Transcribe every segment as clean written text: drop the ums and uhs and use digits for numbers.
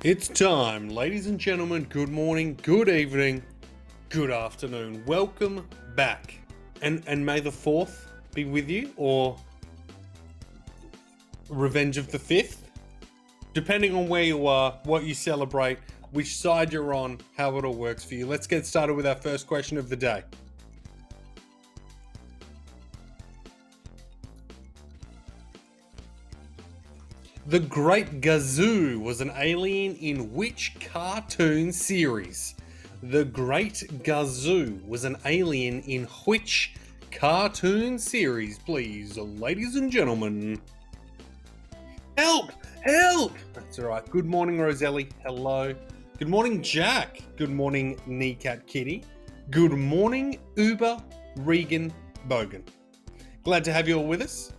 It's time, ladies and gentlemen. Good morning, good evening, good afternoon. Welcome back. And may the 4th be with you, or Revenge of the 5th. Depending on where you are, what you celebrate, which side you're on, how it all works for you. Let's get started with our first question of the day. The Great Gazoo was an alien in which cartoon series? The Great Gazoo was an alien in which cartoon series, please, ladies and gentlemen? Help! Help! That's all right. Good morning, Roselli. Hello. Good morning, Jack. Good morning, Kneecat Kitty. Good morning, Uber Regan Bogan. Glad to have you all with us.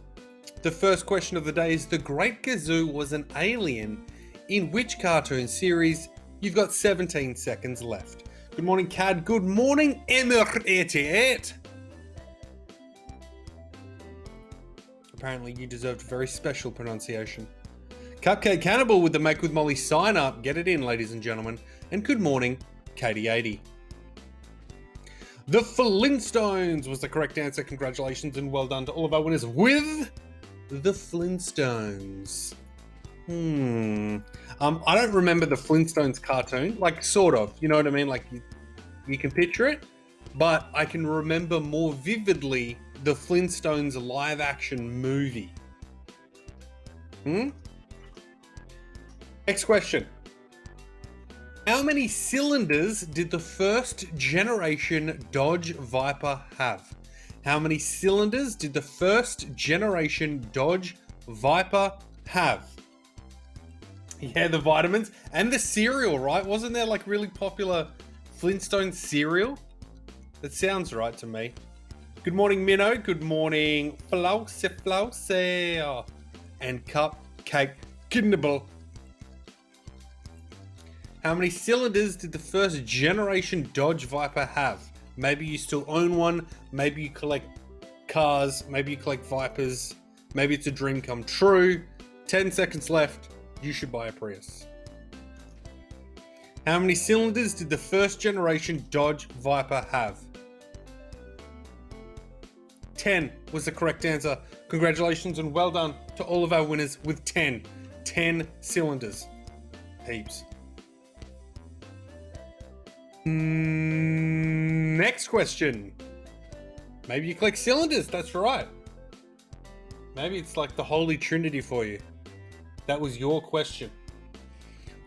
The first question of the day is: The Great Gazoo was an alien in which cartoon series? You've got 17 seconds left. Good morning, Cad. Good morning, Emir88. Apparently you deserved a very special pronunciation. Cupcake Cannibal with the Make With Molly sign up. Get it in, ladies and gentlemen. And good morning, Katie80. The Flintstones was the correct answer. Congratulations and well done to all of our winners with the Flintstones. I don't remember the Flintstones cartoon. Like, sort of. You know what I mean? Like, you can picture it. But I can remember more vividly the Flintstones live-action movie. Next question. How many cylinders did the first generation Dodge Viper have? How many cylinders did the first generation Dodge Viper have? Yeah, the vitamins and the cereal, right? Wasn't there like really popular Flintstone cereal? That sounds right to me. Good morning, Minnow. Good morning, Flause, and Cupcake Kidnibble. How many cylinders did the first generation Dodge Viper have? Maybe you still own one. Maybe you collect cars. Maybe you collect Vipers. Maybe it's a dream come true. 10 seconds left. You should buy a Prius. How many cylinders did the first generation Dodge Viper have? 10 was the correct answer. Congratulations and well done to all of our winners with 10. 10 cylinders. Heaps. Next question. Maybe you collect cylinders, that's right. Maybe it's like the Holy Trinity for you. That was your question.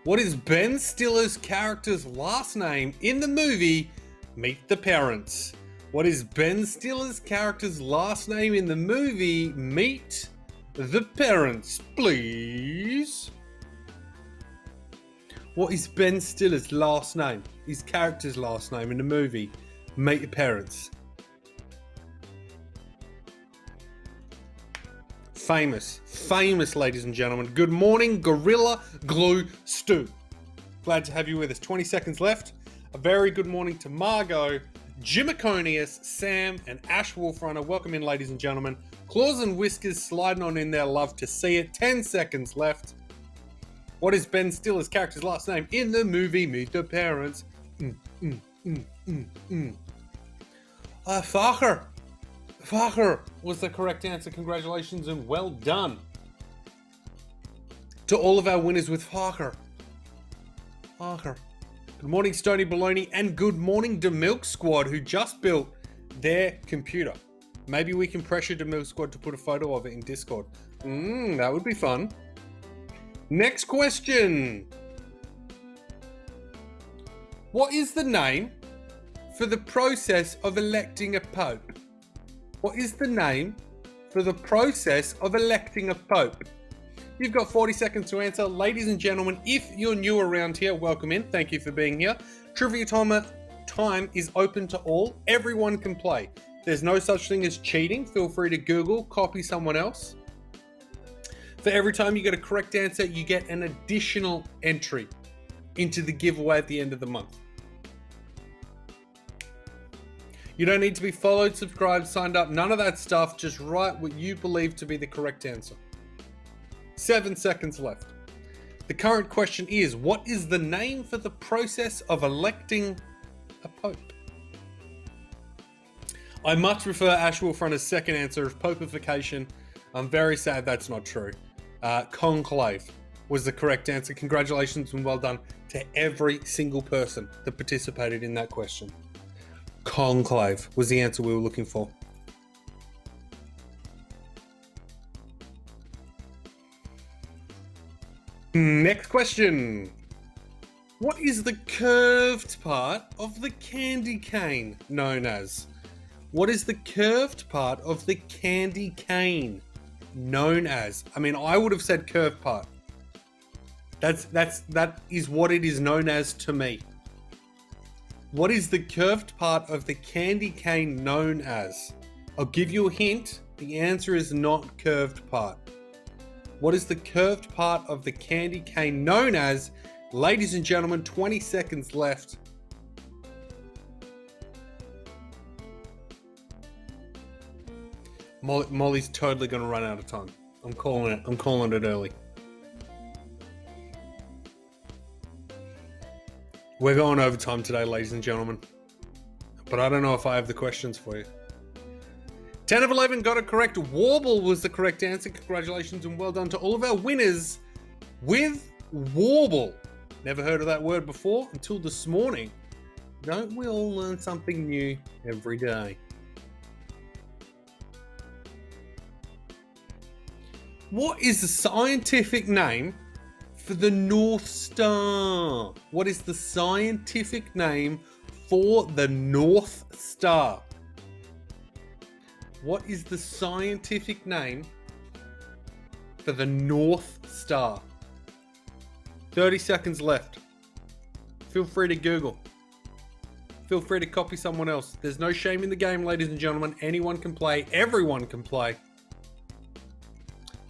What is Ben Stiller's character's last name in the movie Meet the Parents? What is Ben Stiller's character's last name in the movie Meet the Parents, please? What is Ben Stiller's last name? His character's last name in the movie Meet Your Parents. Famous, ladies and gentlemen. Good morning, Gorilla Glue Stew. Glad to have you with us. 20 seconds left. A very good morning to Margot, Jimiconius, Sam, and Ash Wolfrunner. Welcome in, ladies and gentlemen. Claws and Whiskers sliding on in there. Love to see it. 10 seconds left. What is Ben Stiller's character's last name in the movie Meet the Parents? Facher. Facher was the correct answer. Congratulations and well done to all of our winners with Facher. Facher. Good morning, Stony Baloney, and good morning, DeMilk Squad, who just built their computer. Maybe we can pressure DeMilk Squad to put a photo of it in Discord. That would be fun. Next question. What is the name for the process of electing a pope? What is the name for the process of electing a pope? You've got 40 seconds to answer. Ladies and gentlemen, if you're new around here, welcome in. Thank you for being here. Trivia time is open to all. Everyone can play. There's no such thing as cheating. Feel free to Google, copy someone else. For every time you get a correct answer, you get an additional entry into the giveaway at the end of the month. You don't need to be followed, subscribed, signed up, none of that stuff. Just write what you believe to be the correct answer. 7 seconds left. The current question is, what is the name for the process of electing a pope? I much prefer Ash Wolfrunner's second answer of popification. I'm very sad that's not true. Conclave was the correct answer. Congratulations and well done to every single person that participated in that question. Conclave was the answer we were looking for. Next question. What is the curved part of the candy cane known as? What is the curved part of the candy cane known as? I mean, I would have said curved part. That is what it is known as to me. What is the curved part of the candy cane known as? I'll give you a hint. The answer is not curved part. What is the curved part of the candy cane known as? Ladies and gentlemen, 20 seconds left. Molly's totally going to run out of time. I'm calling it. I'm calling it early. We're going overtime today, ladies and gentlemen. But I don't know if I have the questions for you. 10 of 11 got it correct. Warble was the correct answer. Congratulations and well done to all of our winners with warble. Never heard of that word before until this morning. Don't we all learn something new every day? What is the scientific name for the North Star? What is the scientific name for the North Star? What is the scientific name for the North Star? 30 seconds left. Feel free to Google. Feel free to copy someone else. There's no shame in the game, ladies and gentlemen. Anyone can play. Everyone can play.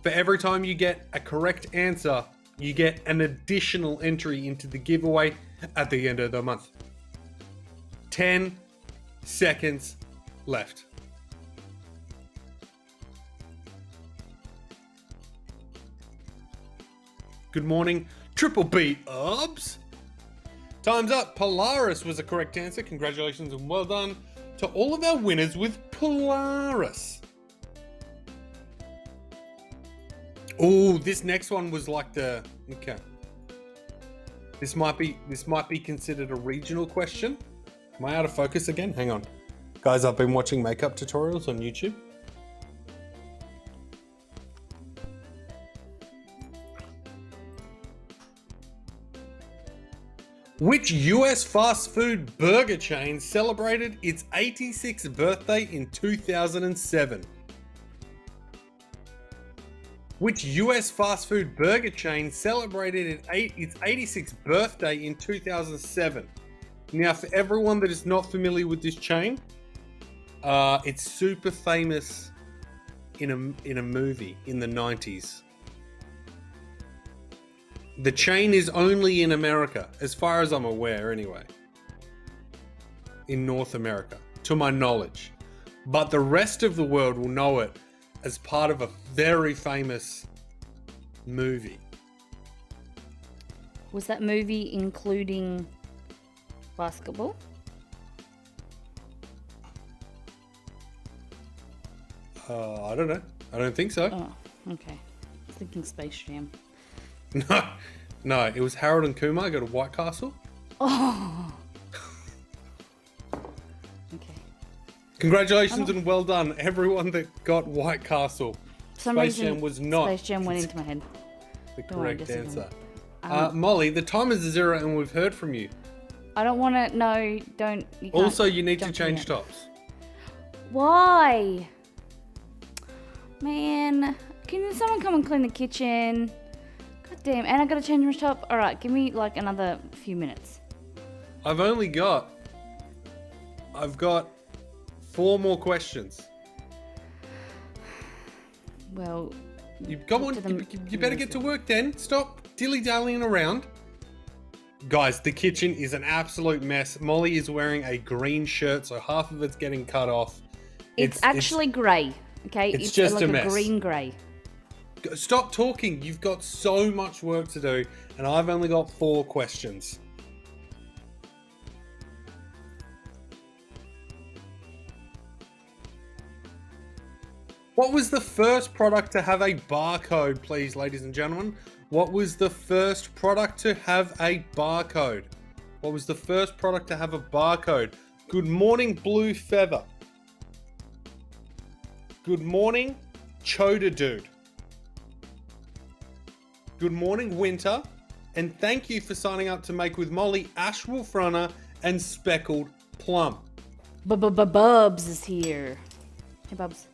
For every time you get a correct answer, you get an additional entry into the giveaway at the end of the month. 10 seconds left. Good morning, Triple B Obs. Time's up. Polaris was the correct answer. Congratulations and well done to all of our winners with Polaris. Oh, this next one was like the okay. This might be considered a regional question. Am I out of focus again? Hang on. Guys, I've been watching makeup tutorials on YouTube. Which US fast food burger chain celebrated its 86th birthday in 2007? Which US fast food burger chain celebrated its 86th birthday in 2007? Now, for everyone that is not familiar with this chain, it's super famous in a movie in the 90s. The chain is only in America, as far as I'm aware anyway. In North America, to my knowledge. But the rest of the world will know it as part of a very famous movie. Was that movie including basketball? I don't know. I don't think so. Oh, okay. I was thinking Space Jam. No, it was Harold and Kumar go to White Castle. Oh. Okay. Congratulations and well done, everyone that got White Castle. For some Space reason, Jam was not. Space Jam went into my head. The Don't worry, correct just answer. ignore Molly, the time is 0 and we've heard from you. I don't want to. No, don't. You can't Also, you need to jump change yet. tops. Why? Man, can someone come and clean the kitchen? God damn, and I gotta change my top. Alright, give me like another few minutes. I've got 4 more questions. Well, You better get to work then. Stop dilly-dallying around. Guys, the kitchen is an absolute mess. Molly is wearing a green shirt, so half of it's getting cut off. it's actually grey. Okay, it's just like a mess. green grey. Stop talking. You've got so much work to do, and I've only got 4 questions. What was the first product to have a barcode, please, ladies and gentlemen? What was the first product to have a barcode? What was the first product to have a barcode? Good morning, Blue Feather. Good morning, Choda Dude. Good morning, Winter. And thank you for signing up to Make with Molly, Ash Wolf Runner, and Speckled Plum. Bubs is here. Hey, Bubs.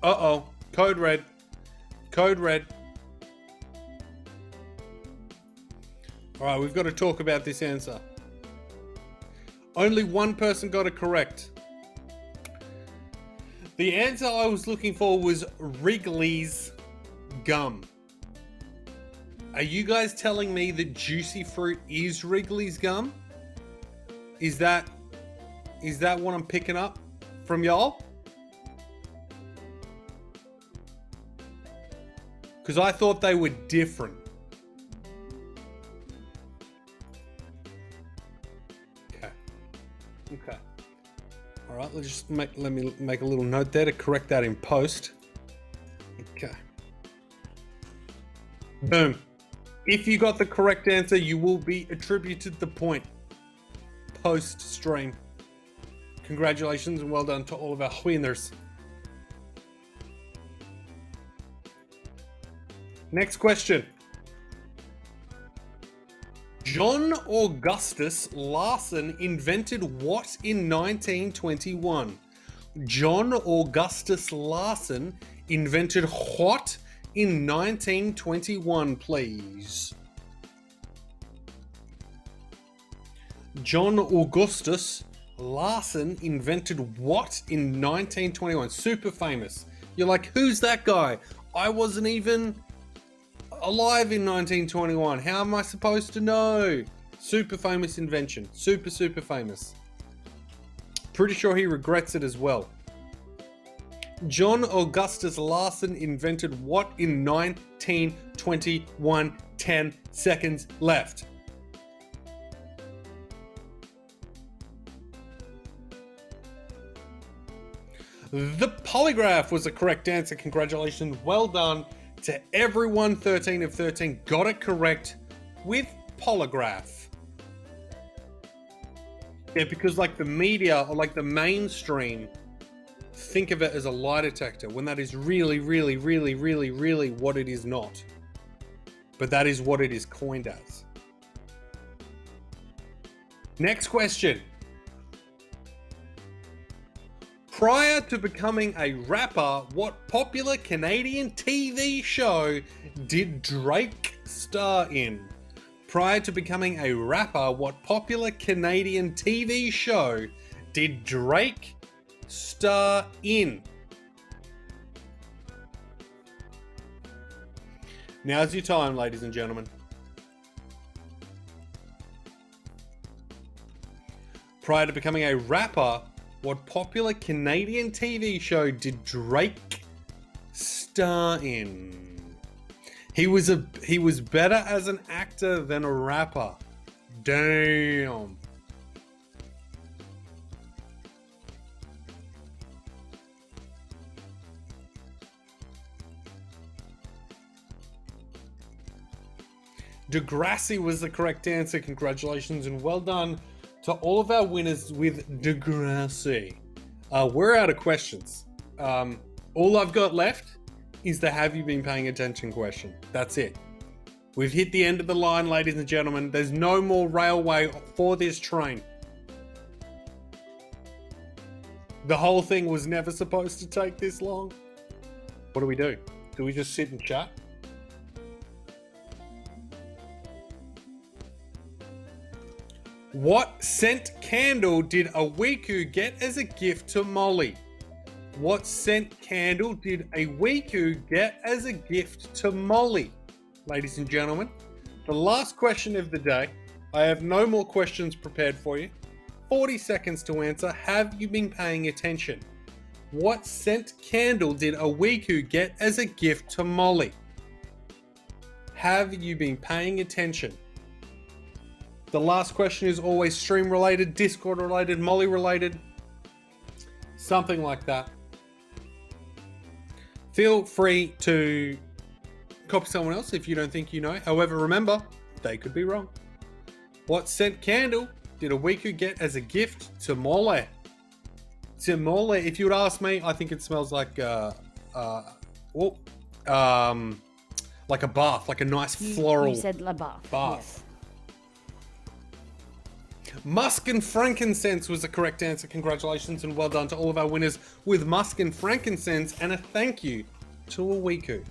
Uh-oh. Code red. Code red. All right, we've got to talk about this answer. Only one person got it correct. The answer I was looking for was Wrigley's gum. Are you guys telling me that Juicy Fruit is Wrigley's gum? Is that what I'm picking up from y'all? Because I thought they were different. Okay. All right, let me make a little note there to correct that in post. Okay. Boom. If you got the correct answer, you will be attributed the point post stream. Congratulations and well done to all of our winners. Next question. John Augustus Larson invented what in 1921? John Augustus Larson invented what in 1921, please? John Augustus Larson invented what in 1921? Super famous. You're like, who's that guy? I wasn't even alive in 1921. How am I supposed to know? Super famous invention. Super famous. Pretty sure he regrets it as well. John Augustus Larson invented what in 1921? 10 seconds left. The polygraph was the correct answer. Congratulations. Well done to everyone. 13 of 13 got it correct with polygraph. Yeah, because like the media or like the mainstream think of it as a lie detector when that is really what it is not. But that is what it is coined as. Next question. Prior to becoming a rapper, what popular Canadian TV show did Drake star in? Prior to becoming a rapper, what popular Canadian TV show did Drake star in? Now's your time, ladies and gentlemen. Prior to becoming a rapper, what popular Canadian TV show did Drake star in? He was better as an actor than a rapper. Damn. Degrassi was the correct answer. Congratulations and well done to all of our winners with Degrassi. We're out of questions. All I've got left is the have you been paying attention question. That's it. We've hit the end of the line, ladies and gentlemen. There's no more railway for this train. The whole thing was never supposed to take this long. What do we do? Do we just sit and chat? What scent candle did Awiku get as a gift to Molly? What scent candle did Awiku get as a gift to Molly? Ladies and gentlemen, the last question of the day. I have no more questions prepared for you. 40 seconds to answer. Have you been paying attention? What scent candle did Awiku get as a gift to Molly? Have you been paying attention? The last question is always stream related, Discord related, Molly related, something like that. Feel free to copy someone else if you don't think you know. However, remember, they could be wrong. What scent candle did Awiku get as a gift to Molly? To Molly, if you would ask me, I think it smells like like a bath, like a nice floral. You said la bath. Bath. Musk and frankincense was the correct answer. Congratulations and well done to all of our winners with musk and frankincense, and a thank you to Awiku.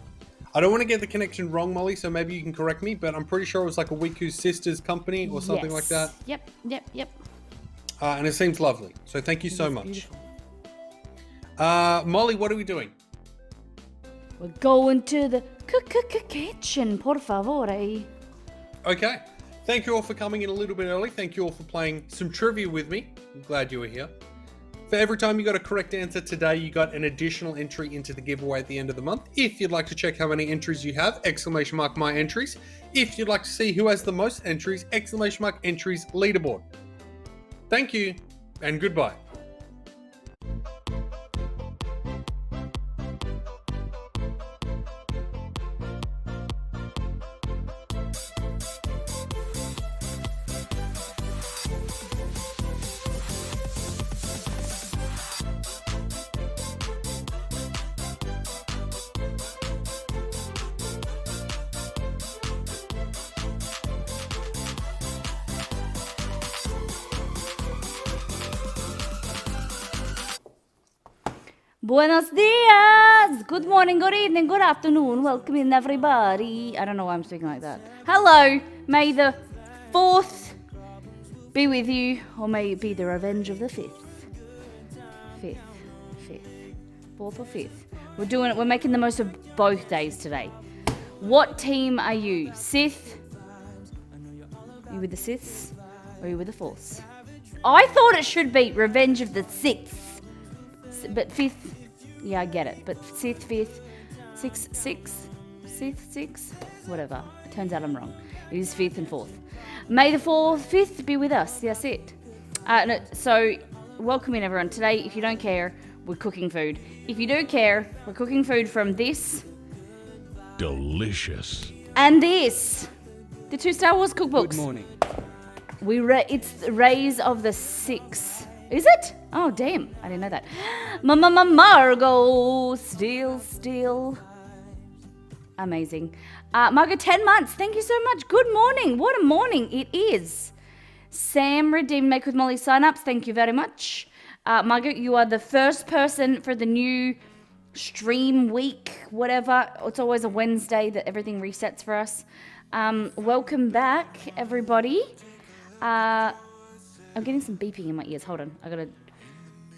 I don't want to get the connection wrong, Molly, so maybe you can correct me, but I'm pretty sure it was like Awiku's sister's company or something like that. Yep. And it seems lovely. So thank you so much. Beautiful. Molly, what are we doing? We're going to the kitchen, por favor. Okay. Thank you all for coming in a little bit early. Thank you all for playing some trivia with me. I'm glad you were here. For every time you got a correct answer today, you got an additional entry into the giveaway at the end of the month. If you'd like to check how many entries you have, ! my entries. If you'd like to see who has the most entries, ! entries leaderboard. Thank you and goodbye. Buenos dias! Good morning, good evening, good afternoon. Welcome in, everybody. I don't know why I'm speaking like that. Hello! May the 4th be with you, or may it be the revenge of the 5th. 5th. 4th or 5th. We're doing it. We're making the most of both days today. What team are you? Sith? Are you with the Siths? Or are you with the Force? I thought it should be Revenge of the 6th. But 5th, yeah, I get it. But Sith, 5th, 6th, whatever. It turns out I'm wrong. It is 5th and 4th. May the 5th be with us. That's it. So, welcome in, everyone. Today, if you don't care, we're cooking food. If you do care, we're cooking food from this. Delicious. And this. The 2 Star Wars cookbooks. Good morning. It's Rays of the 6. Is it? Oh, damn. I didn't know that. Margot. Still. Amazing. Margot, 10 months. Thank you so much. Good morning. What a morning it is. Sam redeemed Make with Molly signups. Thank you very much. Margot, you are the first person for the new stream week, whatever. It's always a Wednesday that everything resets for us. Welcome back, everybody. I'm getting some beeping in my ears. Hold on.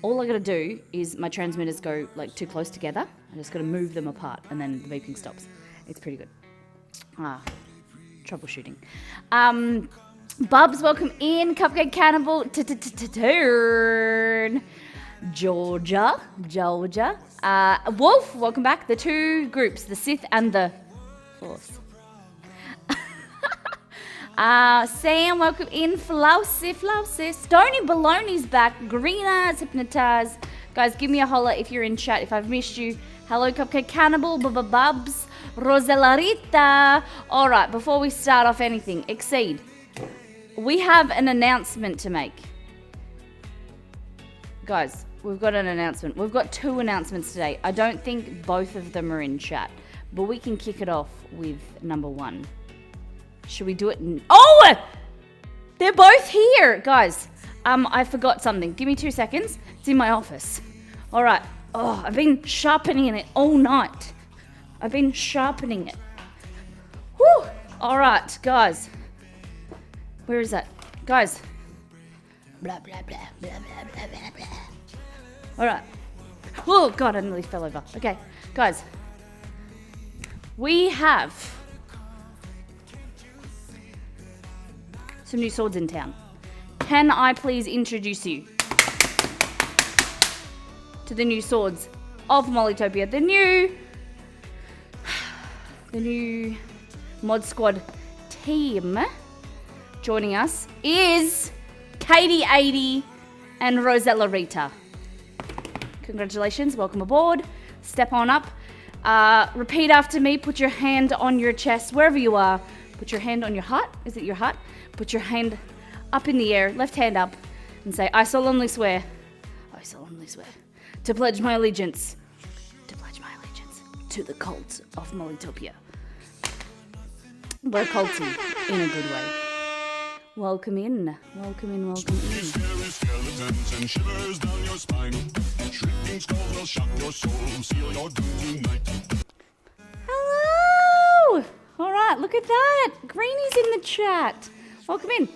All I gotta do is my transmitters go like too close together. I just gotta move them apart and then the beeping stops. It's pretty good. Troubleshooting. Bubs, welcome in. Cupcake Cannibal. Turn. Georgia. Wolf, welcome back. The 2 groups, the Sith and the Force. Sam, welcome in. Flousy. Stony Baloney's back. Green Eyes, Hypnotize. Guys, give me a holler if you're in chat. If I've missed you. Hello, Cupcake Cannibal, Bubs, Roselarita. All right, before we start off anything, Exceed. We have an announcement to make. Guys, we've got an announcement. We've got 2 announcements today. I don't think both of them are in chat, but we can kick it off with number 1. Should we do it? Oh! They're both here! Guys, I forgot something. Give me 2 seconds. It's in my office. All right. Oh, I've been sharpening it all night. Whew! All right, guys. Where is that? Guys. Blah, blah, blah, blah, blah, blah, blah, blah. All right. Oh, God, I nearly fell over. Okay, guys. We have... some new swords in town. Can I please introduce you to the new swords of Mollytopia? The new Mod Squad team joining us is Katie 80 and Rosella Rita. Congratulations, welcome aboard. Step on up. Repeat after me. Put your hand on your chest, wherever you are. Put your hand on your heart. Is it your heart? Put your hand up in the air, left hand up, and say, I solemnly swear to pledge my allegiance to the cult of Mollytopia. We're culty in a good way. Welcome in. Skeletons and shivers down your spine. Shrieking skulls will shock your soul, seal your doom tonight. Hello! All right, look at that. Greenie's in the chat. Welcome in.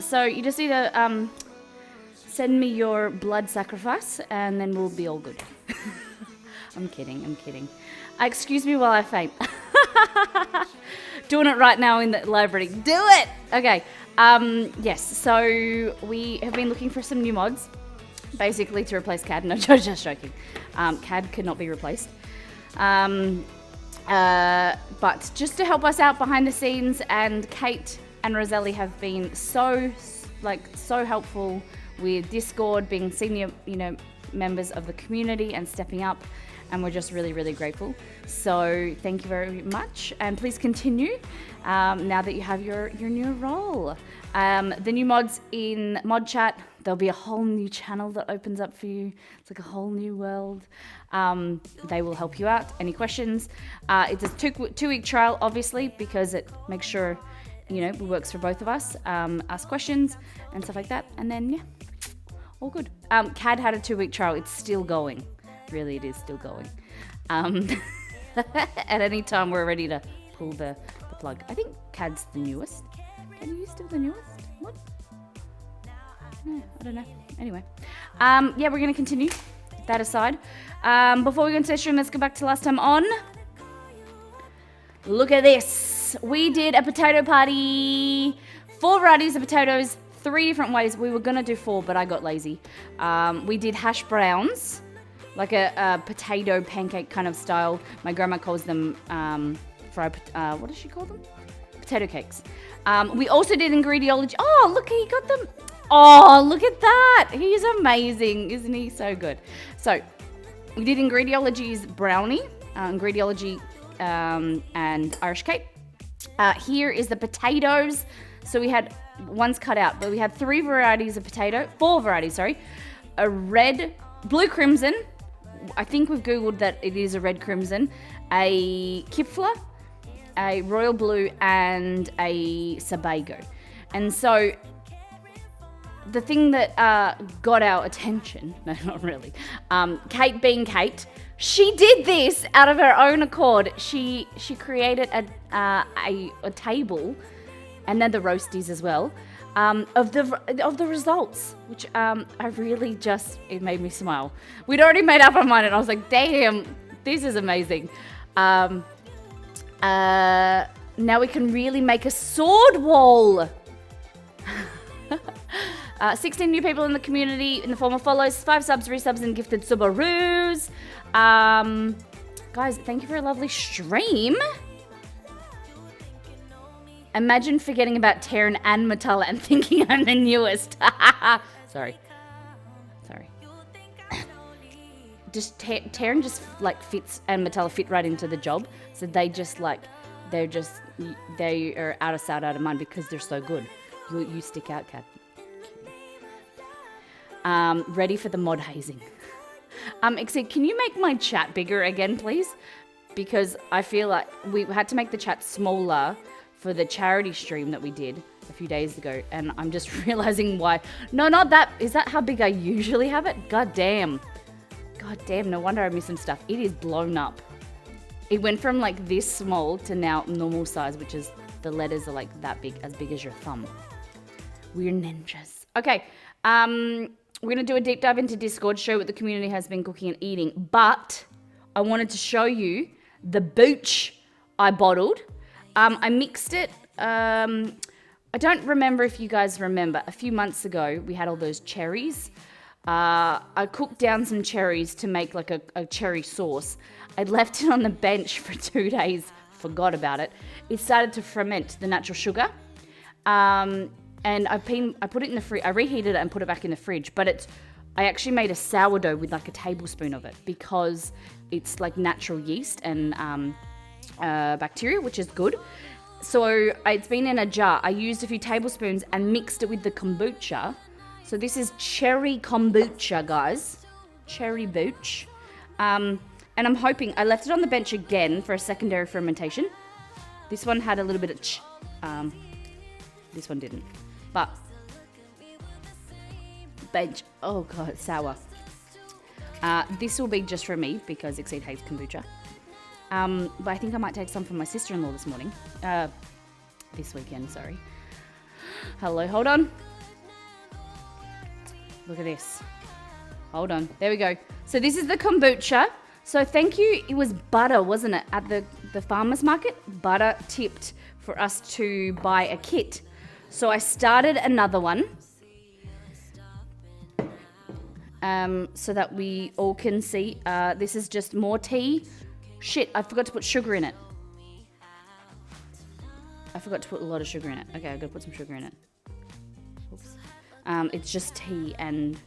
So you just need to send me your blood sacrifice, and then we'll be all good. I'm kidding. Excuse me while I faint. Doing it right now in the library. Do it! Okay. Yes, so we have been looking for some new mods, basically to replace CAD. No, just joking. CAD could not be replaced. But just to help us out behind the scenes, and Kate and Roselli have been so helpful with Discord, being senior, members of the community and stepping up, and we're just really, really grateful. So thank you very much, and please continue now that you have your new role. The new mods in Mod Chat, there'll be a whole new channel that opens up for you. It's like a whole new world. They will help you out. Any questions? It's a two-week trial, obviously, because it makes sure it works for both of us. Ask questions and stuff like that, and then yeah, all good. CAD had a 2-week trial. It's still going. Really, it is still going. At any time, we're ready to pull the plug. I think CAD's the newest. CAD, are you still the newest? What? No, I don't know. Anyway. Yeah, we're going to continue. That aside. Before we go into the stream, let's go back to last time on. Look at this. We did a potato party. 4 varieties of potatoes, 3 different ways. We were going to do 4, but I got lazy. We did hash browns, like a potato pancake kind of style. My grandma calls them what does she call them? Potato cakes. We also did ingrediology. Oh, look, he got them. Oh, look at that. He's amazing. Isn't he so good? So we did ingrediology's brownie, ingrediology and Irish cake. Here is the potatoes. So we had, one's cut out, but we had 4 varieties, sorry. A red, blue crimson. I think we've Googled that it is a red crimson. A Kipfler, a royal blue, and a Sebago. And so the thing that got our attention, no, not really, Kate being Kate, she did this out of her own accord. She created a table, and then the roasties as well, of the results, which I really it made me smile. We'd already made up our mind, and I was like, damn, this is amazing. Now we can really make a sword wall. 16 new people in the community in the form of follows, 5 subs, resubs, and gifted Subarus. Guys, thank you for a lovely stream. Imagine forgetting about Taryn and Matala and thinking I'm the newest. Sorry. Just Taryn just fits, and Matala fit right into the job. So they are out of sight, out of mind because they're so good. You stick out, Kat. Ready for the mod hazing. Except, can you make my chat bigger again, please? Because I feel like we had to make the chat smaller for the charity stream that we did a few days ago, and I'm just realizing why. No, not that. Is that how big I usually have it? God damn, no wonder I missed some stuff. It is blown up. It went from this small to now normal size, which is the letters are that big, as big as your thumb. We're ninjas. Okay, we're going to do a deep dive into Discord, show what the community has been cooking and eating, but I wanted to show you the booch I bottled. I mixed it I don't remember if you guys remember, a few months ago, we had all those cherries. I cooked down some cherries to make like a cherry sauce. I left it on the bench for 2 days, forgot about it. It started to ferment the natural sugar. And I put it in the fridge. I reheated it and put it back in the fridge. But I actually made a sourdough with like a tablespoon of it because it's like natural yeast and bacteria, which is good. So it's been in a jar. I used a few tablespoons and mixed it with the kombucha. So this is cherry kombucha, guys. Cherry booch. And I'm hoping, I left it on the bench again for a secondary fermentation. This one had a little bit of, this one didn't. But, bench, oh God, it's sour. This will be just for me because Exceed hates kombucha. But I think I might take some from my sister-in-law this morning. This weekend, sorry. Hello, hold on. Look at this. Hold on. There we go. So this is the kombucha. So thank you. It was butter, wasn't it? At the farmer's market. Butter tipped for us to buy a kit. So I started another one. So that we all can see. This is just more tea. Shit, I forgot to put sugar in it. I forgot to put a lot of sugar in it. Okay, I've got to put some sugar in it. Oops. It's just tea and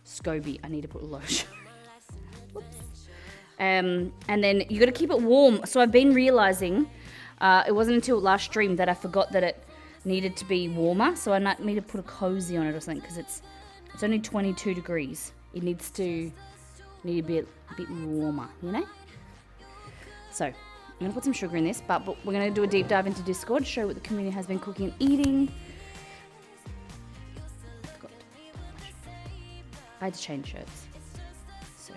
SCOBY. I need to put a lot of sugar in it. Oops. And then you got to keep it warm. So I've been realizing, it wasn't until last stream that I forgot that it needed to be warmer. So I need to put a cozy on it or something because it's only 22 degrees. It needs to be a bit warmer, you know? So, I'm going to put some sugar in this, but we're going to do a deep dive into Discord, show what the community has been cooking and eating. I had to change shirts. So,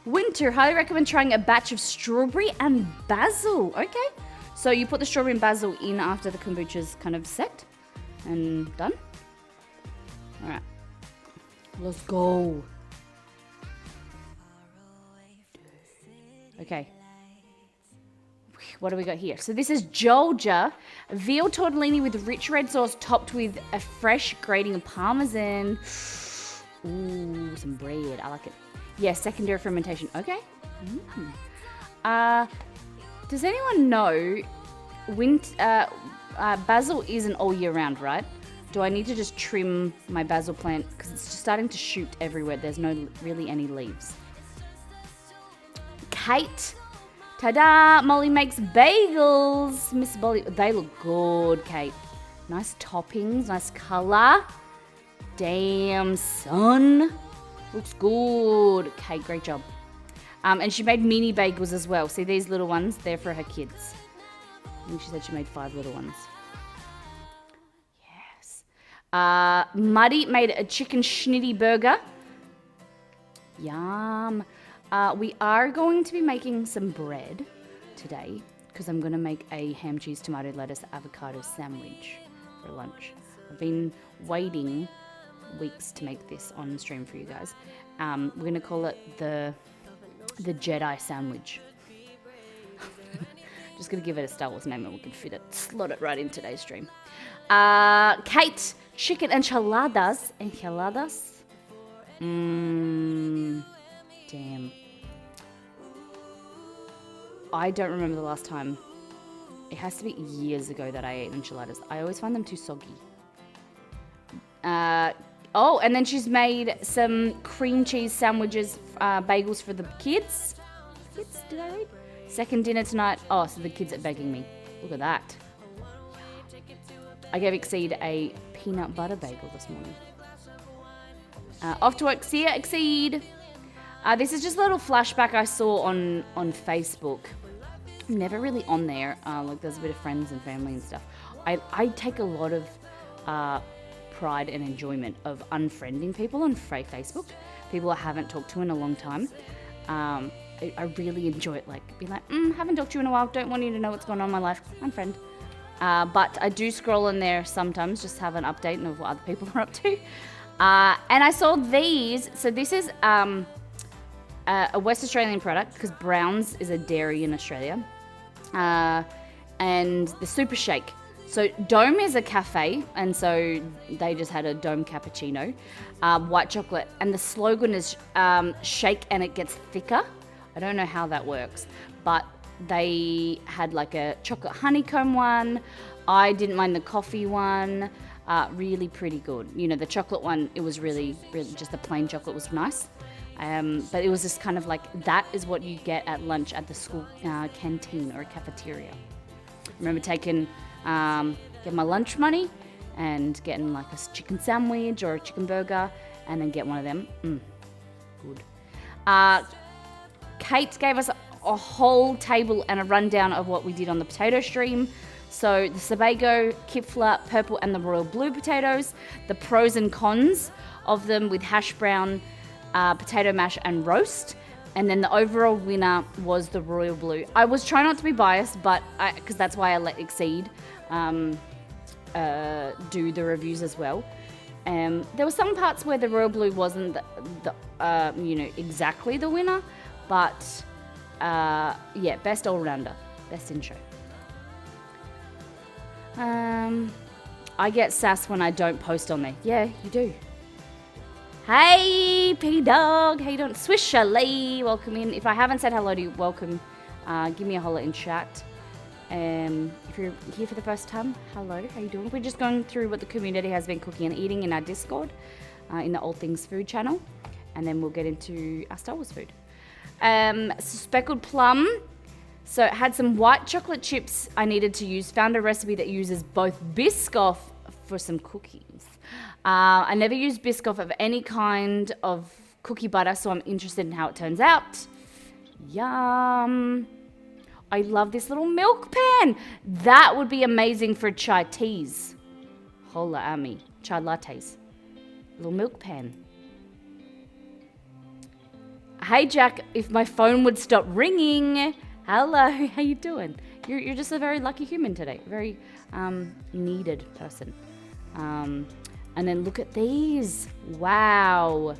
winter, highly recommend trying a batch of strawberry and basil. Okay. So you put the strawberry and basil in after the kombucha's kind of set and done. All right. Let's go. Okay. What do we got here? So this is Georgia veal tortellini with rich red sauce topped with a fresh grating of parmesan. Ooh, some bread. I like it. Yeah, secondary fermentation. Okay. Does anyone know basil isn't all year round, right? Do I need to just trim my basil plant because it's just starting to shoot everywhere? There's no really any leaves. Kate, ta-da! Molly makes bagels. Miss Molly, they look good, Kate. Nice toppings, nice color. Damn, son. Looks good. Kate, great job. And she made mini bagels as well. See these little ones? They're for her kids. I think she said she made 5 little ones. Yes. Muddy made a chicken schnitty burger. Yum. We are going to be making some bread today because I'm going to make a ham, cheese, tomato, lettuce, avocado sandwich for lunch. I've been waiting weeks to make this on stream for you guys. We're going to call it the Jedi sandwich. Just going to give it a Star Wars name and we can slot it right in today's stream. Kate, chicken enchiladas. Enchiladas? Damn. I don't remember the last time. It has to be years ago that I ate enchiladas. I always find them too soggy. Oh, and then she's made some cream cheese sandwiches, bagels for the kids. Kids, did I read? Second dinner tonight. Oh, so the kids are begging me. Look at that. I gave Exceed a peanut butter bagel this morning. Off to work. See ya, Exceed. This is just a little flashback I saw on Facebook. I'm never really on there. Like there's a bit of friends and family and stuff. I take a lot of pride and enjoyment of unfriending people on Facebook. People I haven't talked to in a long time. I really enjoy it. Like, be like, haven't talked to you in a while. Don't want you to know what's going on in my life. Unfriend. But I do scroll in there sometimes, just have an update of what other people are up to. And I saw these. So this is a West Australian product because Browns is a dairy in Australia. And the Super Shake. So Dome is a cafe, and so they just had a Dome cappuccino, white chocolate, and the slogan is shake and it gets thicker. I don't know how that works, but they had like a chocolate honeycomb one. I didn't mind the coffee one. Really pretty good. You know, the chocolate one, it was really just the plain chocolate was nice. But it was just kind of like, that is what you get at lunch at the school canteen or cafeteria. I remember taking, get my lunch money and getting like a chicken sandwich or a chicken burger and then get one of them. Good. Kate gave us a whole table and a rundown of what we did on the potato stream. So the Sebago, Kipfler, purple and the royal blue potatoes, the pros and cons of them with hash brown, potato mash and roast, and then the overall winner was the royal blue. I was trying not to be biased, but because that's why I let Exceed do the reviews as well. There were some parts where the royal blue wasn't exactly the winner, but yeah, best all rounder, best intro. I get sass when I don't post on there. Yeah, you do. Hey, P-Dog. How you doing? Swishally. Welcome in. If I haven't said hello to you, welcome. Give me a holler in chat. If you're here for the first time, hello. How you doing? We're just going through what the community has been cooking and eating in our Discord, in the All Things Food channel. And then we'll get into our Star Wars food. Speckled plum. So it had some white chocolate chips I needed to use. Found a recipe that uses both Biscoff for some cookies. I never used Biscoff of any kind of cookie butter, so I'm interested in how it turns out. Yum. I love this little milk pan. That would be amazing for chai teas. Hola at me. Chai lattes. Little milk pan. Hey Jack, if my phone would stop ringing. Hello, how you doing? You're just a very lucky human today. Very needed person. And then look at these. Wow.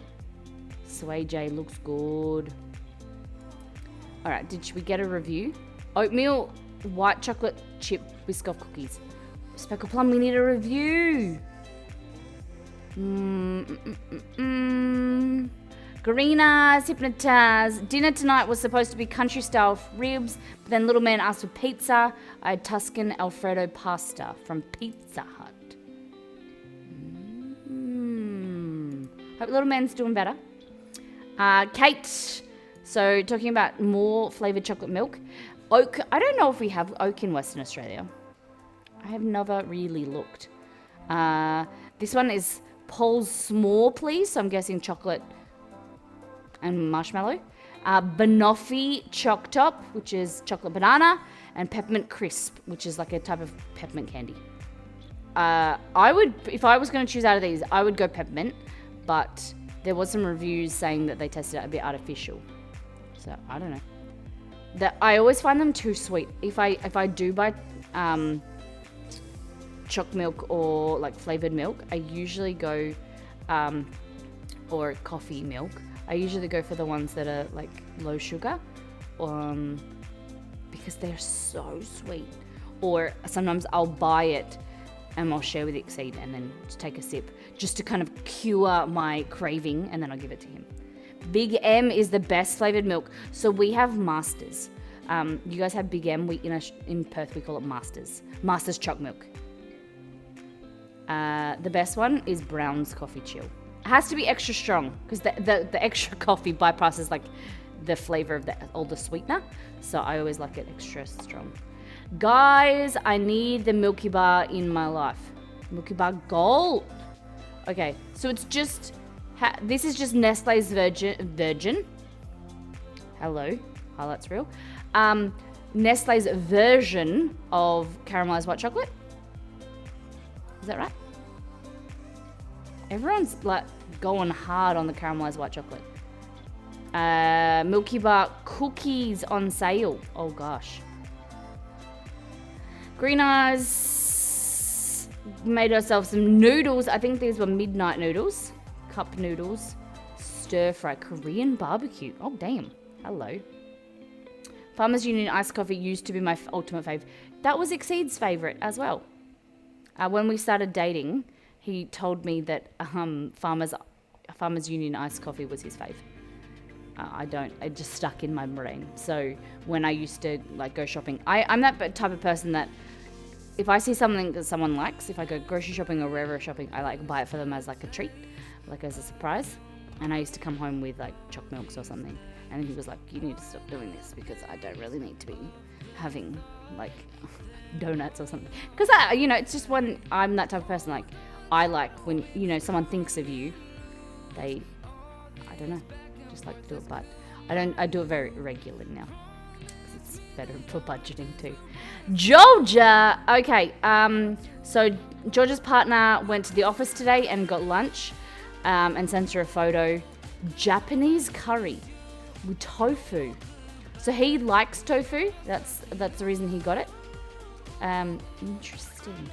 Sway J looks good. All right, should we get a review? Oatmeal white chocolate chip Biscoff cookies. Speckled plum, we need a review. Garina's Hypnotize. Dinner tonight was supposed to be country style ribs, but then little man asked for pizza. I had Tuscan Alfredo pasta from Pizza Hut. Hope little man's doing better. Kate, so talking about more flavoured chocolate milk. Oak, I don't know if we have oak in Western Australia. I have never really looked. This one is Paul's S'more, please. So I'm guessing chocolate and marshmallow. Banoffee Choc Top, which is chocolate banana, and Peppermint Crisp, which is like a type of peppermint candy. I would, if I was going to choose out of these, I would go peppermint, but there was some reviews saying that they tested it a bit artificial. So I don't know. I always find them too sweet. If I do buy choc milk or like flavored milk, I usually go or coffee milk. I usually go for the ones that are like low sugar, because they're so sweet. Or sometimes I'll buy it and I'll share with Exceed and then just take a sip just to kind of cure my craving, and then I'll give it to him. Big M is the best flavored milk. So we have Masters. You guys have Big M. In Perth we call it Masters. Masters choc milk. The best one is Brown's Coffee Chill. It has to be extra strong because the extra coffee bypasses like the flavor of all the sweetener. So I always like it extra strong. Guys, I need the Milky Bar in my life. Milky Bar Gold. Okay, so it's just this is just Nestle's Virgin. Hello, highlights real. Nestle's version of caramelized white chocolate. Is that right? Everyone's like going hard on the caramelized white chocolate. Milky Bar cookies on sale. Oh gosh. Green Eyes made herself some noodles. I think these were midnight noodles. Cup noodles. stir fry Korean barbecue. Oh, damn. Hello. Farmers Union iced coffee used to be my ultimate fave. That was Exceed's favorite as well. When we started dating, he told me that Farmers Union iced coffee was his fave. It just stuck in my brain. So when I used to like go shopping, I'm that type of person that if I see something that someone likes, if I go grocery shopping or wherever shopping, I like buy it for them as like a treat, like as a surprise. And I used to come home with like choc milks or something. And he was like, you need to stop doing this because I don't really need to be having like donuts or something. Because it's just when I'm that type of person, like I like when, someone thinks of you, I don't know, just like to do it, but I do it very regularly now. It's better for budgeting too. Georgia! Okay, so Georgia's partner went to the office today and got lunch and sent her a photo. Japanese curry with tofu. So he likes tofu. That's the reason he got it. Interesting.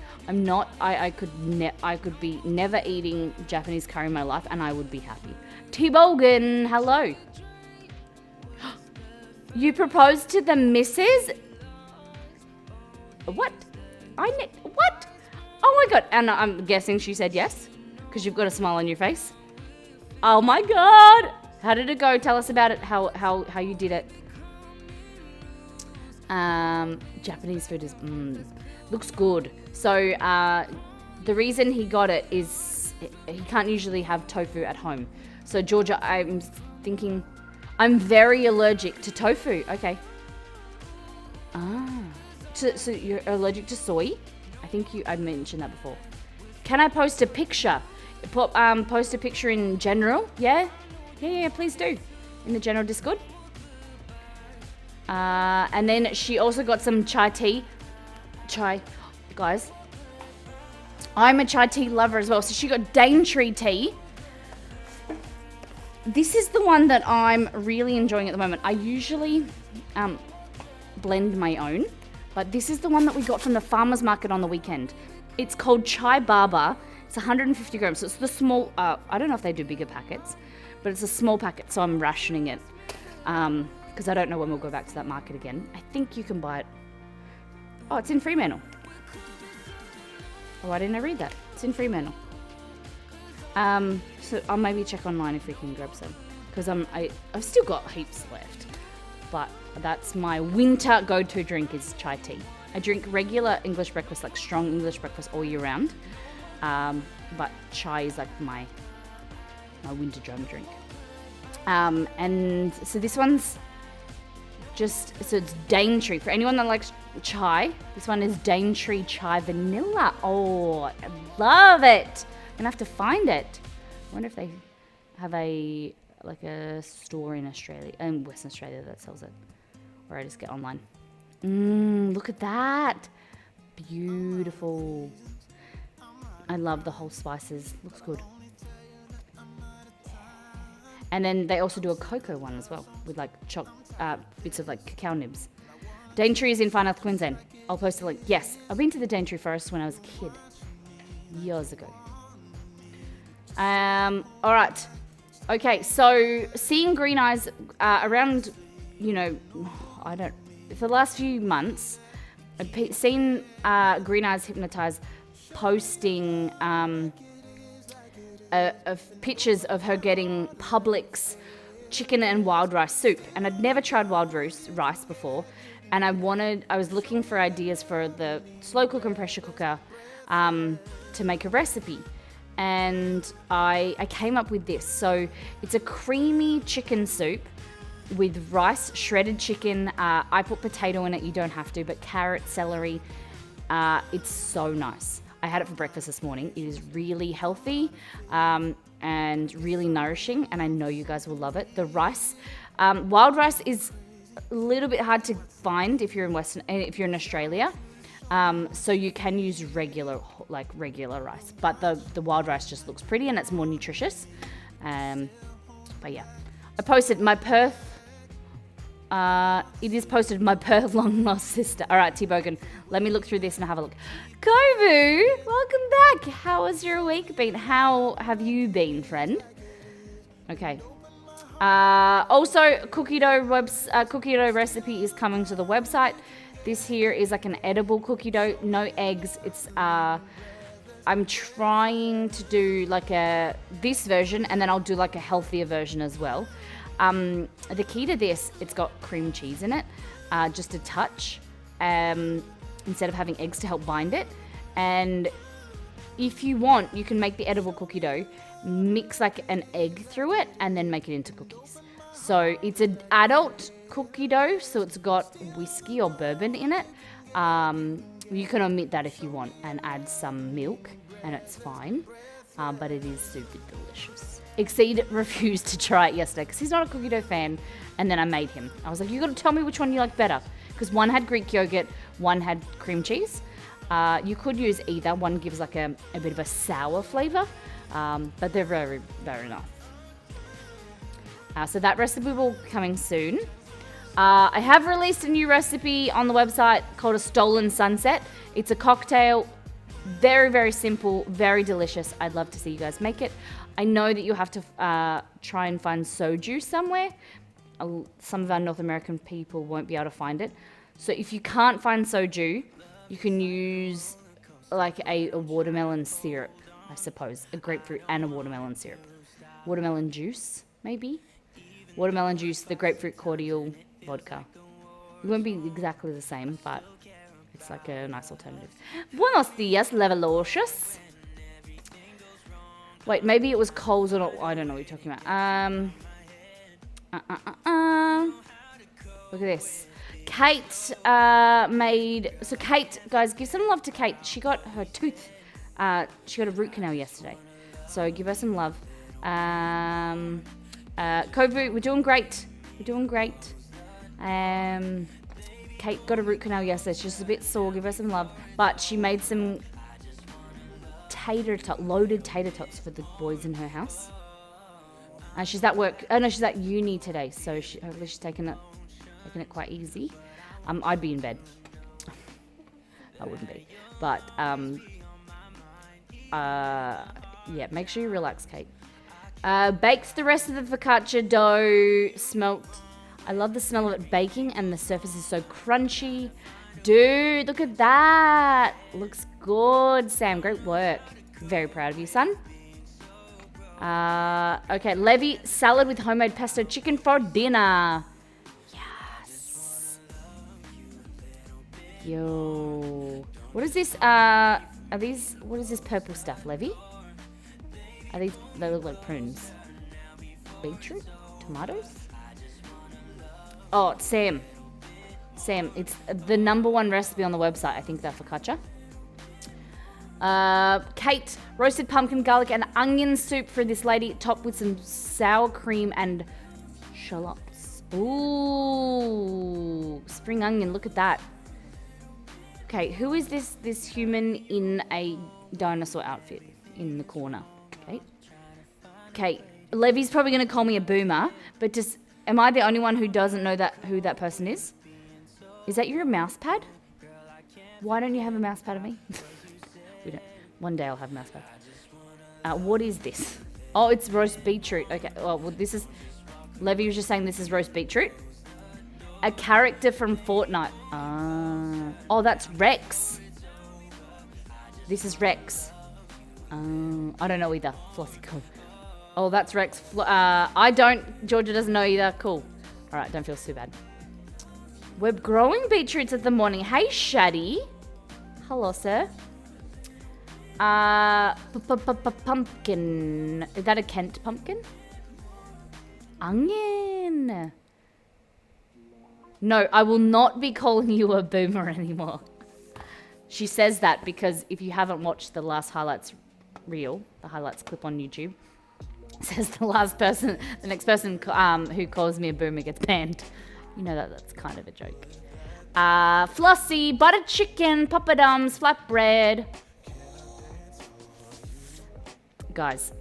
I could be never eating Japanese curry in my life and I would be happy. T-Bogan, hello. You proposed to the missus? What? What? Oh my god. And I'm guessing she said yes because you've got a smile on your face. Oh my god. How did it go? Tell us about it. How you did it. Japanese food is looks good. So the reason he got it is he can't usually have tofu at home. So Georgia, I'm thinking I'm very allergic to tofu. Okay. So you're allergic to soy? I think I mentioned that before. Can I post a picture? Post a picture in general? Yeah, please do. In the general Discord. And then she also got some chai tea. Guys. I'm a chai tea lover as well. So she got Daintree tea. This is the one that I'm really enjoying at the moment. I usually blend my own. But this is the one that we got from the farmer's market on the weekend. It's called Chai Baba. It's 150 grams. So it's the small, I don't know if they do bigger packets, but it's a small packet. So I'm rationing it because I don't know when we'll go back to that market again. I think you can buy it. Oh, it's in Fremantle. Oh, why didn't I read that? It's in Fremantle. So I'll maybe check online if we can grab some because I've still got heaps left. But that's my winter go-to drink is chai tea. I drink regular English breakfast, like strong English breakfast all year round. But chai is like my winter drum drink. And so this one's so it's Daintree. For anyone that likes chai, this one is Daintree Chai Vanilla. Oh, I love it. I'm gonna have to find it. I wonder if they have a store in Australia, in Western Australia that sells it. Or I just get online. Look at that. Beautiful. I love the whole spices. Looks good. And then they also do a cocoa one as well with like bits of like cacao nibs. Daintree is in Far North Queensland. I'll post a link. Yes, I've been to the Daintree Forest when I was a kid. Years ago. All right. Okay, so seeing Green Eyes around, for the last few months, I've seen Green Eyes Hypnotize posting of pictures of her getting Publix chicken and wild rice soup. And I'd never tried wild rice before. And I was looking for ideas for the slow cook and pressure cooker to make a recipe. And I came up with this. So it's a creamy chicken soup with rice, shredded chicken. I put potato in it. You don't have to, but carrot, celery. It's so nice. I had it for breakfast this morning. It is really healthy and really nourishing, and I know you guys will love it. The rice, wild rice is a little bit hard to find if you're in Australia. So you can use regular rice, but the wild rice just looks pretty and it's more nutritious. But yeah, I posted my Perth. It is posted my Perth long lost sister. All right, T-Bogan, let me look through this and have a look. Kovu, welcome back. How has your week been? How have you been, friend? Okay, Also, cookie dough recipe is coming to the website. This here is like an edible cookie dough, no eggs. It's I'm trying to do like this version, and then I'll do like a healthier version as well. The key to this, it's got cream cheese in it, just a touch, instead of having eggs to help bind it. And if you want, you can make the edible cookie dough, mix like an egg through it, and then make it into cookies. So it's an adult cookie dough, so it's got whiskey or bourbon in it. You can omit that if you want and add some milk, and it's fine. But it is super delicious. Exceed refused to try it yesterday because he's not a cookie dough fan, and then I made him. I was like, you got to tell me which one you like better, because one had Greek yogurt, one had cream cheese. You could use either. One gives like a bit of a sour flavor, but they're very, very nice. So that recipe will be coming soon. I have released a new recipe on the website called a Stolen Sunset. It's a cocktail, very, very simple, very delicious. I'd love to see you guys make it. I know that you have to try and find soju somewhere. Some of our North American people won't be able to find it. So if you can't find soju, you can use like a watermelon syrup, I suppose. A grapefruit and a watermelon syrup. Watermelon juice, maybe? Watermelon juice, the grapefruit cordial, vodka. It won't be exactly the same, but it's like a nice alternative. Buenos dias, Levelocious. Wait, maybe it was Coles or not. I don't know what you're talking about. Look at this. Kate made... So Kate, guys, give some love to Kate. She got her tooth... she got a root canal yesterday. So give her some love. Kovu, we're doing great. We're doing great. Kate got a root canal yesterday. She's just a bit sore. Give her some love. But she made some loaded tater tots for the boys in her house. She's at work. Oh no, she's at uni today. So hopefully she's taking it quite easy. I'd be in bed. I wouldn't be. But yeah, make sure you relax, Kate. Baked the rest of the focaccia dough. Smoked. I love the smell of it baking, and the surface is so crunchy. Dude, look at that. Looks good, Sam. Great work. Very proud of you, son. Okay, Levy, salad with homemade pesto chicken for dinner. Yes. Yo. What is this? What is this purple stuff, Levy? They look like prunes. Beetroot? Tomatoes? Oh, Sam, it's the #1 recipe on the website. I think that focaccia. Kate, roasted pumpkin, garlic, and onion soup for this lady, topped with some sour cream and shallots. Ooh, spring onion. Look at that. Okay, who is this human in a dinosaur outfit in the corner? Okay, Levy's probably going to call me a boomer, but am I the only one who doesn't know who that person is? Is that your mouse pad? Why don't you have a mouse pad of me? We don't. One day I'll have a mouse pad. What is this? Oh, it's roast beetroot. Okay, well this is... Levy was just saying this is roast beetroot. A character from Fortnite. Oh, that's Rex. This is Rex. I don't know either. Flossy, cool. Oh, that's Rex. I don't. Georgia doesn't know either. Cool. All right, don't feel too bad. We're growing beetroots at the morning. Hey, Shaddy. Hello, sir. Pumpkin. Is that a Kent pumpkin? Onion. No, I will not be calling you a boomer anymore. She says that because if you haven't watched the last highlights reel, the highlights clip on YouTube, says the next person who calls me a boomer gets banned. You know that's kind of a joke. Flossie, buttered chicken, poppadoms, flatbread. Guys,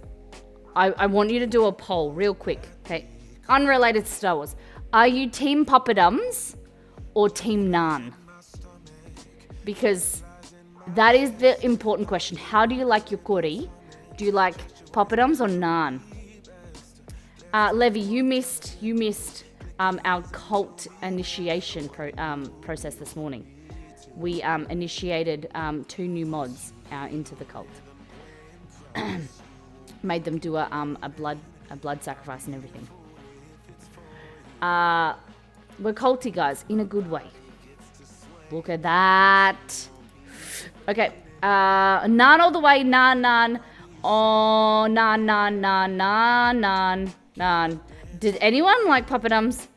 I want you to do a poll real quick, okay? Unrelated to Star Wars. Are you team poppadoms or team naan? Because that is the important question. How do you like your curry? Do you like poppadoms or naan? Levy, you missed our cult initiation process this morning. We initiated 2 new mods into the cult. Made them do a blood sacrifice and everything. We're culty, guys, in a good way. Look at that. Okay, none all the way, none. Oh, none. Did anyone like poppadoms?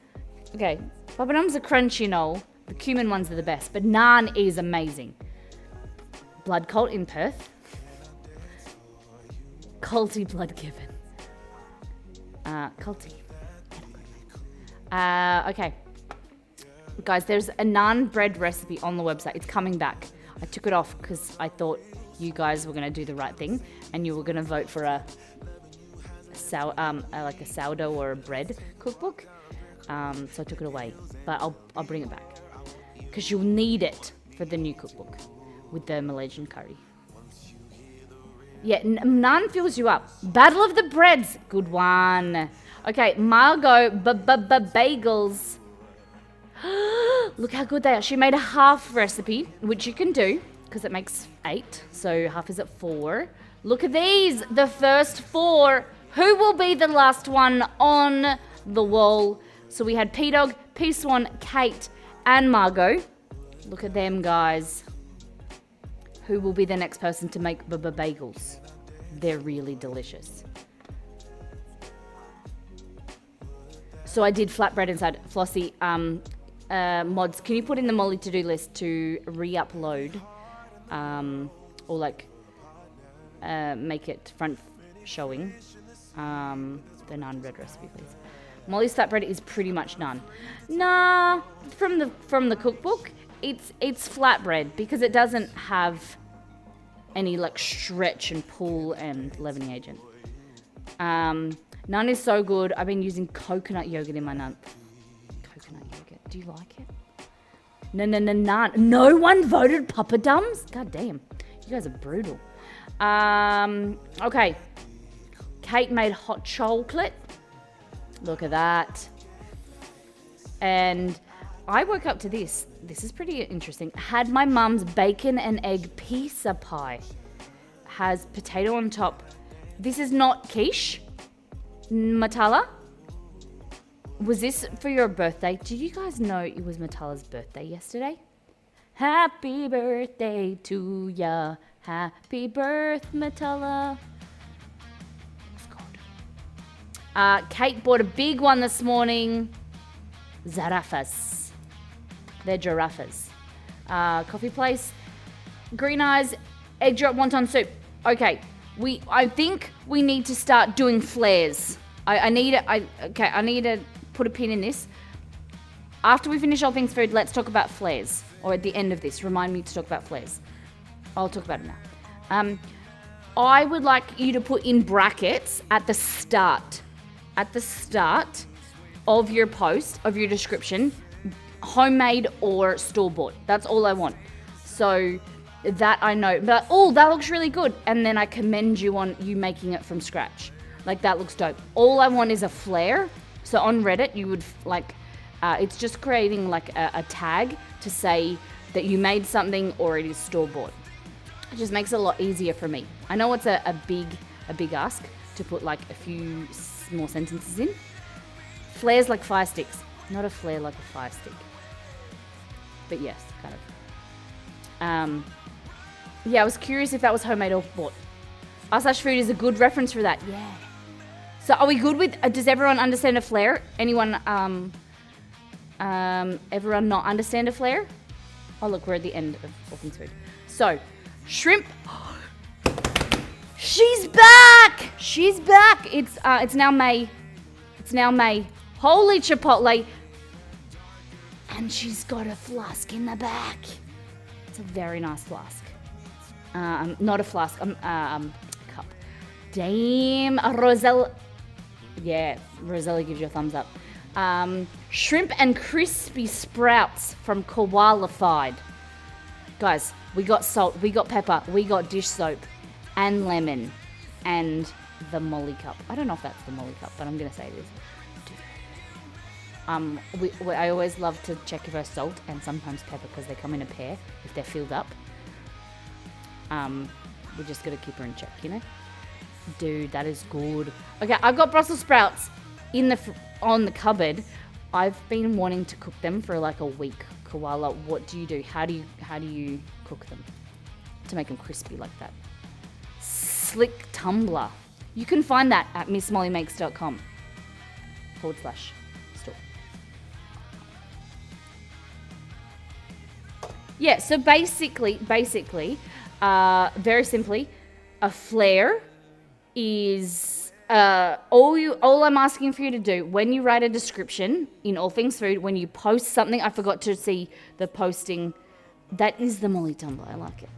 Okay, poppadoms are crunchy and all. The cumin ones are the best, but naan is amazing. Blood cult in Perth. Culty blood given. Culty. Okay. Guys, there's a naan bread recipe on the website. It's coming back. I took it off because I thought you guys were going to do the right thing and you were going to vote for a sourdough or a bread cookbook. So I took it away, but I'll bring it back because you'll need it for the new cookbook with the Malaysian curry. Yeah, naan fills you up. Battle of the breads, good one. Okay, Margot, bagels. Look how good they are. She made a half recipe, which you can do because it makes 8. So half is at 4. Look at these, the first 4. Who will be the last one on the wall? So we had P-Dog, P-Swan, Kate, and Margot. Look at them, guys. Who will be the next person to make bagels? They're really delicious. So I did flatbread inside. Flossie, mods, can you put in the Molly to-do list to re-upload or like make it front showing the naan bread recipe, please. Molly's flatbread is pretty much naan. Nah, from the cookbook, it's flatbread because it doesn't have any like stretch and pull and leavening agent. Naan is so good. I've been using coconut yogurt in my naan. Coconut yogurt. Do you like it? No, naan. No one voted poppadoms? God damn. You guys are brutal. Okay. Kate made hot chocolate. Look at that. And I woke up to this. This is pretty interesting. Had my mum's bacon and egg pizza pie. Has potato on top. This is not quiche. Matala. Was this for your birthday? Did you guys know it was Matala's birthday yesterday? Happy birthday to ya. Happy birth, Matala. Kate bought a big one this morning. Zarafas. They're giraffes. Coffee place. Green eyes. Egg drop wonton soup. Okay. I think we need to start doing flares. I need to put a pin in this. After we finish all things food, let's talk about flares. Or at the end of this, remind me to talk about flares. I'll talk about it now. I would like you to put in brackets at the start of your post, of your description, homemade or store-bought. That's all I want. So that I know. But, oh, that looks really good. And then I commend you on you making it from scratch. Like, that looks dope. All I want is a flare. So on Reddit, you would, like, it's just creating, like, a tag to say that you made something or it is store-bought. It just makes it a lot easier for me. I know it's a big ask to put, like, a few more sentences in. Flares like fire sticks. Not a flare like a fire stick. But yes, kind of. Yeah, I was curious if that was homemade or bought. r/food is a good reference for that. Yeah. So are we good with, does everyone understand a flare? Anyone, everyone not understand a flare? Oh look, we're at the end of all things food. So, shrimp. She's back! She's back! It's now May. It's now May. Holy Chipotle. And she's got a flask in the back. It's a very nice flask. Not a flask, cup. Damn, Rosella. Yeah, Rosella gives you a thumbs up. Shrimp and crispy sprouts from Koalafied. Guys, we got salt, we got pepper, we got dish soap, and lemon, and the Molly Cup. I don't know if that's the Molly Cup, but I'm going to say it is. I always love to check if they're salt and sometimes pepper because they come in a pair if they're filled up. We just got to keep her in check, you know? Dude, that is good. Okay, I've got Brussels sprouts on the cupboard. I've been wanting to cook them for like a week. Koala, what do you do? How do you cook them to make them crispy like that? Slick tumbler. You can find that at missmollymakes.com/store. Yeah, so basically, very simply, a flare is all I'm asking for you to do when you write a description in All Things Food, when you post something. I forgot to see the posting. That is the Molly Tumbler. I like it.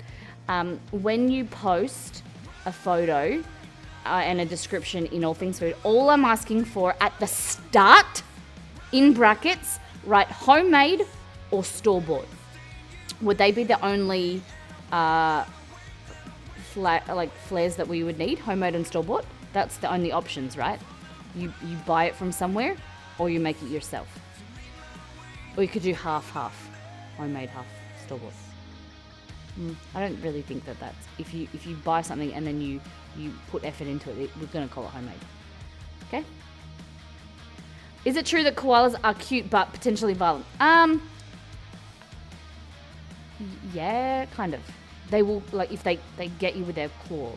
When you post a photo and a description in All Things Food, all I'm asking for at the start, in brackets, write homemade or store-bought. Would they be the only flares that we would need, homemade and store-bought? That's the only options, right? You buy it from somewhere or you make it yourself. Or you could do half, homemade, half store-bought. I don't really think that's, if you buy something and then you put effort into it, we're going to call it homemade. Okay? Is it true that koalas are cute but potentially violent? Yeah, kind of. They will, like, if they get you with their claws,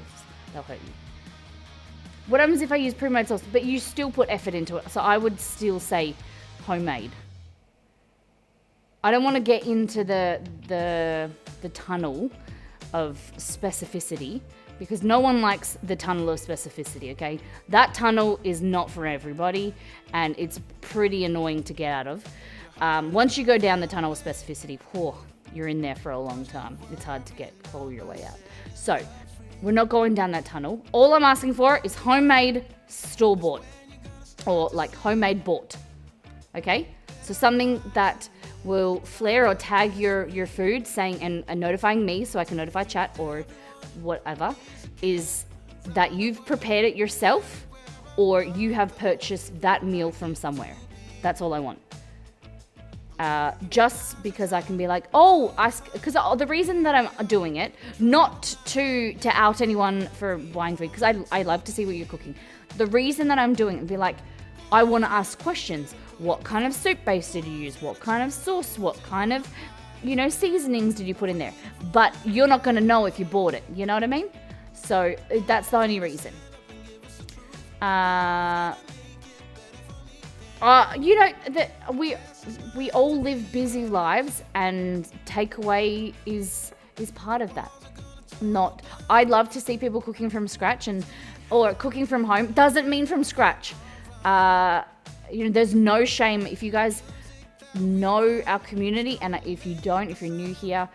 they'll hurt you. What happens if I use pre-made sauce? But you still put effort into it, so I would still say homemade. I don't want to get into the tunnel of specificity because no one likes the tunnel of specificity, okay? That tunnel is not for everybody and it's pretty annoying to get out of. Once you go down the tunnel of specificity, you're in there for a long time. It's hard to claw your way out. So, we're not going down that tunnel. All I'm asking for is homemade, store-bought, or like homemade bought. Okay? So something that will flare or tag your food saying and notifying me so I can notify chat or whatever is that you've prepared it yourself or you have purchased that meal from somewhere. That's all I want. Just because I can be like, because the reason that I'm doing it, not to out anyone for buying food, because I love to see what you're cooking. The reason that I'm doing it, be like, I want to ask questions. What kind of soup base did you use? What kind of sauce? What kind of, seasonings did you put in there? But you're not going to know if you bought it. You know what I mean? So that's the only reason. We all live busy lives and takeaway is part of that. I'd love to see people cooking from scratch or cooking from home. Doesn't mean from scratch. There's no shame if you guys know our community, and if you don't, if you're new here,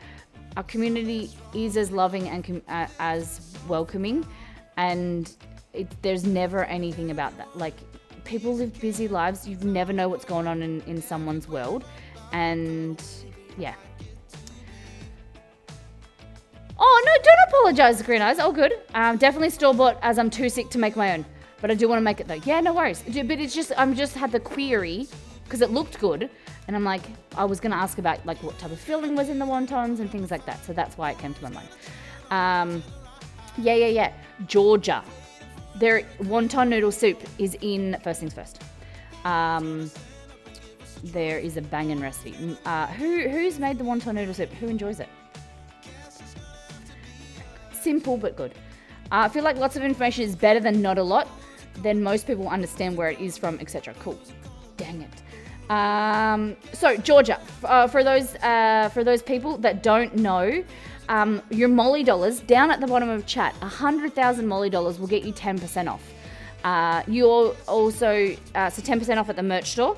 our community is as loving and as welcoming, and there's never anything about that. Like, people live busy lives. You never know what's going on in someone's world. And yeah. Oh, no, don't apologize, Green Eyes. All good. Definitely store-bought as I'm too sick to make my own. But I do want to make it though. Yeah, no worries. But it's just, I'm just had the query because it looked good. And I'm like, I was going to ask about like what type of filling was in the wontons and things like that. So that's why it came to my mind. Yeah. Georgia. Their wonton noodle soup is in First Things First. There is a banging recipe. Who's made the wonton noodle soup? Who enjoys it? Simple but good. I feel like lots of information is better than not a lot. Then most people understand where it is from, etc. Cool. Dang it. So Georgia, for those people that don't know, your Molly dollars down at the bottom of chat, 100,000 Molly dollars will get you 10% off. You also so 10% off at the merch store.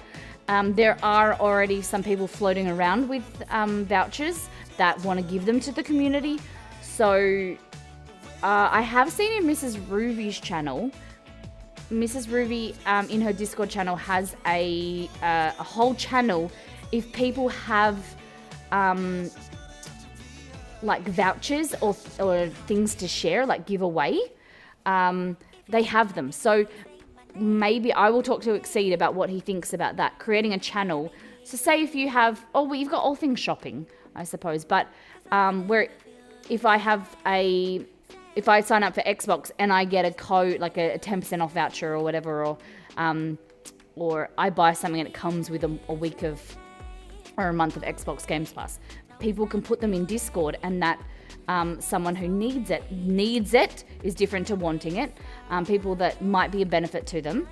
There are already some people floating around with vouchers that want to give them to the community. So I have seen in Mrs. Ruvy's channel. Mrs. Ruby in her Discord channel has a whole channel. If people have like vouchers or things to share, like give away, they have them. So maybe I will talk to Exceed about what he thinks about that, creating a channel. So say if you have, we've got all things shopping, I suppose, but where if I sign up for Xbox and I get a code, like a 10% off voucher or whatever, or I buy something and it comes with a week of, or a month of Xbox Games Pass, people can put them in Discord, and that someone who needs it is different to wanting it. People that might be a benefit to them,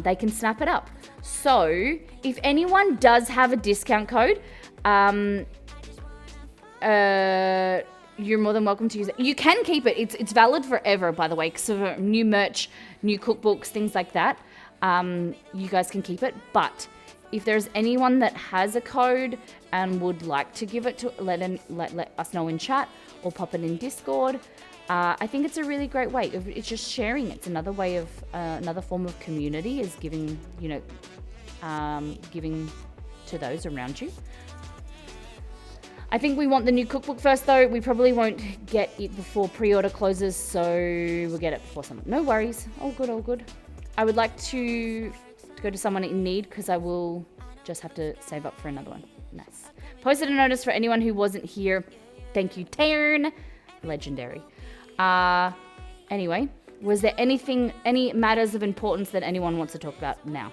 they can snap it up. So if anyone does have a discount code, you're more than welcome to use it. You can keep it. It's valid forever, by the way, because of new merch, new cookbooks, things like that. You guys can keep it. But if there's anyone that has a code and would like to give it to, let us know in chat or pop it in Discord. I think it's a really great way. It's just sharing. It's another way of another form of community is giving, giving to those around you. I think we want the new cookbook first, though. We probably won't get it before pre-order closes, so we'll get it before summer. No worries. All good, all good. I would like to go to someone in need because I will just have to save up for another one. Nice. Posted a notice for anyone who wasn't here. Thank you, Taryn. Legendary. Anyway, was there any matters of importance that anyone wants to talk about now?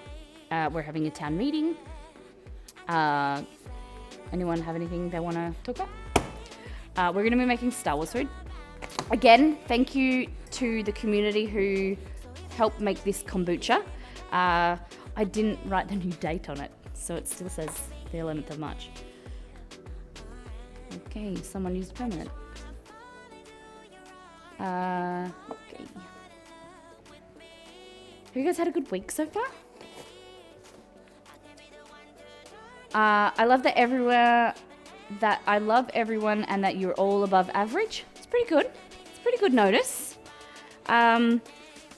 We're having a town meeting. Anyone have anything they want to talk about? We're going to be making Star Wars food. Again, thank you to the community who helped make this kombucha. I didn't write the new date on it, so it still says the 11th of March. Okay, someone used permanent. Okay. Have you guys had a good week so far? I love everyone and that you're all above average. It's pretty good. It's a pretty good notice.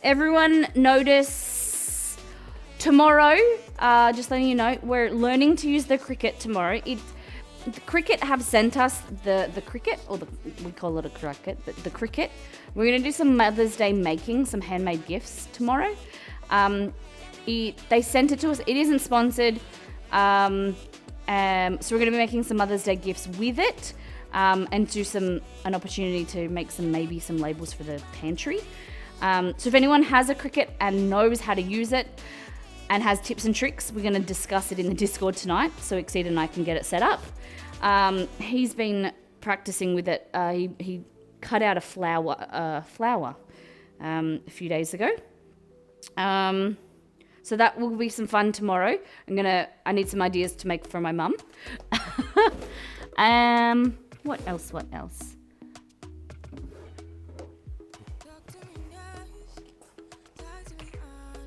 Everyone notice tomorrow, just letting you know, we're learning to use the Cricut tomorrow. The Cricut have sent us the Cricut, or we call it a Cricut, but the Cricut. We're going to do some Mother's Day making, some handmade gifts tomorrow. They sent it to us. It isn't sponsored. So we're going to be making some Mother's Day gifts with it, and do an opportunity to make some labels for the pantry. So if anyone has a Cricut and knows how to use it and has tips and tricks, we're going to discuss it in the Discord tonight, so Exceed and I can get it set up. He's been practicing with it. He cut out a flower a few days ago. So that will be some fun tomorrow. I need some ideas to make for my mum. What else?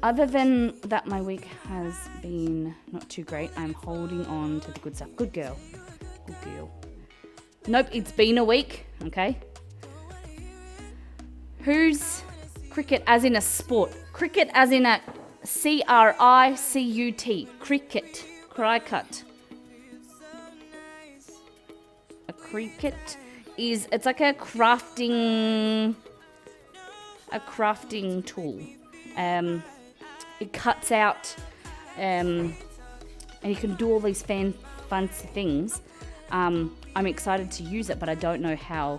Other than that, my week has been not too great. I'm holding on to the good stuff. Good girl. Good girl. Nope, it's been a week, okay? Who's cricket as in a sport? Cricket as in a C-R-I-C-U-T. Cricket. Cricut. A cricut it's like a crafting tool. It cuts out, and you can do all these fancy things. I'm excited to use it, but I don't know how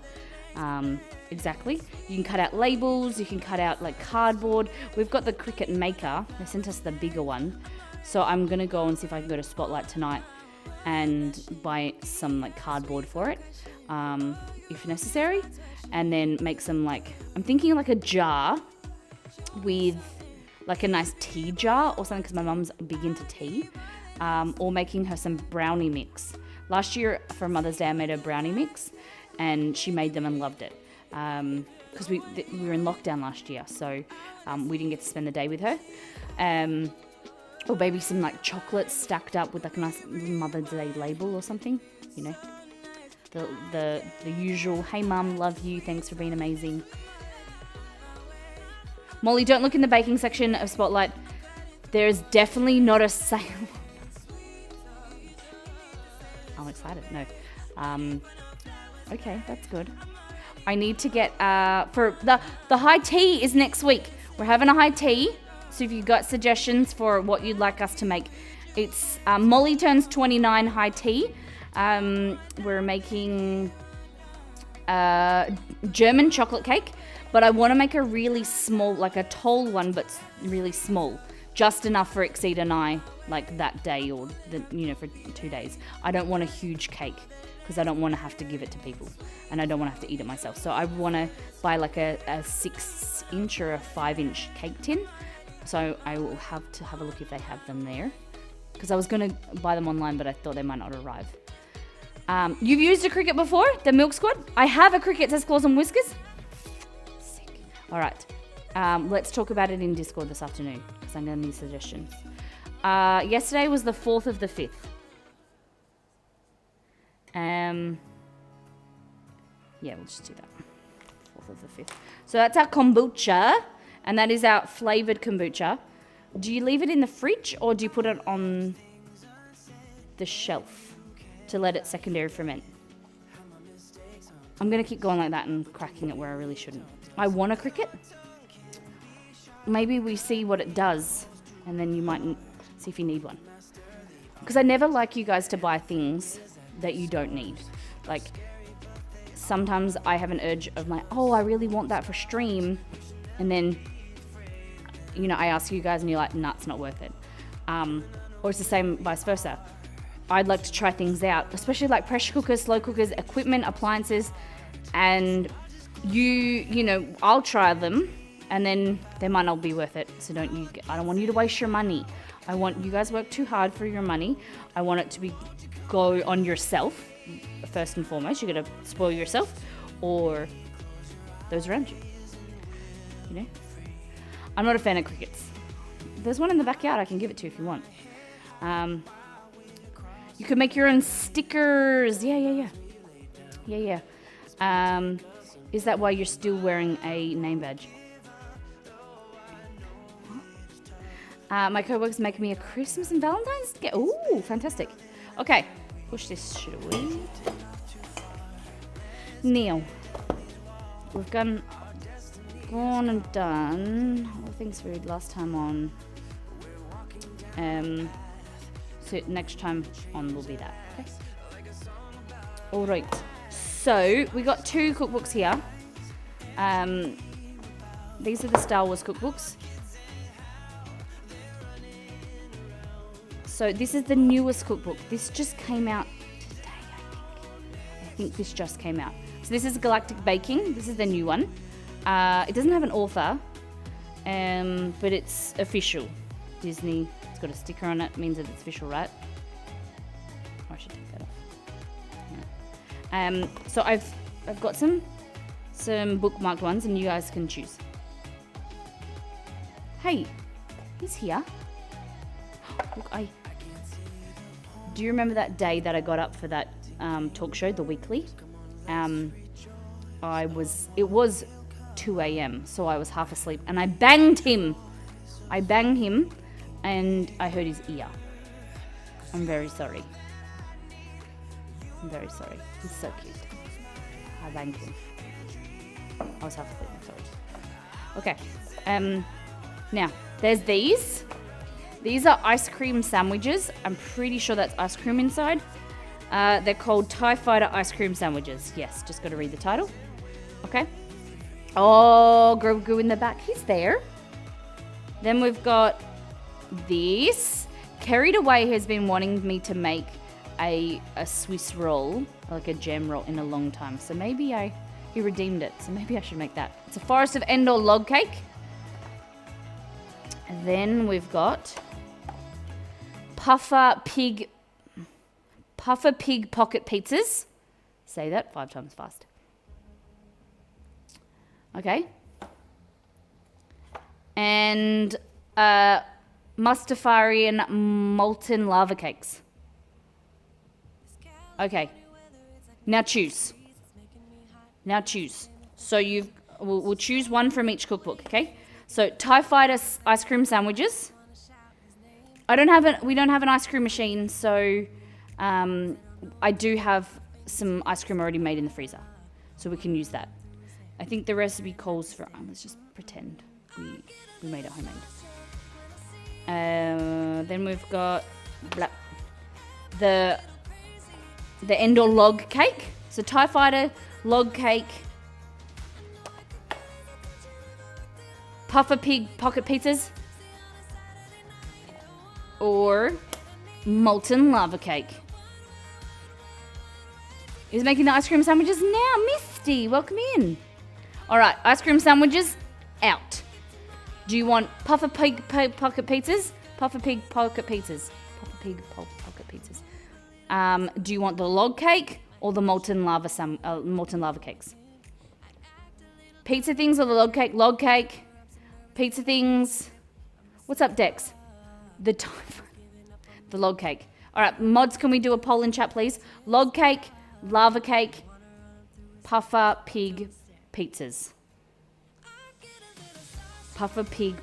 exactly. You can cut out labels, you can cut out like cardboard. We've got the Cricut Maker. They sent us the bigger one. So I'm going to go and see if I can go to Spotlight tonight and buy some like cardboard for it, if necessary. And then make some I'm thinking like a jar with like a nice tea jar or something, because my mum's big into tea, or making her some brownie mix. Last year for Mother's Day I made a brownie mix and she made them and loved it, because we were in lockdown last year, so we didn't get to spend the day with her. Or maybe some like chocolates stacked up with like a nice Mother's Day label or something, you know, the usual, hey mum, love you, thanks for being amazing. Molly, don't look in the baking section of Spotlight. There's definitely not a sale. I'm excited. No. Okay, that's good. I need to get for the high tea is next week. We're having a high tea. So if you've got suggestions for what you'd like us to make, it's Molly Turns 29 high tea. We're making German chocolate cake, but I want to make a really small, like a tall one, but really small, just enough for Exceed and I, like that day or for 2 days. I don't want a huge cake because I don't want to have to give it to people, and I don't want to have to eat it myself. So I want to buy like a 6-inch or a 5-inch cake tin. So I will have to have a look if they have them there, because I was going to buy them online, but I thought they might not arrive. You've used a Cricut before, the Milk Squad? I have a Cricut that says Claws and Whiskers. Sick. All right. Let's talk about it in Discord this afternoon, because I'm going to need suggestions. Yesterday was the 4th of the 5th. Yeah, we'll just do that. 4th of the 5th. So that's our kombucha, and that is our flavored kombucha. Do you leave it in the fridge, or do you put it on the shelf to let it secondary ferment? I'm going to keep going like that and cracking it where I really shouldn't. I want a Cricut. Maybe we see what it does, and then you might see if you need one. Because I never like you guys to buy things that you don't need. Like, sometimes I have an urge of I really want that for stream, and then, I ask you guys and you're like, nah, it's not worth it. Or it's the same vice versa. I'd like to try things out, especially like pressure cookers, slow cookers, equipment, appliances, and I'll try them, and then they might not be worth it. So I don't want you to waste your money. I want you guys work too hard for your money. I want it to go on yourself first and foremost. You're gonna spoil yourself or those around you. I'm not a fan of Cricuts. There's one in the backyard I can give it to if you want. You could make your own stickers. Yeah. Is that why you're still wearing a name badge? My co-workers making me a Christmas and Valentine's gift. Ooh, fantastic. Okay, push this shit away. Now, we've gone and done all the things we did last time on. So next time on will be that. Okay. All right. So we got 2 cookbooks here. These are the Star Wars cookbooks. So this is the newest cookbook. This just came out today, I think this just came out. So this is Galactic Baking. This is the new one. It doesn't have an author, but it's official. Disney, it's got a sticker on it, means that it's official, right? Oh, I should take that off. Yeah. So I've got some bookmarked ones, and you guys can choose. Hey, he's here. Look, do you remember that day that I got up for that talk show, The Weekly? It was 2 a.m, so I was half asleep, and I banged him, and I hurt his ear. I'm very sorry. He's so cute. I banged him. I was half asleep, I'm sorry. Okay, now, there's these. These are ice cream sandwiches. I'm pretty sure that's ice cream inside. They're called TIE Fighter ice cream sandwiches. Yes, just got to read the title. Okay. Oh, Grogu in the back. He's there. Then we've got this. Carried Away has been wanting me to make a Swiss roll, like a jam roll, in a long time. So maybe he redeemed it. So maybe I should make that. It's a Forest of Endor log cake. And then we've got Puffer Pig pocket pizzas. Say that 5 times fast. Okay. And Mustafarian molten lava cakes. Okay. Now choose. So we'll choose one from each cookbook, okay? So TIE Fighter ice cream sandwiches. We don't have an ice cream machine, so I do have some ice cream already made in the freezer, so we can use that. I think the recipe calls for. Let's just pretend we We made it homemade. Then we've got the Endor log cake. So TIE Fighter, log cake, Puffer Pig pocket pizzas, or molten lava cake. Who's making the ice cream sandwiches now? Misty, welcome in. All right, ice cream sandwiches out. Do you want Puffer Pig pocket pizzas? Puffer Pig pocket pizzas. Puffer Pig pocket pizzas. Do you want the log cake or the molten lava cakes? Pizza things or the log cake? Log cake. Pizza things. What's up, Dex? The log cake. All right, mods, can we do a poll in chat, please? Log cake, lava cake, Puffer Pig pizzas. Puffer Pig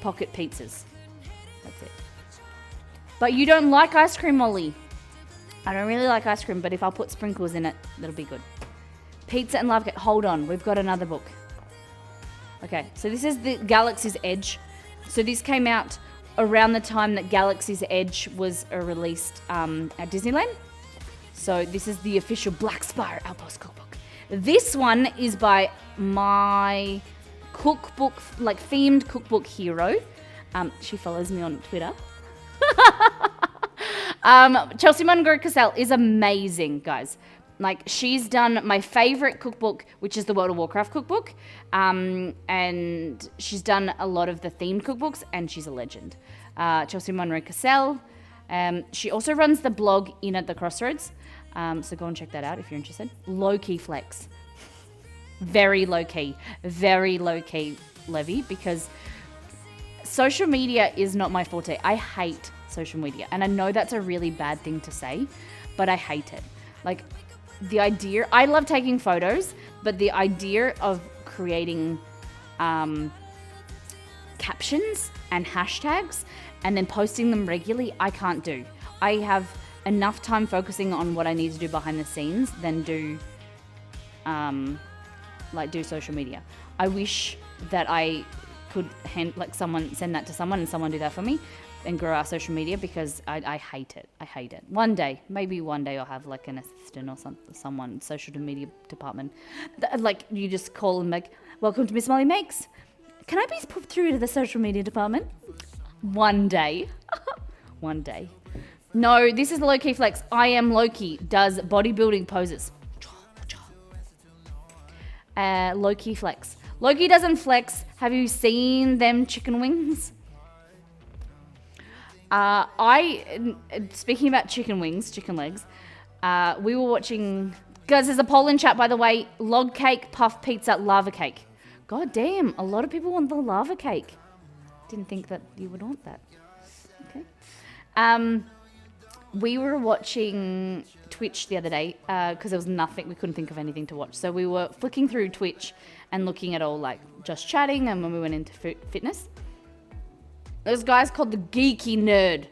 pocket pizzas. That's it. But you don't like ice cream, Molly. I don't really like ice cream, but if I'll put sprinkles in it, that'll be good. Pizza and lava cake. Hold on, we've got another book. Okay, so this is the Galaxy's Edge. So this came out around the time that Galaxy's Edge was released at Disneyland. So this is the official Black Spire Outpost cookbook. This one is by my cookbook, like themed cookbook hero. She follows me on Twitter. Chelsea Munro Cassell is amazing, guys. Like, she's done my favorite cookbook, which is the World of Warcraft cookbook. And she's done a lot of the themed cookbooks, and she's a legend. Chelsea Munro Cassell. She also runs the blog In at the Crossroads. So go and check that out if you're interested. Low key flex. Very low key, Levy, because social media is not my forte. I hate social media, and I know that's a really bad thing to say, but I hate it. Like, the idea, I love taking photos, but the idea of creating captions and hashtags and then posting them regularly, I can't do. I have enough time focusing on what I need to do behind the scenes than do social media. I wish that I could send that to someone and someone do that for me and grow our social media, because I hate it. I hate it. Maybe one day I'll have like an assistant or someone, social media department. Like, you just call and like, welcome to Miss Molly Makes. Can I be put through to the social media department? One day. One day. No, this is Low Key Flex. I am Loki, does bodybuilding poses. Low Key Flex. Loki doesn't flex. Have you seen them chicken wings? Speaking about chicken wings, chicken legs, we were watching, guys, there's a poll in chat, by the way, log cake, puff pizza, lava cake. God damn, a lot of people want the lava cake. Didn't think that you would want that. Okay. We were watching Twitch the other day because there was nothing, we couldn't think of anything to watch. So we were flicking through Twitch and looking at all, like, just chatting, and when we went into fitness, this guy's called the Geeky Nerd.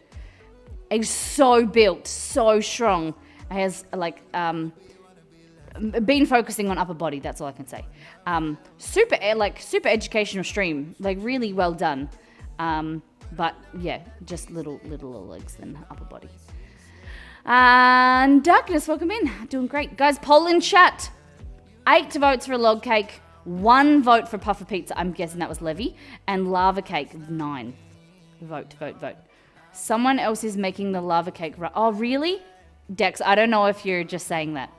He's so built, so strong. He has, like, been focusing on upper body, that's all I can say. Super educational stream, like, really well done. But yeah, just little legs than upper body. And Darkness, welcome in. Doing great. Guys, poll in chat. 8 votes for a log cake, 1 vote for puffer pizza. I'm guessing that was Levy. And lava cake, 9. Vote. Someone else is making the lava cake. Oh, really? Dex, I don't know if you're just saying that.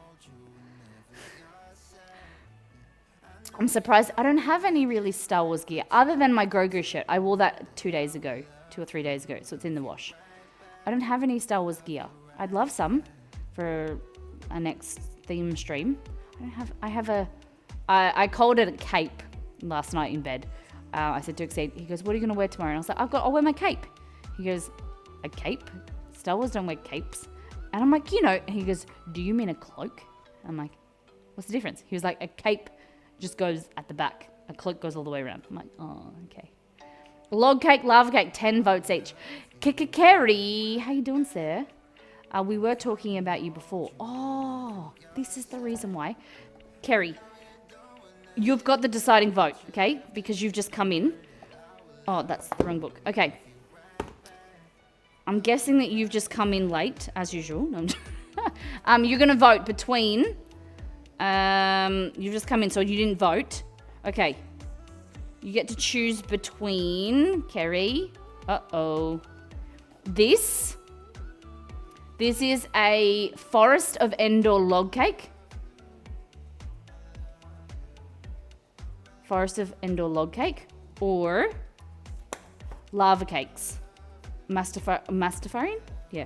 I'm surprised. I don't have any really Star Wars gear other than my Grogu shirt. I wore that 2 or 3 days ago, so it's in the wash. I don't have any Star Wars gear. I'd love some for a next theme stream. I called it a cape last night in bed. I said to Exceed, he goes, what are you going to wear tomorrow? And I was like, I'll wear my cape. He goes, a cape? Star Wars don't wear capes. And I'm like, and he goes, do you mean a cloak? I'm like, what's the difference? He was like, a cape just goes at the back. A cloak goes all the way around. I'm like, oh, okay. Log cake, lava cake, 10 votes each. Kerry, how you doing, sir? We were talking about you before. Oh, this is the reason why. Kerry, you've got the deciding vote, okay? Because you've just come in. Oh, that's the wrong book. Okay. I'm guessing that you've just come in late, as usual. No, you're going to vote between... you've just come in, so you didn't vote. Okay. You get to choose between... Kerry. Uh-oh. This. This is a Forest of Endor log cake. Forest of Endor log cake. Or... lava cakes. Mustafarian? Yeah.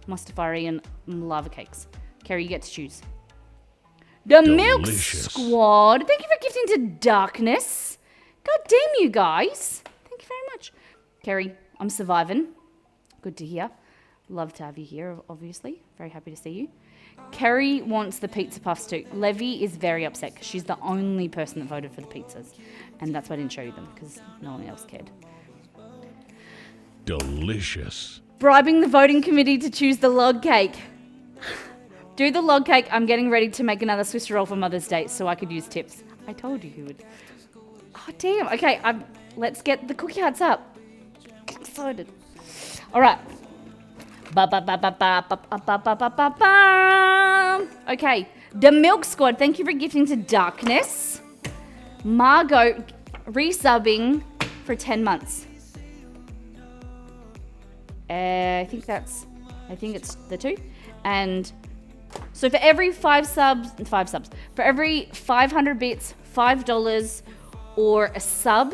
Mustafarian lava cakes. Kerry, you get to choose. The Milk Delicious. Squad. Thank you for gifting to Darkness. God damn you guys. Thank you very much. Kerry, I'm surviving. Good to hear. Love to have you here, obviously. Very happy to see you. Kerry wants the pizza puffs too. Levy is very upset because she's the only person that voted for the pizzas. And that's why I didn't show you them because no one else cared. Delicious. Bribing the voting committee to choose the log cake. Do the log cake. I'm getting ready to make another Swiss roll for Mother's Day so I could use tips. I told you who would. Oh, damn. Okay, let's get the cookie hearts up. Get excited. All right. Okay. The Milk Squad. Thank you for gifting to Darkness. Margot resubbing for 10 months. I think it's the two. And so for every five subs, for every 500 bits, $5 or a sub,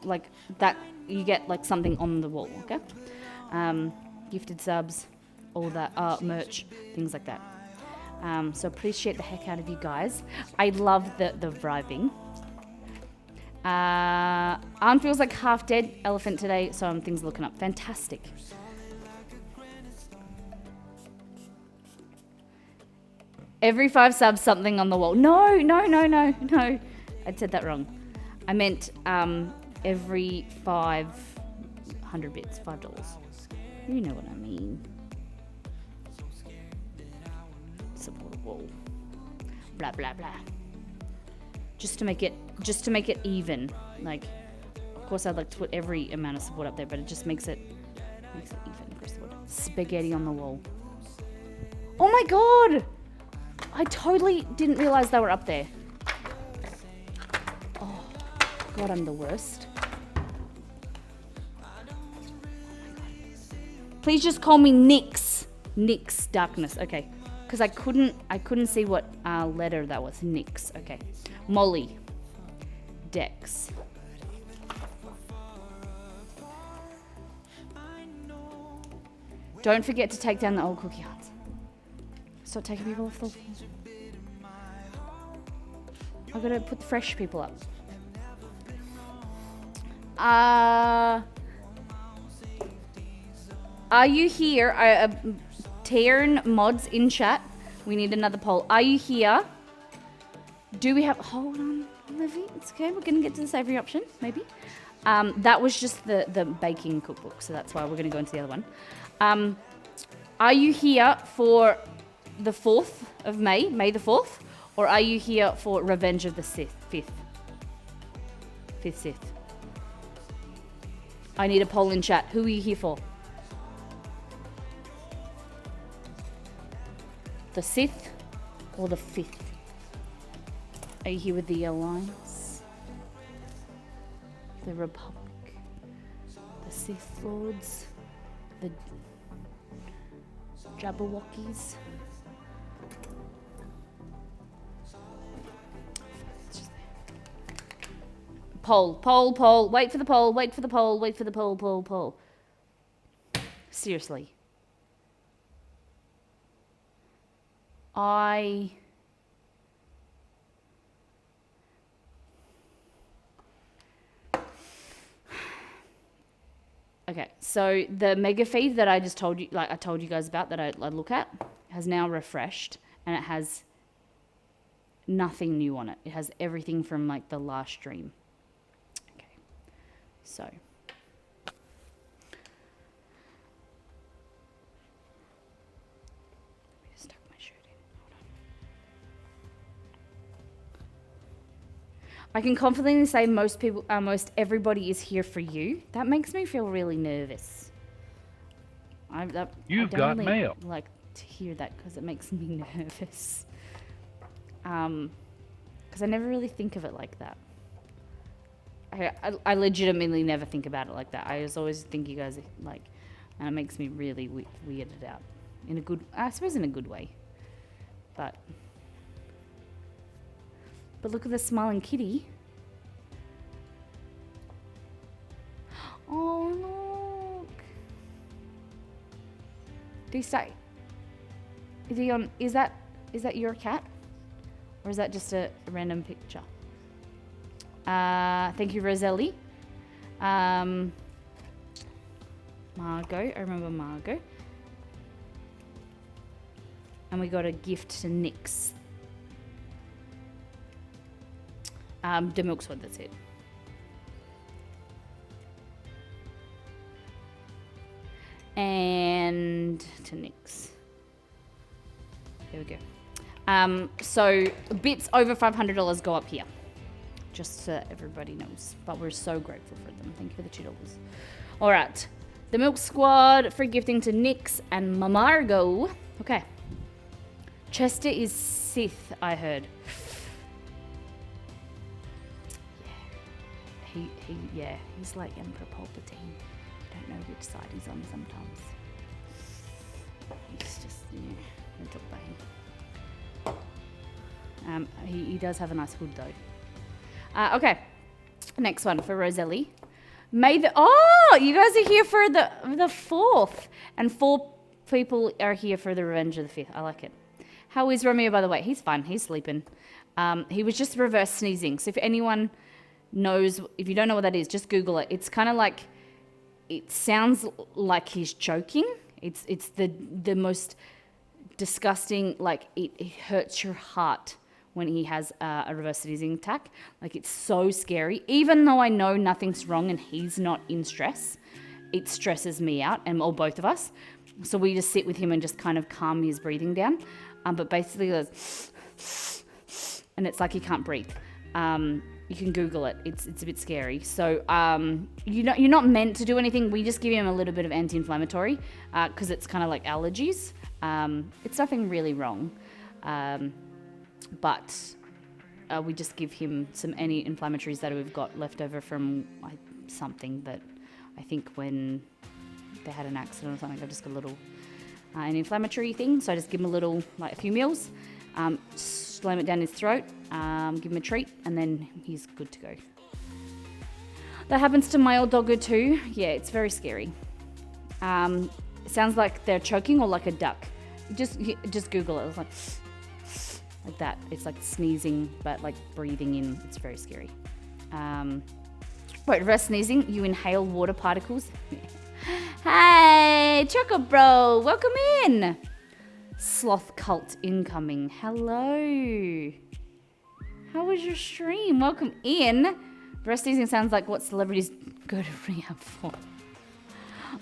like that, you get like something on the wall, okay? Gifted subs, all that, merch, things like that. So appreciate the heck out of you guys. I love the bribing. Arm feels like half dead elephant today, so things looking up. Fantastic. Every 5 subs, something on the wall. No. I said that wrong. I meant every 500 bits, $5. You know what I mean. Support a wall. Blah blah blah. Just to make it even. Like, of course, I'd like to put every amount of support up there, but it just makes it even. Press the word. Spaghetti on the wall. Oh my god! I totally didn't realize they were up there. Oh god, I'm the worst. Oh my god. Please just call me Nyx. Nyx Darkness. Okay. Because I couldn't see what letter that was. Nyx. Okay. Molly. Dex. Don't forget to take down the old cookie hearts. Stop taking people off the wall. I've got to put the fresh people up. Are you here? Taryn mods in chat. We need another poll. Are you here? Do we have... Hold on, Livy. It's okay. We're going to get to the savoury option, maybe. That was just the baking cookbook, so that's why we're going to go into the other one. Are you here for the 4th of May, May the 4th? Or are you here for Revenge of the Sith, 5th? 5th Sith. I need a poll in chat. Who are you here for? The Sith or the 5th? Are you here with the Alliance? The Republic? The Sith Lords? The Jabberwockies? Poll. Wait for the poll. Seriously. Okay, so the mega feed that I just told you, like I told you guys about that I look at, has now refreshed, and it has nothing new on it. It has everything from like the last stream. Okay, so. Let me just tuck my shirt in. Hold I can confidently say most everybody is here for you. That makes me feel really nervous. I You've don't got really mail. like to hear that because it makes me nervous. Because I never really think of it like that. I legitimately never think about it like that. I always think you guys are like, and it makes me really weirded out. In a good, I suppose in a good way. But look at the smiling kitty. Oh, look. Do you say? Is that your cat? Or is that just a random picture? Thank you, Roselli. Margot, I remember Margot. And we got a gift to Nix. The milk sword, that's it. And to Nix. There we go. So bits over $500 go up here. Just so everybody knows. But we're so grateful for them. Thank you for the $2. All right. The Milk Squad, free gifting to Nix and Mamargo. Okay. Chester is Sith, I heard. Yeah. He's like Emperor Palpatine. You don't know which side he's on sometimes. He's just, little bane. He does have a nice hood though. Okay, next one for Roselli. You guys are here for the 4th, and 4 people are here for the Revenge of the 5th. I like it. How is Romeo, by the way? He's fine. He's sleeping. He was just reverse sneezing. So if anyone knows, if you don't know what that is, just Google it. It's kind of like, it sounds like he's choking. It's the most disgusting, like it hurts your heart when he has a reverse sneezing attack. Like, it's so scary. Even though I know nothing's wrong and he's not in stress, it stresses me out, or both of us. So we just sit with him and just kind of calm his breathing down. But basically, goes, and it's like he can't breathe. You can Google it. It's a bit scary. So you're not meant to do anything. We just give him a little bit of anti-inflammatory because it's kind of like allergies. It's nothing really wrong. But we just give him some anti-inflammatories that we've got left over from something that I think when they had an accident or something, I just got a little anti-inflammatory thing. So I just give him a little, like a few meals, slam it down his throat, give him a treat, and then he's good to go. That happens to my old doggo too. Yeah, it's very scary. It sounds like they're choking or like a duck. Just Google it. It's like that. It's like sneezing, but like breathing in. It's very scary. Reverse sneezing, you inhale water particles. Hey, Choco Bro, welcome in. Sloth cult incoming. Hello. How was your stream? Welcome in. Reverse sneezing sounds like what celebrities go to rehab for.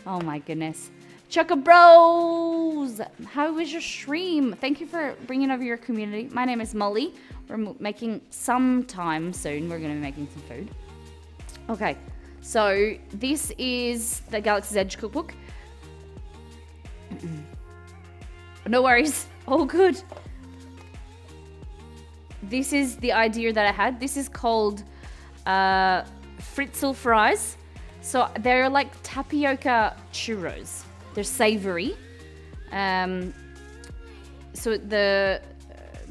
Oh my goodness. Choco Bros, how was your stream? Thank you for bringing over your community. My name is Molly. We're making sometime soon. We're going to be making some food. Okay, so this is the Galaxy's Edge cookbook. No worries, all good. This is the idea that I had. This is called Fritzel fries. So they're like tapioca churros. They're savory. So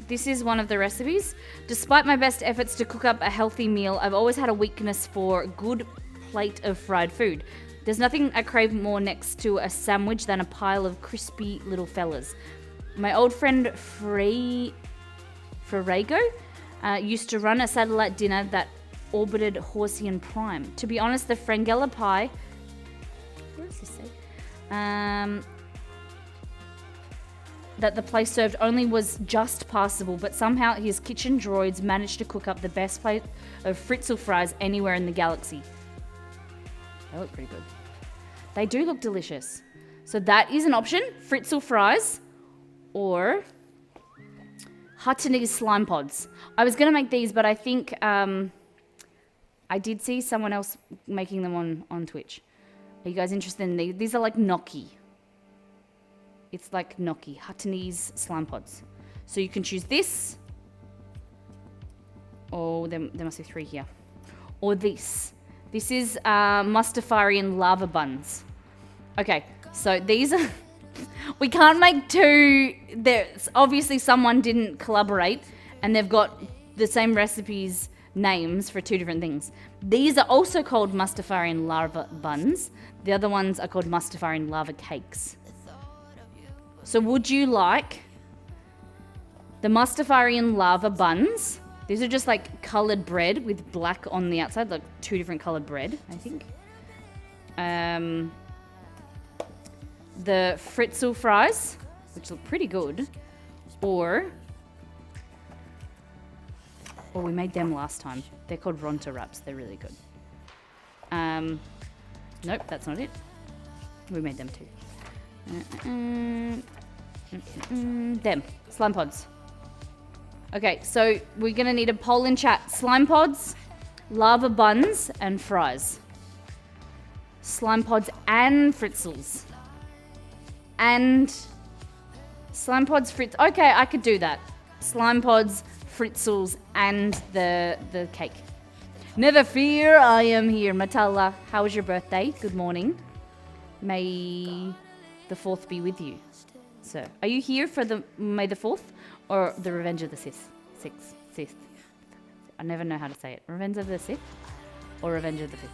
this is one of the recipes. Despite my best efforts to cook up a healthy meal, I've always had a weakness for a good plate of fried food. There's nothing I crave more next to a sandwich than a pile of crispy little fellas. My old friend Ferrago used to run a satellite dinner that orbited Horsey and Prime. To be honest, the Frangella pie... What does this say? That the place served only was just passable, but somehow his kitchen droids managed to cook up the best plate of Fritzel fries anywhere in the galaxy. They look pretty good. They do look delicious. So that is an option, Fritzel fries or Huttonese slime pods. I was going to make these, but I think I did see someone else making them on Twitch. Are you guys interested in these? These are like gnocchi. It's like gnocchi, Huttonese slime pods. So you can choose this. Oh, there must be 3 here. Or this. This is Mustafarian lava buns. Okay, so these are... we can't make 2. There's obviously someone didn't collaborate and they've got the same recipes names for 2 different things. These are also called Mustafarian lava buns. The other ones are called Mustafarian lava cakes. So would you like the Mustafarian lava buns? These are just like colored bread with black on the outside, like 2 different colored bread, I think. The Fritzel fries, which look pretty good, or we made them last time. They're called Ronta wraps. They're really good. Nope, that's not it. We made them too. Them slime pods. Okay, so we're gonna need a poll in chat. Slime pods, lava buns, and fries. Slime pods and fritzels. And slime pods, okay, I could do that. Slime pods, fritzels, and the cake. Never fear, I am here. Matala, how was your birthday? Good morning. May the 4th be with you. So, are you here for the May the 4th or the Revenge of the Sith? Sith. I never know how to say it. Revenge of the Sith or Revenge of the 5th?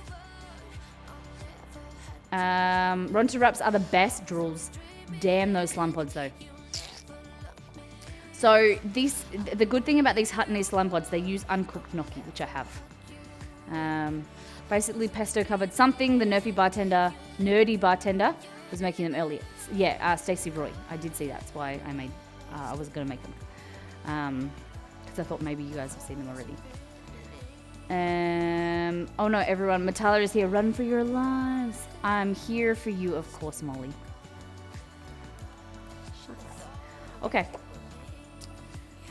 Ronta wraps are the best drools. Damn those slime pods though. So the good thing about these Huttonese slime pods, they use uncooked gnocchi, which I have. Basically pesto covered something. The nerdy bartender was making them earlier. Yeah, Stacey Roy. I did see that. That's why I was going to make them. Because I thought maybe you guys have seen them already. Oh no, everyone. Matala is here. Run for your lives. I'm here for you, of course, Molly. Okay.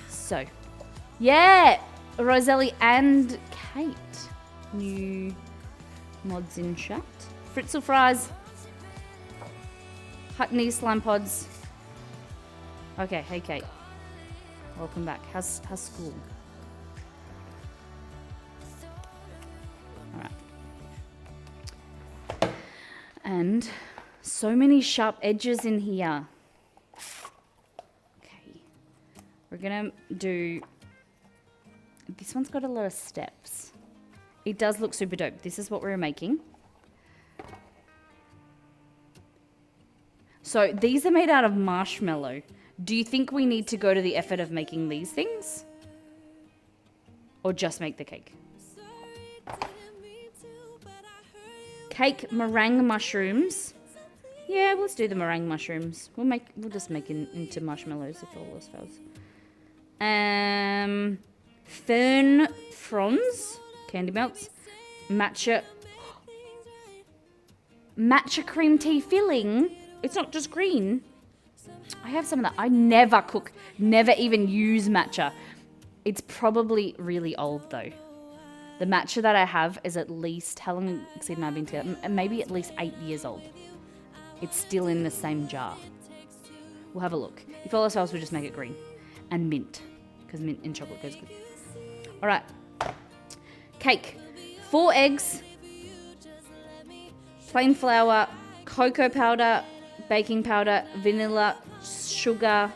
So, yeah, Roselli and Kate. New mods in chat. Fritzel fries. Huttonese slime pods. Okay, hey Kate. Welcome back. How's school? Alright. And so many sharp edges in here. Okay. We're gonna do... This one's got a lot of steps. It does look super dope. This is what we're making. So these are made out of marshmallow. Do you think we need to go to the effort of making these things? Or just make the cake? Cake meringue mushrooms. Yeah, let's do the meringue mushrooms. We'll just make it into marshmallows if all else fails. Fern fronds, candy melts, matcha cream tea filling. It's not just green. I have some of that. I never cook, never even use matcha. It's probably really old though. The matcha that I have is at least, how long has Exceed and I been together? Maybe at least 8 years old. It's still in the same jar. We'll have a look. If all else fails, we'll just make it green. And mint, because mint in chocolate goes good. All right. Cake. 4 eggs, plain flour, cocoa powder, baking powder, vanilla, sugar,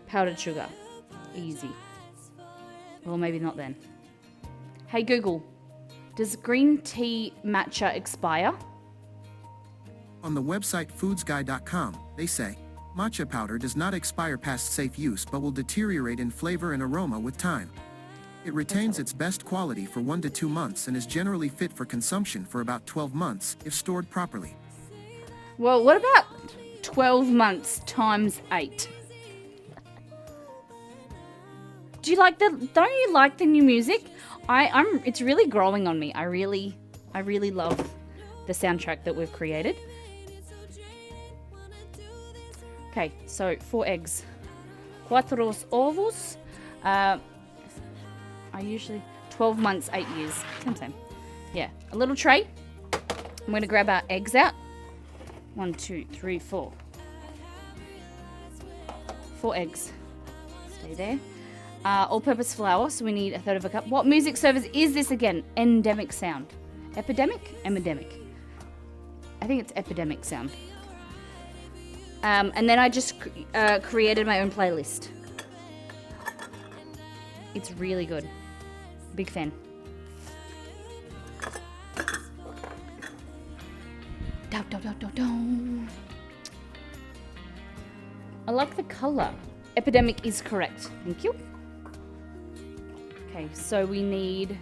powdered sugar. Easy. Well, maybe not then. Hey Google, does green tea matcha expire? On the website foodsguy.com, they say, matcha powder does not expire past safe use but will deteriorate in flavor and aroma with time. It retains its best quality for 1 to 2 months and is generally fit for consumption for about 12 months if stored properly. Well, what about 12 months times 8? Don't you like the new music? It's really growing on me. I really love the soundtrack that we've created. Okay, so 4 eggs. 4 ovos. 12 months, 8 years. Same. Yeah. A little tray. I'm going to grab our eggs out. 1, 2, 3, 4. 4 eggs. Stay there. All-purpose flour, so we need 1/3 cup. What music service is this again? Endemic sound. Epidemic? Epidemic. I think it's epidemic sound. And then I just created my own playlist. It's really good. Big fan. I like the color. Epidemic is correct. Thank you. Okay, so we need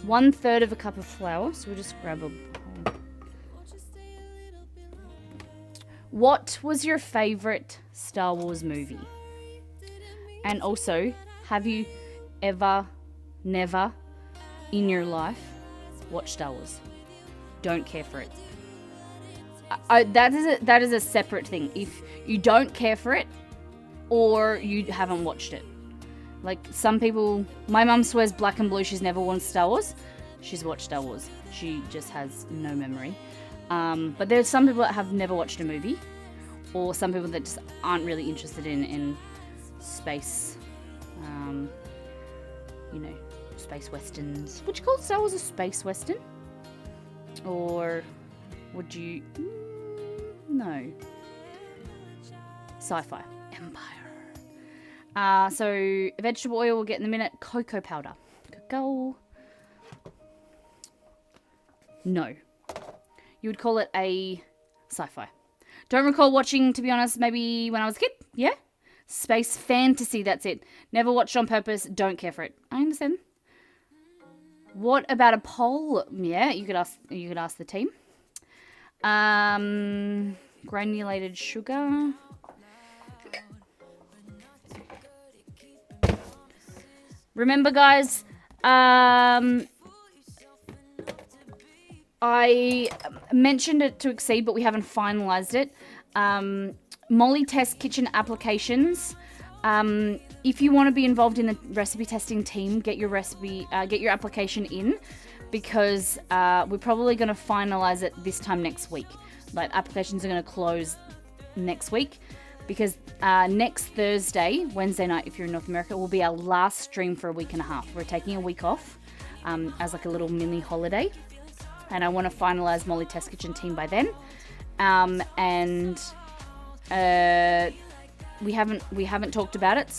1/3 cup of flour. So we'll just grab a bowl. What was your favorite Star Wars movie? And also, have you ever, never in your life watched Star Wars? Don't care for it. That is a separate thing. If you don't care for it, or you haven't watched it. Like some people, my mum swears black and blue she's never watched Star Wars. She's watched Star Wars. She just has no memory. But there's some people that have never watched a movie, or some people that just aren't really interested in space, space westerns. Would you call Star Wars a space western? Or would you? No. Sci-fi. Empire. So vegetable oil we'll get in a minute. Cocoa powder. Cocoa. No. You would call it a sci-fi. Don't recall watching, to be honest, maybe when I was a kid. Yeah? Space fantasy, that's it. Never watched on purpose, don't care for it. I understand. What about a poll? Yeah, you could ask the team. Granulated sugar. Remember, guys, I mentioned it to Exceed, but we haven't finalized it. Molly Test Kitchen Applications. If you want to be involved in the recipe testing team, get your application in, because we're probably going to finalize it this time next week. Like, applications are going to close next week, because next Thursday, Wednesday night, if you're in North America, will be our last stream for a week and a half. We're taking a week off as like a little mini holiday. And I want to finalize Molly Test Kitchen team by then. We haven't talked about it,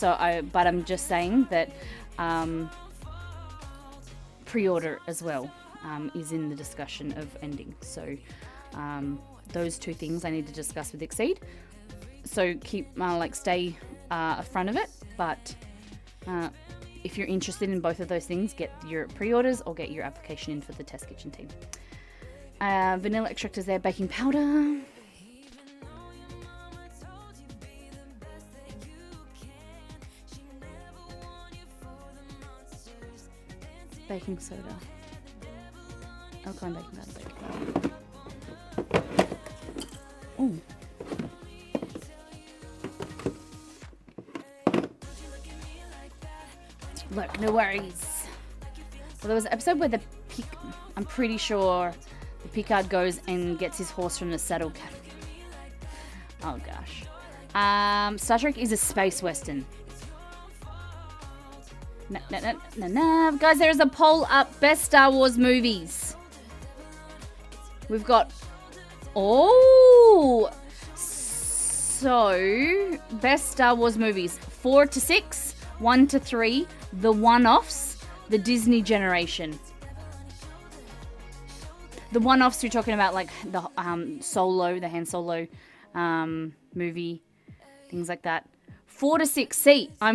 but I'm just saying that pre-order as well is in the discussion of ending. So those two things I need to discuss with Exceed. So stay front of it. But if you're interested in both of those things, get your pre-orders or get your application in for the Test Kitchen team. Vanilla extract is there, baking powder. Baking soda. Alkaline baking powder. Ooh. Look, no worries. Well, there was an episode where I'm pretty sure the Picard goes and gets his horse from the saddle cafe. Oh gosh. Star Trek is a space western. No. Guys, there is a poll up. Best Star Wars movies. We've got... Oh! So, best Star Wars movies. 4 to 6, 1 to 3, the one-offs, the Disney generation. The one-offs you're talking about, like the Solo, the Han Solo movie, things like that. 4 to 6. See, I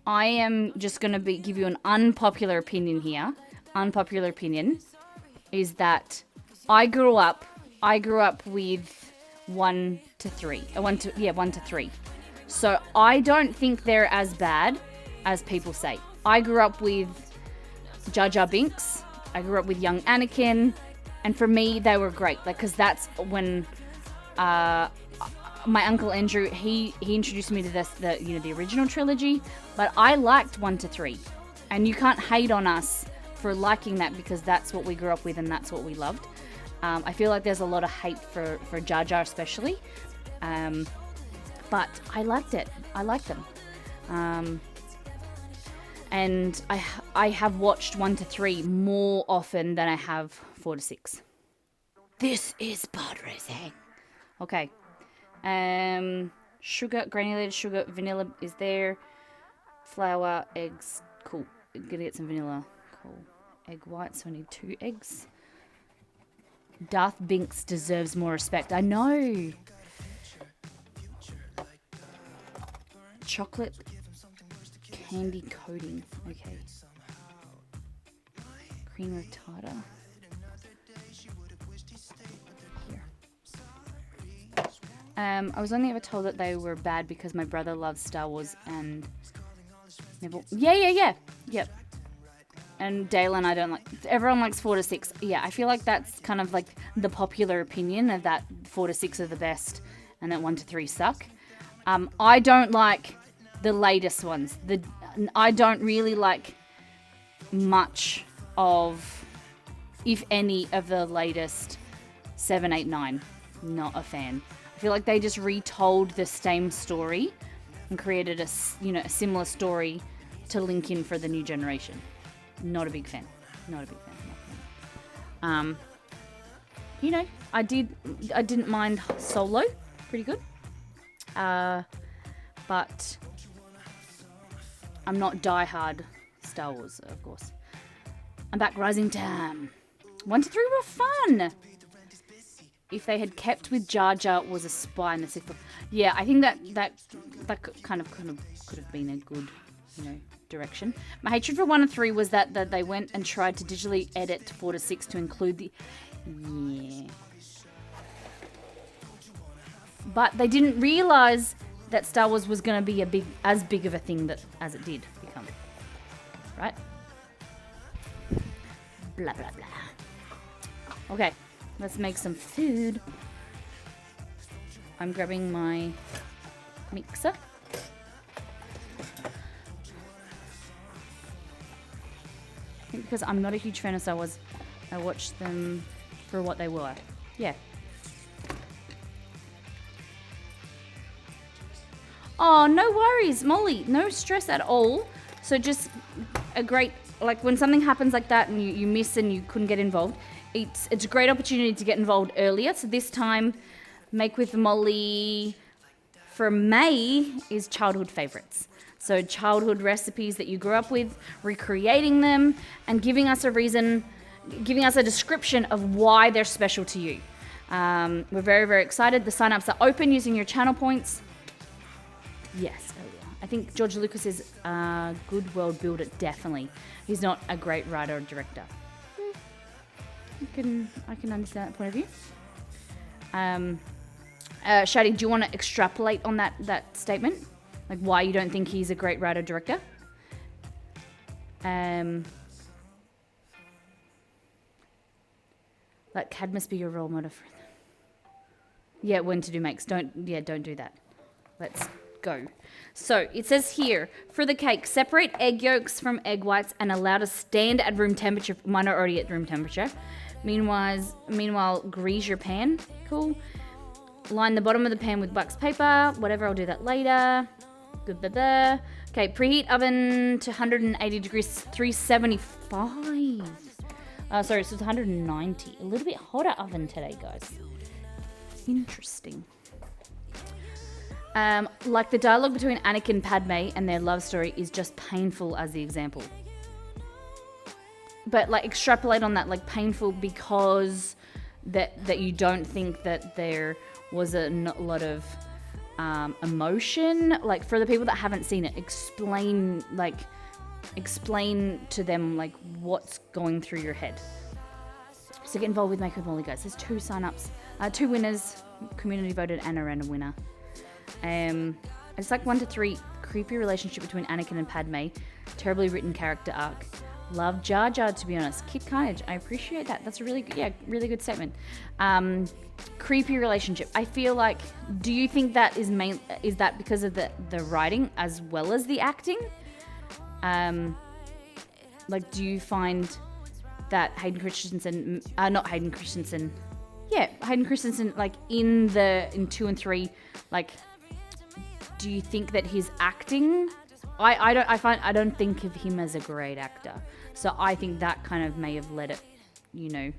am just gonna give you an unpopular opinion here. Unpopular opinion is that I grew up with 1 to 3. 1 to 3. So I don't think they're as bad as people say. I grew up with Jar Jar Binks. I grew up with young Anakin, and for me they were great. Like, because that's when my uncle Andrew, he introduced me to the original trilogy, but I liked 1 to 3, and you can't hate on us for liking that because that's what we grew up with and that's what we loved. I feel like there's a lot of hate for Jar Jar especially, but I liked it. I liked them, and I have watched 1 to 3 more often than I have 4 to 6. This is pod racing. Okay. Sugar, granulated sugar, vanilla is there. Flour, eggs. Cool. I'm gonna get some vanilla. Cool. Egg white, so I need 2 eggs. Darth Binks deserves more respect. I know. Chocolate candy coating. Okay. Cream of tartar. I was only ever told that they were bad because my brother loves Star Wars and Neville. Yeah. Yep. And Dale and I don't like. Everyone likes 4 to 6. Yeah, I feel like that's kind of like the popular opinion of that 4 to 6 are the best and that 1 to 3 suck. I don't like the latest ones. I don't really like much of, if any, of the latest 7, 8, 9. Not a fan. I feel like they just retold the same story and created a similar story to link in for the new generation. Not a big fan. I didn't mind Solo, pretty good. But I'm not diehard Star Wars, of course. I'm back. Rising Time. 1 to 3 were fun. If they had kept with Jar Jar was a spy in the sixth book. Yeah, I think that kind of could have been a good, direction. My hatred for 1 and 3 was that they went and tried to digitally edit 4 to 6 to include the... Yeah. But they didn't realise that Star Wars was going to be as big of a thing as it did become. Right? Blah, blah, blah. Okay. Let's make some food. I'm grabbing my mixer. I think because I'm not a huge fan of Star Wars, I watched them for what they were. Yeah. Oh, no worries, Molly. No stress at all. So just a great, like when something happens like that and you miss and you couldn't get involved, it's a great opportunity to get involved earlier. So this time, Make with Molly for May is childhood favorites. So childhood recipes that you grew up with, recreating them, and giving us a reason, giving us a description of why they're special to you. We're very, very excited. The sign-ups are open using your channel points. Yes, I think George Lucas is a good world builder, definitely. He's not a great writer or director. I can understand that point of view. Shadi, do you want to extrapolate on that statement? Like why you don't think he's a great writer director? Let Cadmus be your role model. Yeah, when to do makes. Don't do that. Let's go. So it says here, for the cake, separate egg yolks from egg whites and allow to stand at room temperature. Mine are already at room temperature. Meanwhile, grease your pan. Cool. Line the bottom of the pan with wax paper. Whatever, I'll do that later. Good, blah, blah. Okay, preheat oven to 180 degrees, 375. Sorry, so it's 190. A little bit hotter oven today, guys. Interesting. Like the dialogue between Anakin and Padme and their love story is just painful as the example. But like extrapolate on that, like painful because that you don't think that there was a lot of emotion. Like for the people that haven't seen it, explain to them like what's going through your head. So get involved with Make with Molly, guys. There's 2 sign-ups, 2 winners, community voted, and a random winner. It's like 1 to 3, creepy relationship between Anakin and Padme, terribly written character arc. Love Jar Jar, to be honest. Kid Carnage, I appreciate that. That's a really good statement. Creepy relationship. I feel like, do you think that is that because of the writing as well as the acting? Like, do you find that Hayden Christensen, like in 2 and 3, like, do you think that his acting, I don't think of him as a great actor. So I think that kind of may have let it, it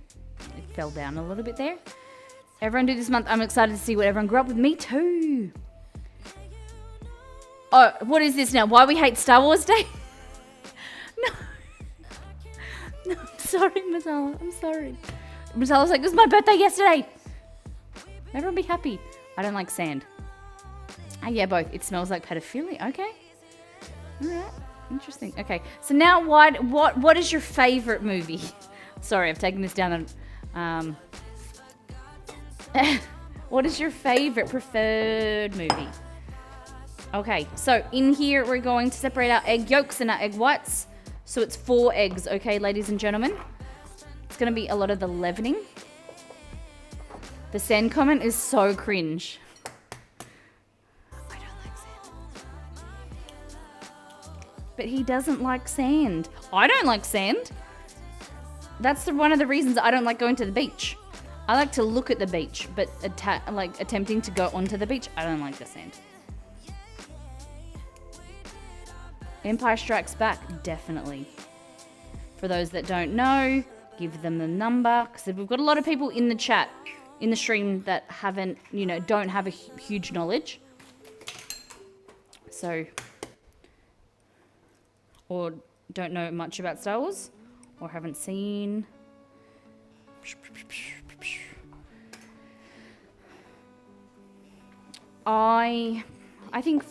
fell down a little bit there. Everyone do this month. I'm excited to see what everyone grew up with. Me too. Oh, what is this now? Why we hate Star Wars Day? No, I'm sorry, Masala. I'm sorry. Masala's like, it was my birthday yesterday. Everyone be happy. I don't like sand. Yeah, both. It smells like pedophilia. Okay. All right. Interesting. Okay. So now, what is your favorite movie? Sorry, I've taken this down. What is your favorite preferred movie? Okay. So in here, we're going to separate our egg yolks and our egg whites. So it's 4 eggs. Okay, ladies and gentlemen. It's going to be a lot of the leavening. The sand comment is so cringe. But he doesn't like sand. I don't like sand. That's one of the reasons I don't like going to the beach. I like to look at the beach, but attempting to go onto the beach, I don't like the sand. Empire Strikes Back, definitely. For those that don't know, give them the number, because we've got a lot of people in the chat, in the stream that haven't, don't have a huge knowledge. So, or don't know much about Star Wars, or haven't seen. I think,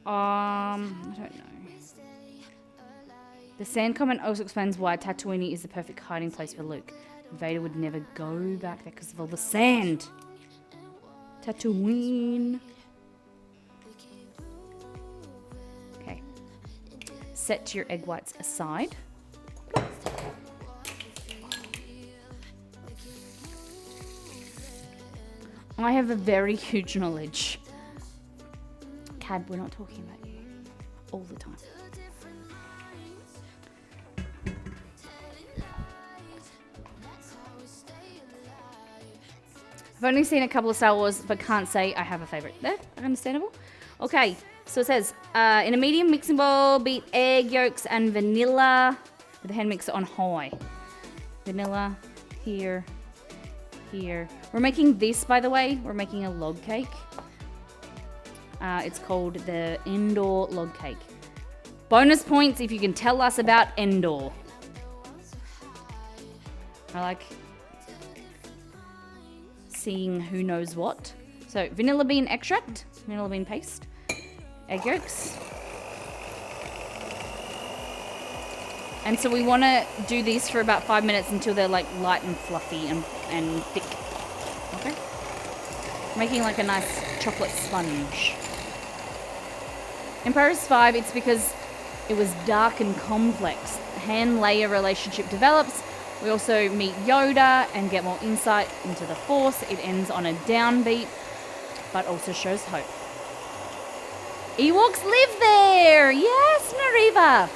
I don't know. The sand comment also explains why Tatooine is the perfect hiding place for Luke. Vader would never go back there because of all the sand. Tatooine. Okay. Set your egg whites aside. I have a very huge knowledge. Cad, we're not talking about you all the time. I've only seen a couple of Star Wars, but can't say I have a favorite. There, understandable. Okay, so it says, in a medium mixing bowl, beat egg yolks and vanilla with a hand mixer on high. Vanilla, here. We're making this, by the way. We're making a log cake. It's called the Endor log cake. Bonus points if you can tell us about Endor. I like seeing who knows what. So vanilla bean extract, vanilla bean paste, egg yolks. And so we want to do these for about 5 minutes until they're like light and fluffy and thick. Okay? Making like a nice chocolate sponge. Empire's 5, it's because it was dark and complex. Hand-layer relationship develops. We also meet Yoda and get more insight into the Force. It ends on a downbeat, but also shows hope. Ewoks live there! Yes, Nariva!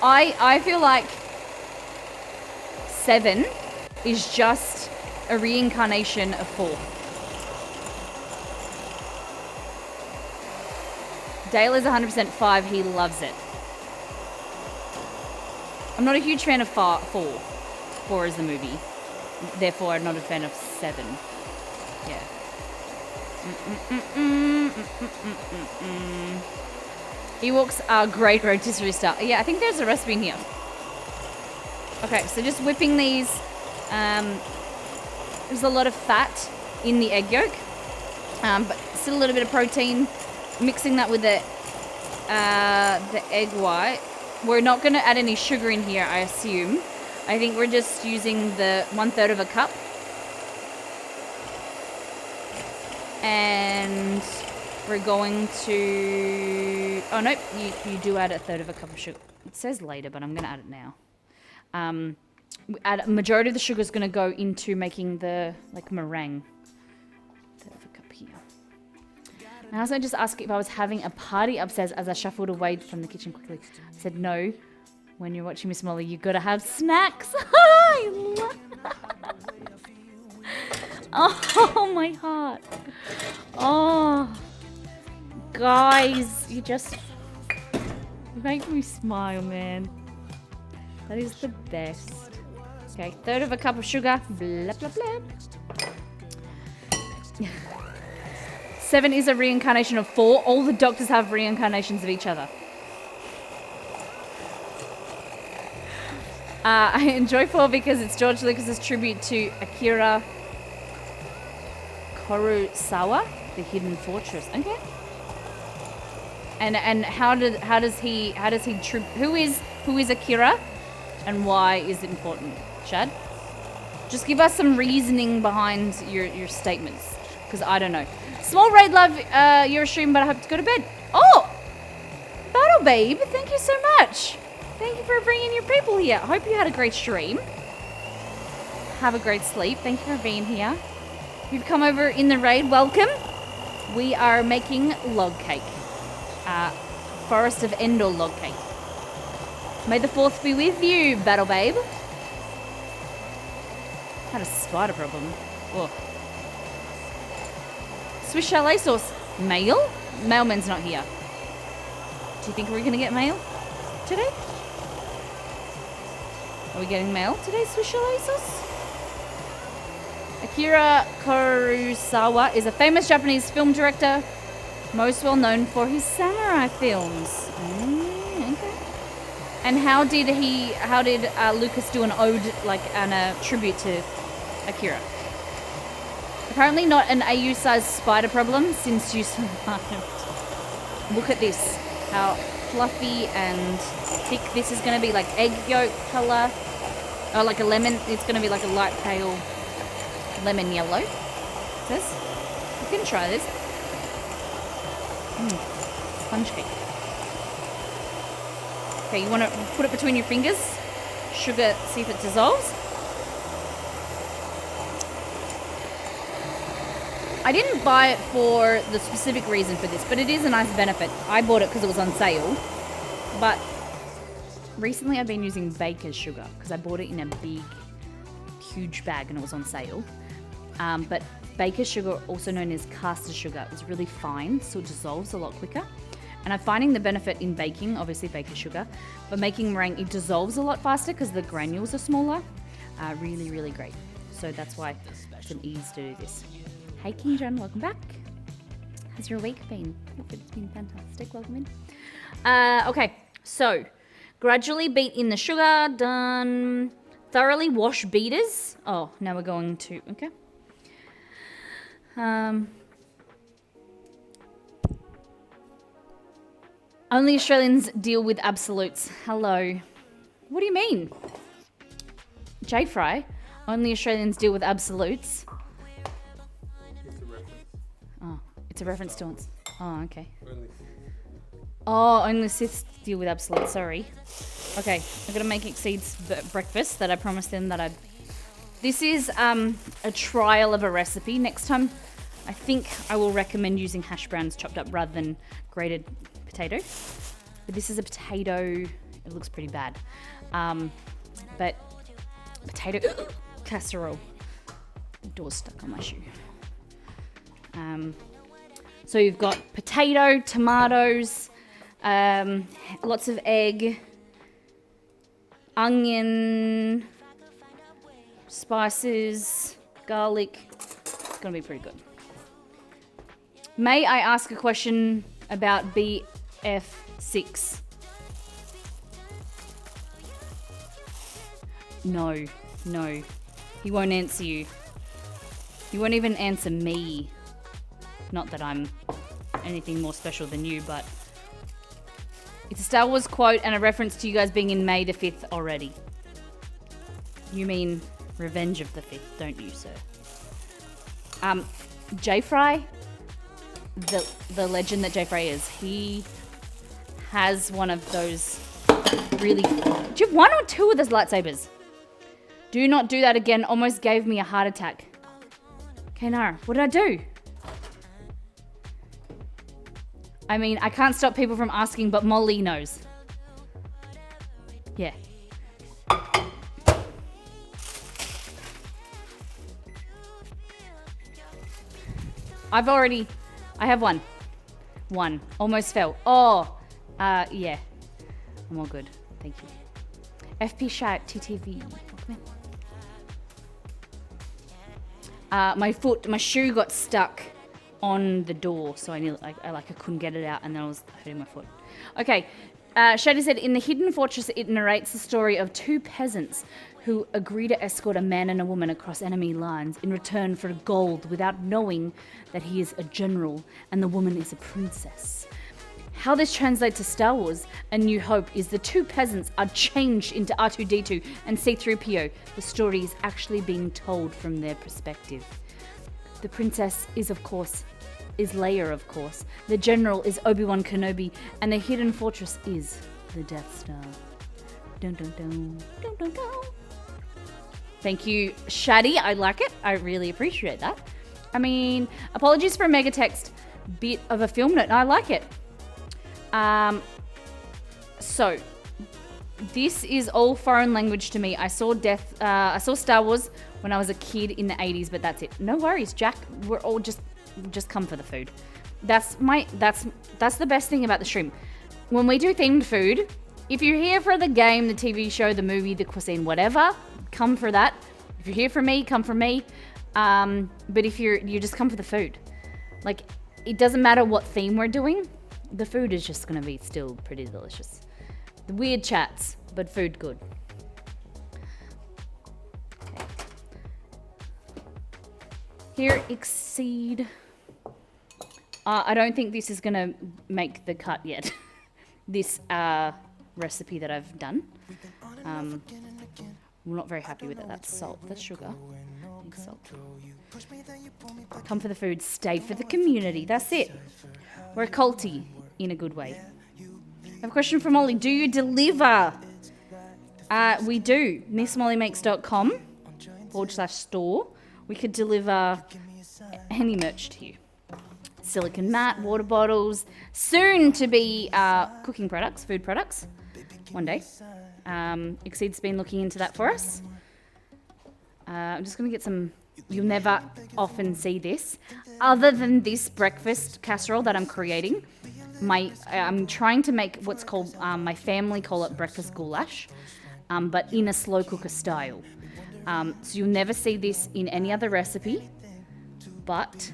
I feel like 7 is just a reincarnation of 4. Dale is 100% 5. He loves it. I'm not a huge fan of 4. 4 is the movie. Therefore, I'm not a fan of 7. Yeah. Ewoks are great rotisserie style. Yeah, I think there's a recipe in here. Okay, so just whipping these. There's a lot of fat in the egg yolk, but still a little bit of protein. Mixing that with the egg white. We're not going to add any sugar in here, I assume. I think we're just using the 1/3 of a cup. And we're going to... Oh, nope. You do add a third of a cup of sugar. It says later, but I'm going to add it now. A majority of the sugar is going to go into making the, like, meringue. Third of a cup here. And I also just asked if I was having a party upstairs as I shuffled away from the kitchen quickly. I said, no. When you're watching Miss Molly, you got to have snacks. Oh, my heart. Oh. Guys, you make me smile, man. That is the best. Okay, third of a cup of sugar. Blah, blah, blah. 7 is a reincarnation of 4. All the doctors have reincarnations of each other. I enjoy 4 because it's George Lucas's tribute to Akira Kurosawa, The Hidden Fortress. Okay. And who is Akira, and why is it important, Chad? Just give us some reasoning behind your statements, because I don't know. Small raid love your stream, but I have to go to bed. Oh, Battle Babe, thank you so much. Thank you for bringing your people here. I hope you had a great stream. Have a great sleep. Thank you for being here. If you've come over in the raid, welcome. We are making log cake. Forest of Endor log cake. May the 4th be with you, Battle Babe. Had a spider problem. Oh. Swiss chalet sauce. Mail? Mailman's not here. Do you think we're gonna get mail today? Are we getting mail today, Swiss chalet sauce? Akira Kurosawa is a famous Japanese film director, most well known for his samurai films. Okay. And how did Lucas do an ode, like, and a tribute to Akira? Apparently not an AU-sized spider problem since you survived. Look at this, how fluffy and thick this is going to be, like egg yolk color, or like a lemon. It's going to be like a light pale lemon yellow. It says. You can try this. Sponge cake. Okay, you want to put it between your fingers. Sugar, see if it dissolves. I didn't buy it for the specific reason for this, but it is a nice benefit. I bought it because it was on sale. But recently I've been using Baker's sugar because I bought it in a big, huge bag and it was on sale. But Baker's sugar, also known as caster sugar, is really fine, so it dissolves a lot quicker. And I'm finding the benefit in baking, obviously Baker's sugar, but making meringue, it dissolves a lot faster because the granules are smaller. Really, really great. So that's why it's an ease to do this. Hey King John, welcome back. How's your week been? Hope it's been fantastic. Welcome in. Okay, so gradually beat in the sugar. Done. Thoroughly wash beaters. Oh, now we're going to, okay. Only Australians deal with absolutes. Hello. What do you mean? J-Fry? Only Australians deal with absolutes. Oh, it's a reference to it. Oh, okay. Only Siths deal with absolutes. Sorry. Okay, I'm gonna make Exceed's breakfast that I promised them that I'd. This is a trial of a recipe. Next time, I think I will recommend using hash browns chopped up rather than grated potato. But this is a potato. It looks pretty bad. But potato casserole. The door's stuck on my shoe. So you've got potato, tomatoes, lots of egg, onion, spices, garlic. It's gonna be pretty good. May I ask a question about BF6? No. He won't answer you. He won't even answer me. Not that I'm anything more special than you, but it's a Star Wars quote and a reference to you guys being in May the 5th already. You mean Revenge of the 5th, don't you, sir? J-Fry, the legend that Jay Frey is. He has one of those really... Do you have one or two of those lightsabers? Do not do that again. Almost gave me a heart attack. Okay, Nara, what did I do? I mean, I can't stop people from asking, but Molly knows. Yeah. I have one. One. Almost fell. Oh, yeah. I'm all good. Thank you. FP Shat TTV. My shoe got stuck on the door, so I couldn't get it out, and then I was hurting my foot. Okay, Shady said, in the Hidden Fortress, it narrates the story of two peasants who agree to escort a man and a woman across enemy lines in return for gold without knowing that he is a general and the woman is a princess. How this translates to Star Wars A New Hope is the two peasants are changed into R2-D2 and C-3PO. The story is actually being told from their perspective. The princess is Leia, of course. The general is Obi-Wan Kenobi, and the Hidden Fortress is the Death Star. Dun dun dun, dun dun dun. Thank you, Shaddy. I like it. I really appreciate that. I mean, apologies for a mega text bit of a film note. I like it. So this is all foreign language to me. I saw Star Wars when I was a kid in the 80s, but that's it. No worries, Jack. We're all just come for the food. That's the best thing about the stream. When we do themed food, if you're here for the game, the TV show, the movie, the cuisine, whatever, come for that. If you're here for me, come for me. But if you just come for the food. Like, it doesn't matter what theme we're doing. The food is just going to be still pretty delicious. The weird chats, but food good. Okay. Here, Exceed. I don't think this is going to make the cut yet. This recipe that I've done. We're not very happy with it. That's salt. That's sugar. And salt. Come for the food. Stay for the community. That's it. We're culty in a good way. I have a question from Molly. Do you deliver? We do. MissMollyMakes.com/store. We could deliver any merch to you. Silicon mat, water bottles, soon to be cooking products, food products, one day. Exceed's been looking into that for us. I'm just going to get some, you'll never often see this. Other than this breakfast casserole that I'm creating, I'm trying to make what's called, my family call it breakfast goulash, but in a slow cooker style. So you'll never see this in any other recipe, but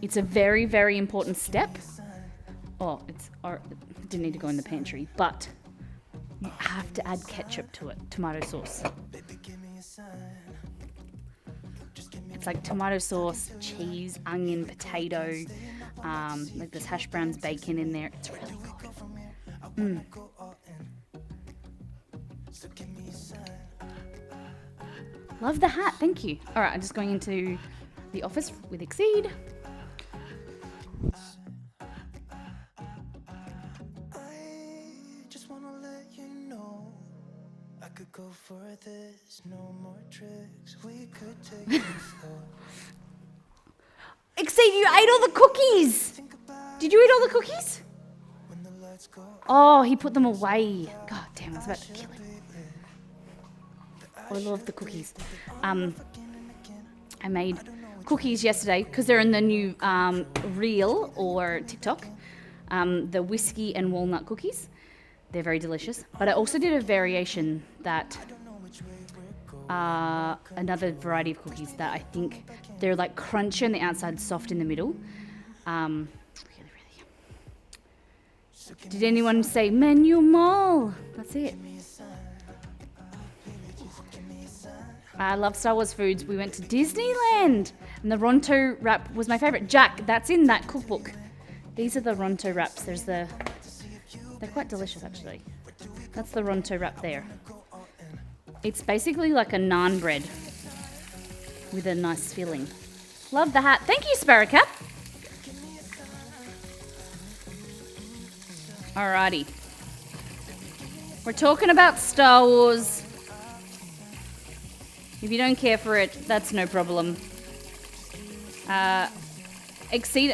it's a very, very important step. It didn't need to go in the pantry, but you have to add ketchup to it, tomato sauce. It's like tomato sauce, cheese, onion, potato, like there's hash browns, bacon in there. It's really good. Love the hat, thank you. All right, I'm just going into the office with Exceed. Could go for this, no more tricks. We could take it slow. Exceed, you ate all the cookies! Did you eat all the cookies? Oh, he put them away. God damn, I was about to kill him. I love the cookies. I made cookies yesterday because they're in the new Reel or TikTok. The whiskey and walnut cookies. They're very delicious. But I also did a variation that, another variety of cookies that I think they're like crunchy on the outside, soft in the middle. Really, really yum. Did anyone say menu mall? That's it. I love Star Wars foods. We went to Disneyland and the Ronto wrap was my favorite. Jack, that's in that cookbook. These are the Ronto wraps. They're quite delicious, actually. That's the Ronto wrap there. It's basically like a naan bread with a nice filling. Love the hat. Thank you, Sparrowcat. Alrighty. We're talking about Star Wars. If you don't care for it, that's no problem.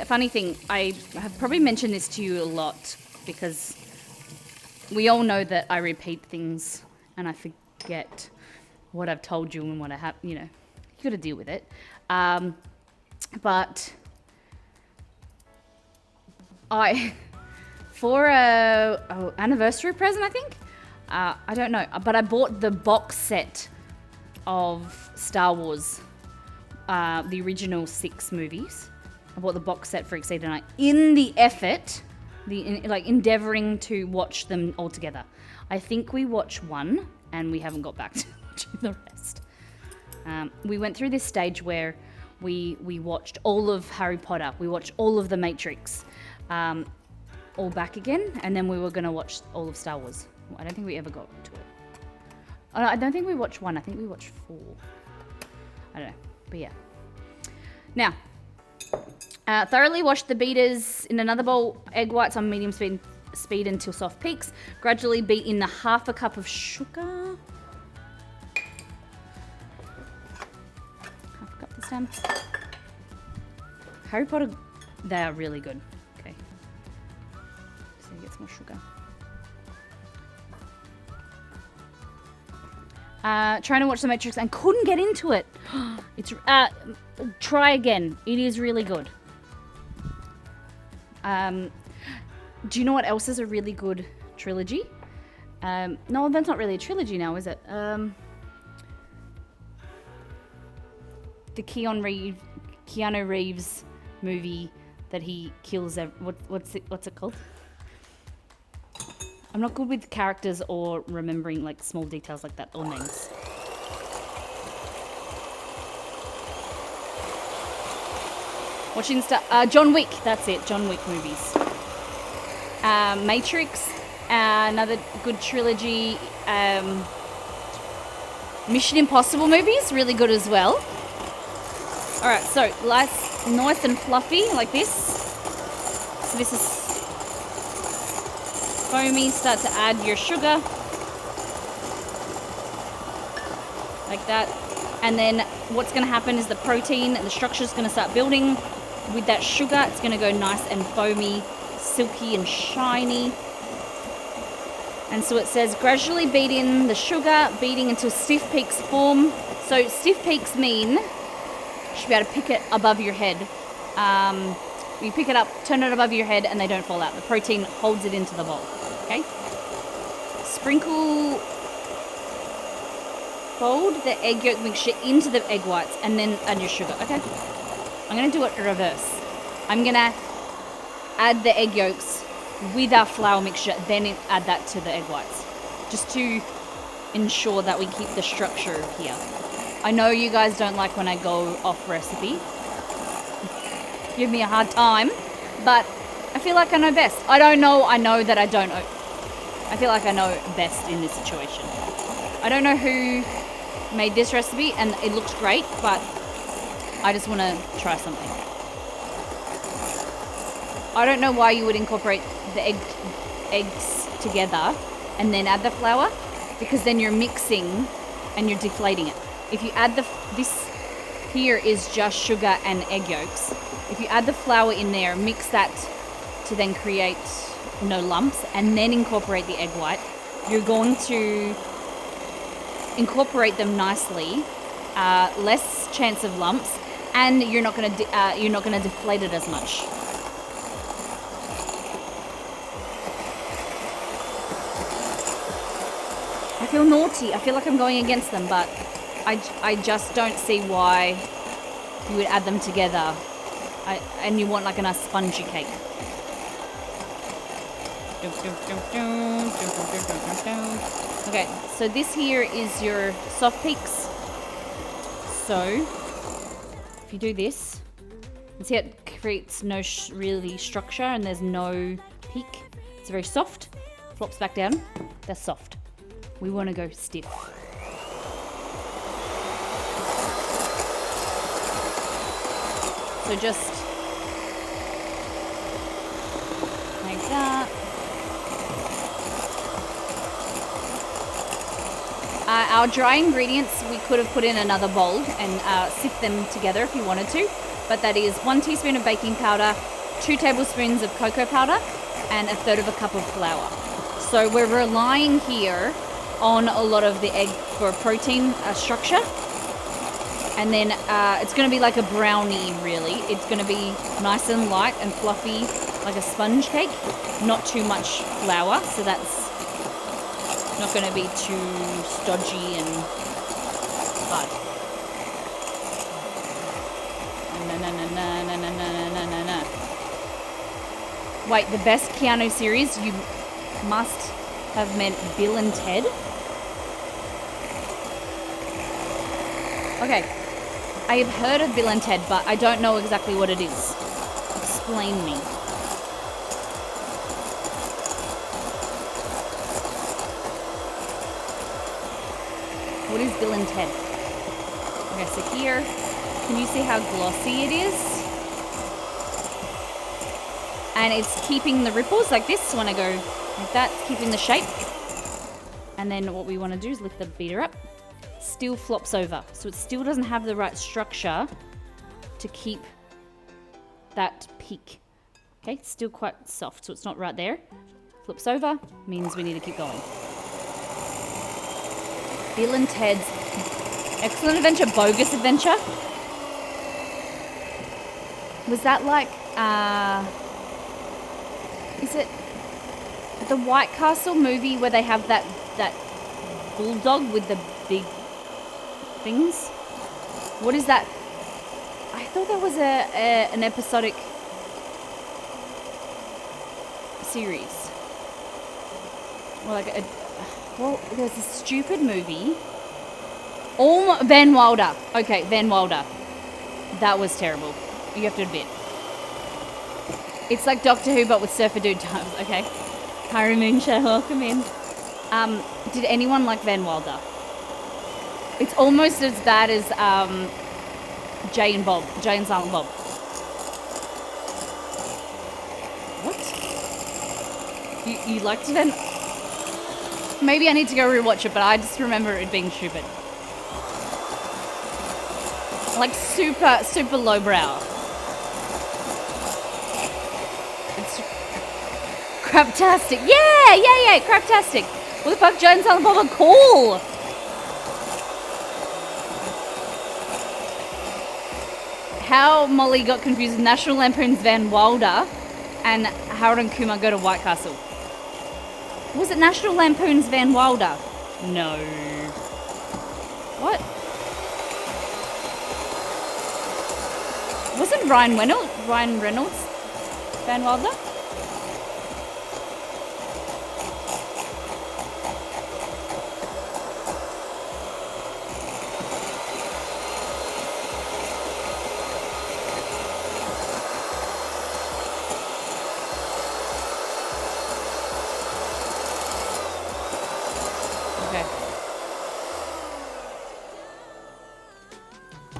Funny thing, I have probably mentioned this to you a lot because we all know that I repeat things and I forget what I've told you and what I have, you gotta deal with it. But for a anniversary present, I think, I don't know, but I bought the box set of Star Wars, the original 6 movies. I bought the box set for Exceeded Night in the effort, endeavoring to watch them all together. I think we watched one and we haven't got back to watching the rest. We went through this stage where we watched all of Harry Potter, we watched all of The Matrix, all back again, and then we were going to watch all of Star Wars. I don't think we ever got to it. I don't think we watched 1, I think we watched 4. I don't know, but yeah. Now, thoroughly wash the beaters in another bowl. Egg whites on medium speed until soft peaks. Gradually beat in the 1/2 cup of sugar. 1/2 cup this time. Harry Potter, they are really good. Okay. So get some more sugar. Trying to watch The Matrix and couldn't get into it. It's try again. It is really good. Do you know what else is a really good trilogy? No, that's not really a trilogy now, is it? The Keanu Reeves movie that he kills. What's it called? I'm not good with characters or remembering like small details like that or names. Watching John Wick, that's it, John Wick movies. Matrix, another good trilogy. Mission Impossible movies, really good as well. Alright, so nice and fluffy like this. So this is foamy. Start to add your sugar. Like that. And then what's going to happen is the protein and the structure is going to start building. With that sugar, it's going to go nice and foamy, silky and shiny. And so it says gradually beat in the sugar, beating until stiff peaks form. So stiff peaks mean you should be able to pick it above your head. You pick it up, turn it above your head, and they don't fall out. The protein holds it into the bowl. Okay? Fold the egg yolk mixture into the egg whites and then add your sugar. Okay? I'm going to do it reverse. I'm going to add the egg yolks with our flour mixture, then add that to the egg whites. Just to ensure that we keep the structure here. I know you guys don't like when I go off recipe. Give me a hard time, but I feel like I know best. I know that I don't know. I feel like I know best in this situation. I don't know who made this recipe and it looks great, but I just want to try something. I don't know why you would incorporate the eggs together and then add the flour, because then you're mixing and you're deflating it. If you add this here is just sugar and egg yolks. If you add the flour in there, mix that to then create no lumps and then incorporate the egg white, you're going to incorporate them nicely, less chance of lumps, and you're not going to deflate it as much. I feel naughty. I feel like I'm going against them, but I just don't see why you would add them together. And you want like a nice spongy cake. Okay, so this here is your soft peaks. So if you do this, you see it creates no really structure and there's no peak. It's very soft. Flops back down. That's soft. We want to go stiff. So just like that. our dry ingredients, we could have put in another bowl and sift them together if you wanted to. But that is 1 teaspoon of baking powder, 2 tablespoons of cocoa powder, and 1/3 of a cup of flour. So we're relying here on a lot of the egg for protein structure. And then it's going to be like a brownie, really. It's going to be nice and light and fluffy, like a sponge cake. Not too much flour, so that's not going to be too stodgy and hard. Na. Wait, the best Keanu series? You must have meant Bill and Ted? Okay. I have heard of Bill and Ted, but I don't know exactly what it is. Explain me. What is Bill and Ted? Okay, so here, can you see how glossy it is? And it's keeping the ripples like this when I go like that, it's keeping the shape. And then what we want to do is lift the beater up. Still flops over, so it still doesn't have the right structure to keep that peak. Okay, it's still quite soft, so it's not right there. Flips over, means we need to keep going. Bill and Ted's Excellent Adventure, Bogus Adventure. Was that like, is it the White Castle movie where they have that bulldog with the big things? What is that? I thought that was an episodic series. Or like well, there's a stupid movie. Van Wilder. Okay, Van Wilder. That was terrible. You have to admit. It's like Doctor Who, but with Surfer Dude times. Okay. Harry Moonshine, welcome in. Did anyone like Van Wilder? It's almost as bad as Jay and Silent Bob. What? You liked Van? Maybe I need to go rewatch it, but I just remember it being stupid. Like super lowbrow. It's craptastic. Yeah, craptastic. What the fuck, Jay and Silent Bob are cool. How Molly got confused with National Lampoon's Van Wilder and Harold and Kumar Go to White Castle. Was it National Lampoon's Van Wilder? No. What? Wasn't Ryan Reynolds Van Wilder?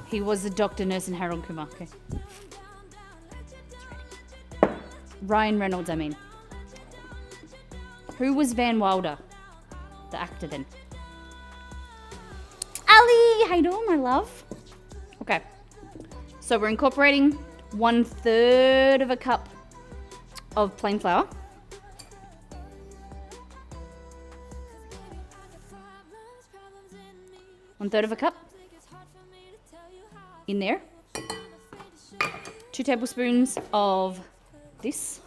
He was a doctor, nurse, and Harold Kumar. Okay. Ryan Reynolds, I mean. Who was Van Wilder? The actor then. Ali! How you doing, my love? Okay. So we're incorporating 1/3 of a cup of plain flour. One-third of a cup. In there. 2 tablespoons of this.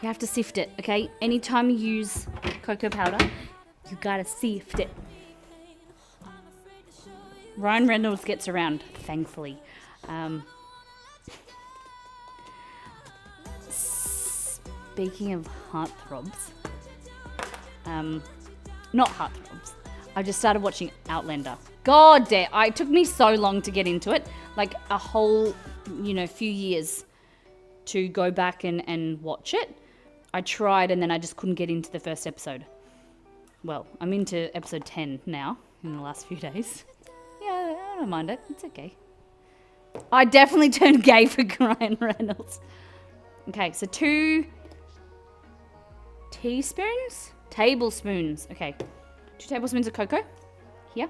You have to sift it, okay? Anytime you use cocoa powder, you gotta sift it. Ryan Reynolds gets around, thankfully. Speaking of heartthrobs, not heartthrobs. I just started watching Outlander. God damn, it took me so long to get into it. Like a whole, few years to go back and watch it. I tried and then I just couldn't get into the first episode. Well, I'm into episode 10 now, in the last few days. Yeah, I don't mind it. It's okay. I definitely turned gay for Ryan Reynolds. Okay, so 2 tablespoons. Okay. 2 tablespoons of cocoa. Here.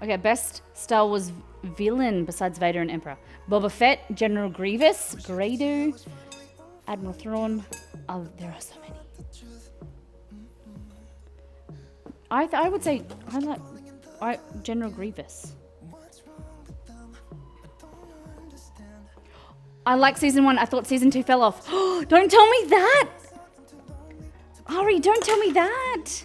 Okay, best Star Wars villain besides Vader and Emperor. Boba Fett, General Grievous, Gradu, Admiral Thrawn. Oh, there are so many. I would say General Grievous. I like season 1. I thought season 2 fell off. Don't tell me that! Ari, don't tell me that!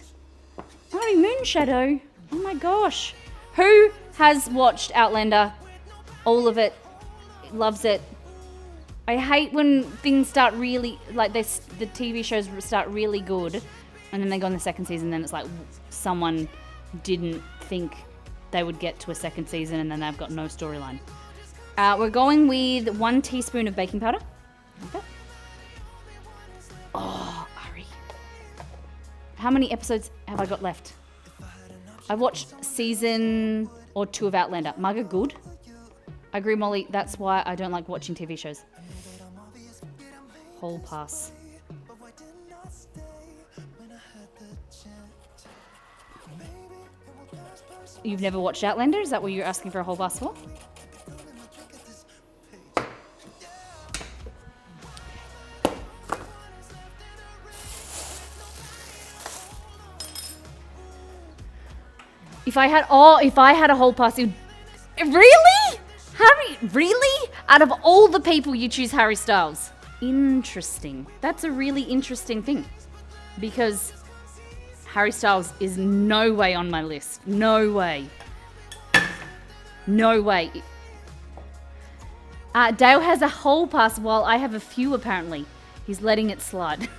Ari Moonshadow. Oh my gosh. Who has watched Outlander? All of it. Loves it. I hate when things start really, like the TV shows start really good and then they go on the second season, then it's like someone didn't think they would get to a second season and then they've got no storyline. We're going with 1 teaspoon of baking powder. Okay. Oh, Ari. How many episodes have I got left? I've watched season or 2 of Outlander. Mugger good. I agree, Molly. That's why I don't like watching TV shows. Whole pass. You've never watched Outlander? Is that what you're asking for a whole pass for? If I had a whole pass, really? Harry, really? Out of all the people, you choose Harry Styles. Interesting. That's a really interesting thing. Because Harry Styles is no way on my list. No way. No way. Dale has a whole pass while I have a few apparently. He's letting it slide.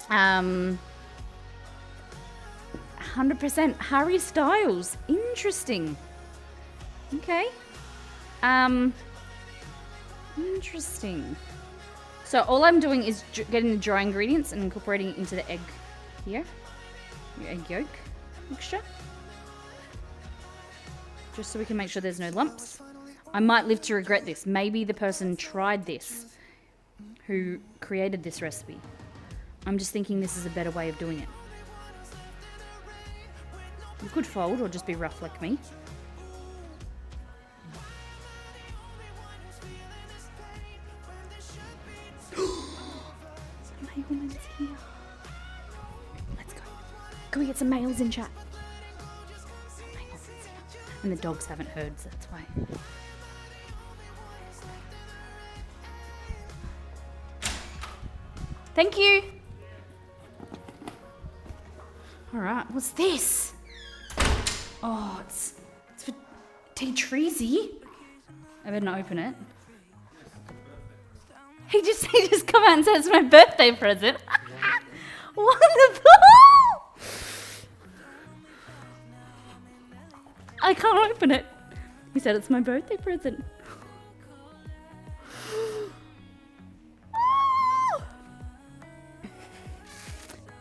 100% Harry Styles. Interesting. Okay. Interesting. So all I'm doing is getting the dry ingredients and incorporating it into the egg here. Your egg yolk mixture. Just so we can make sure there's no lumps. I might live to regret this. Maybe the person tried this who created this recipe. I'm just thinking this is a better way of doing it. You could fold or just be rough like me. Mailman's here. Let's go. Can we get some mails in chat? Mailman's here. And the dogs haven't heard, so that's why. Thank you. All right, what's this? Oh, it's for T. Treasy. I better not open it. He just come out and said it's my birthday present. Wonderful! I can't open it. He said it's my birthday present.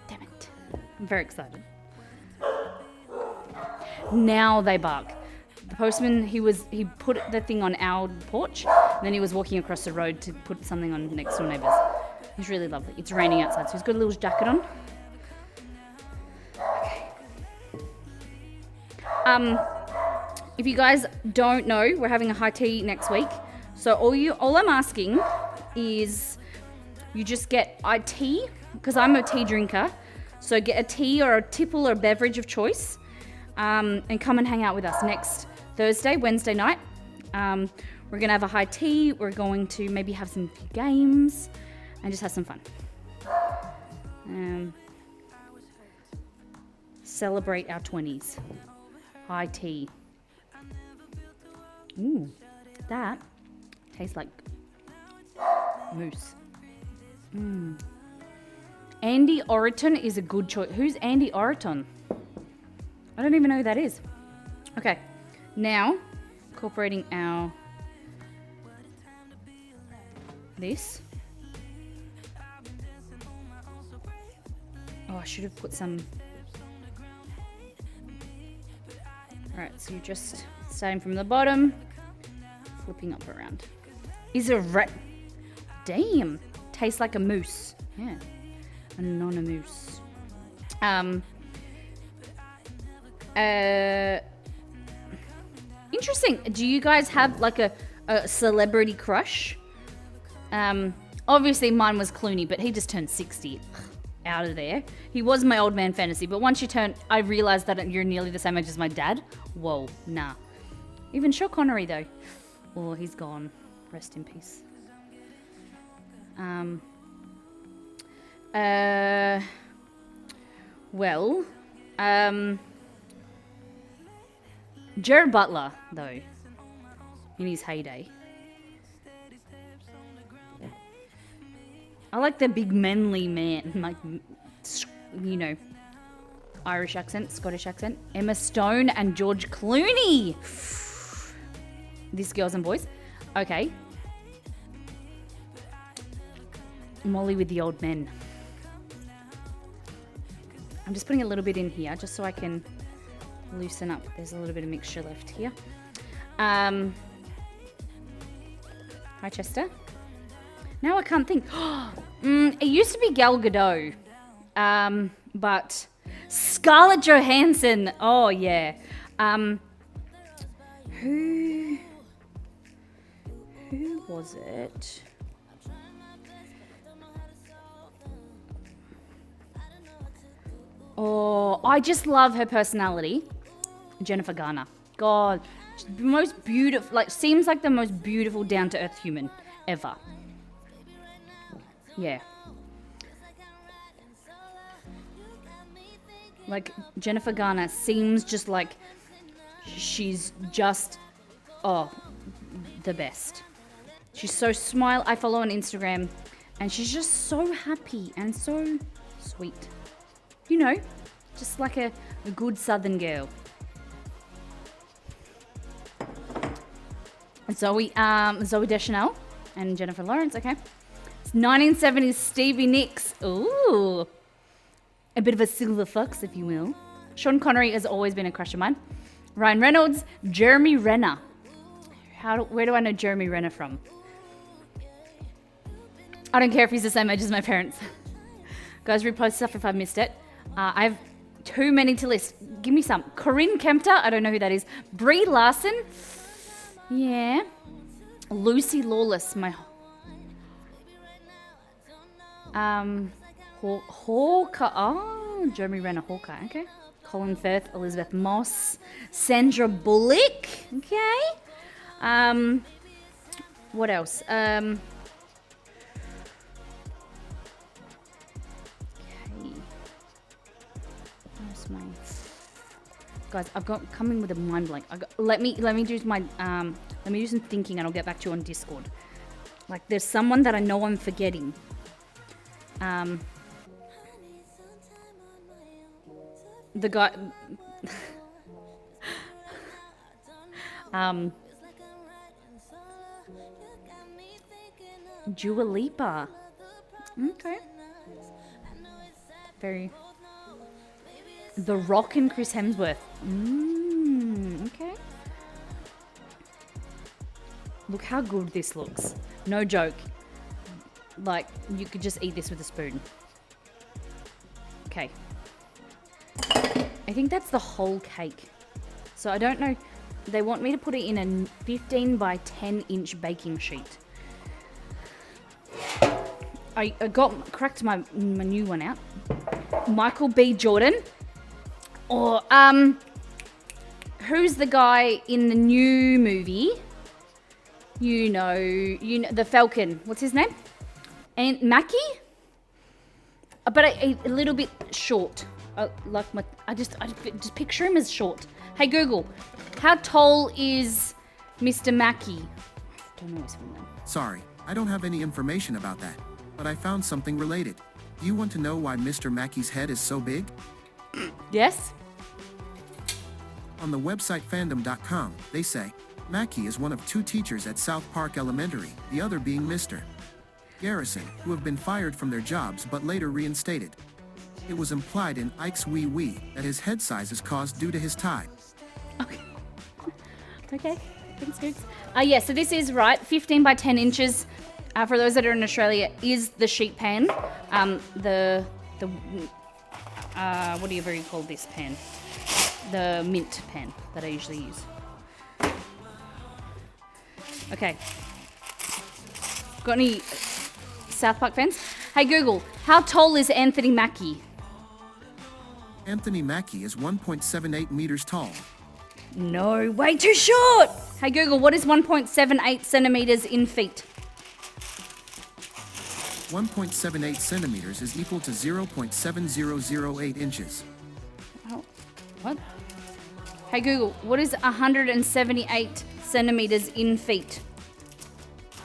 Damn it. I'm very excited. Now they bark. The postman, he put the thing on our porch, and then he was walking across the road to put something on next door neighbours. He's really lovely. It's raining outside, so he's got a little jacket on. Okay. If you guys don't know, we're having a high tea next week. So all I'm asking is you just get a tea, because I'm a tea drinker. So get a tea or a tipple or a beverage of choice, and come and hang out with us next Thursday, Wednesday night. We're going to have a high tea. We're going to maybe have some games and just have some fun. Celebrate our 20s. High tea. Ooh, that tastes like mousse. Andy Oriton is a good choice. Who's Andy Oriton? I don't even know who that is. Okay, now incorporating our this. Oh, I should have put some. Alright, so you're just starting from the bottom, flipping up around. Is a Damn. Tastes like a moose. Yeah. Anonymous. Interesting. Do you guys have like a celebrity crush? Obviously mine was Clooney, but he just turned 60. Out of there. He was my old man fantasy, but once you turn, I realized that you're nearly the same age as my dad. Whoa, nah. Even Sean Connery though. Oh, he's gone. Rest in peace. Well, Jared Butler, though, in his heyday. I like the big manly man, like, you know, Irish accent, Scottish accent. Emma Stone and George Clooney. This girls and boys. Okay. Molly with the old men. I'm just putting a little bit in here just so I can loosen up. There's a little bit of mixture left here. Hi, Chester. Now I can't think. It used to be Gal Gadot. But Scarlett Johansson. Oh, yeah. Who was it? Oh, I just love her personality. Jennifer Garner. God, she's the most beautiful, like, seems like the most beautiful down-to-earth human ever. Yeah. Like, Jennifer Garner seems just like she's just, oh, the best. She's so smile. I follow on Instagram, and she's just so happy and so sweet. You know, just like a good Southern girl. Zoe Deschanel and Jennifer Lawrence. Okay, it's 1970s Stevie Nicks. Ooh, a bit of a silver fox, if you will. Sean Connery has always been a crush of mine. Ryan Reynolds, Jeremy Renner. Where do I know Jeremy Renner from? I don't care if he's the same age as my parents. Guys, repost stuff if I missed it. I have too many to list. Give me some. Corinne Kempter. I don't know who that is. Brie Larson. Yeah. Lucy Lawless. My. Hawkeye. Oh, Jeremy Renner. Hawkeye. Okay. Colin Firth. Elizabeth Moss. Sandra Bullock. Okay. What else? Guys, I've got coming with a mind blank. Let me do my let me do some thinking, and I'll get back to you on Discord. Like, there's someone that I know I'm forgetting. The guy. Dua Lipa. Okay. Very. The Rock and Chris Hemsworth. Okay. Look how good this looks. No joke. Like, you could just eat this with a spoon. Okay. I think that's the whole cake. So I don't know. They want me to put it in a 15 by 10 inch baking sheet. I cracked my new one out. Michael B. Jordan. Or, who's the guy in the new movie? You know, the Falcon. What's his name? Aunt Mackie? But a little bit short. I just picture him as short. Hey Google, how tall is Mr. Mackie? I don't know his full name. Sorry, I don't have any information about that, but I found something related. Do you want to know why Mr. Mackey's head is so big? Yes? On the website fandom.com, they say, Mackey is one of two teachers at South Park Elementary, the other being Mr. Garrison, who have been fired from their jobs but later reinstated. It was implied in Ike's Wee Wee that his head size is caused due to his tie. Okay. Okay, thanks, Googs. Yeah, so this is right, 15 by 10 inches. for those that are in Australia, is the sheet pan. The what do you call this pan? The mint pan that I usually use. Okay. Got any South Park fans? Hey Google, how tall is Anthony Mackie? Anthony Mackie is 1.78 meters tall. No, way too short. Hey Google, what is 1.78 centimeters in feet? 1.78 centimeters is equal to 0.7008 inches. Oh, what? Hey Google, what is 178 centimeters in feet?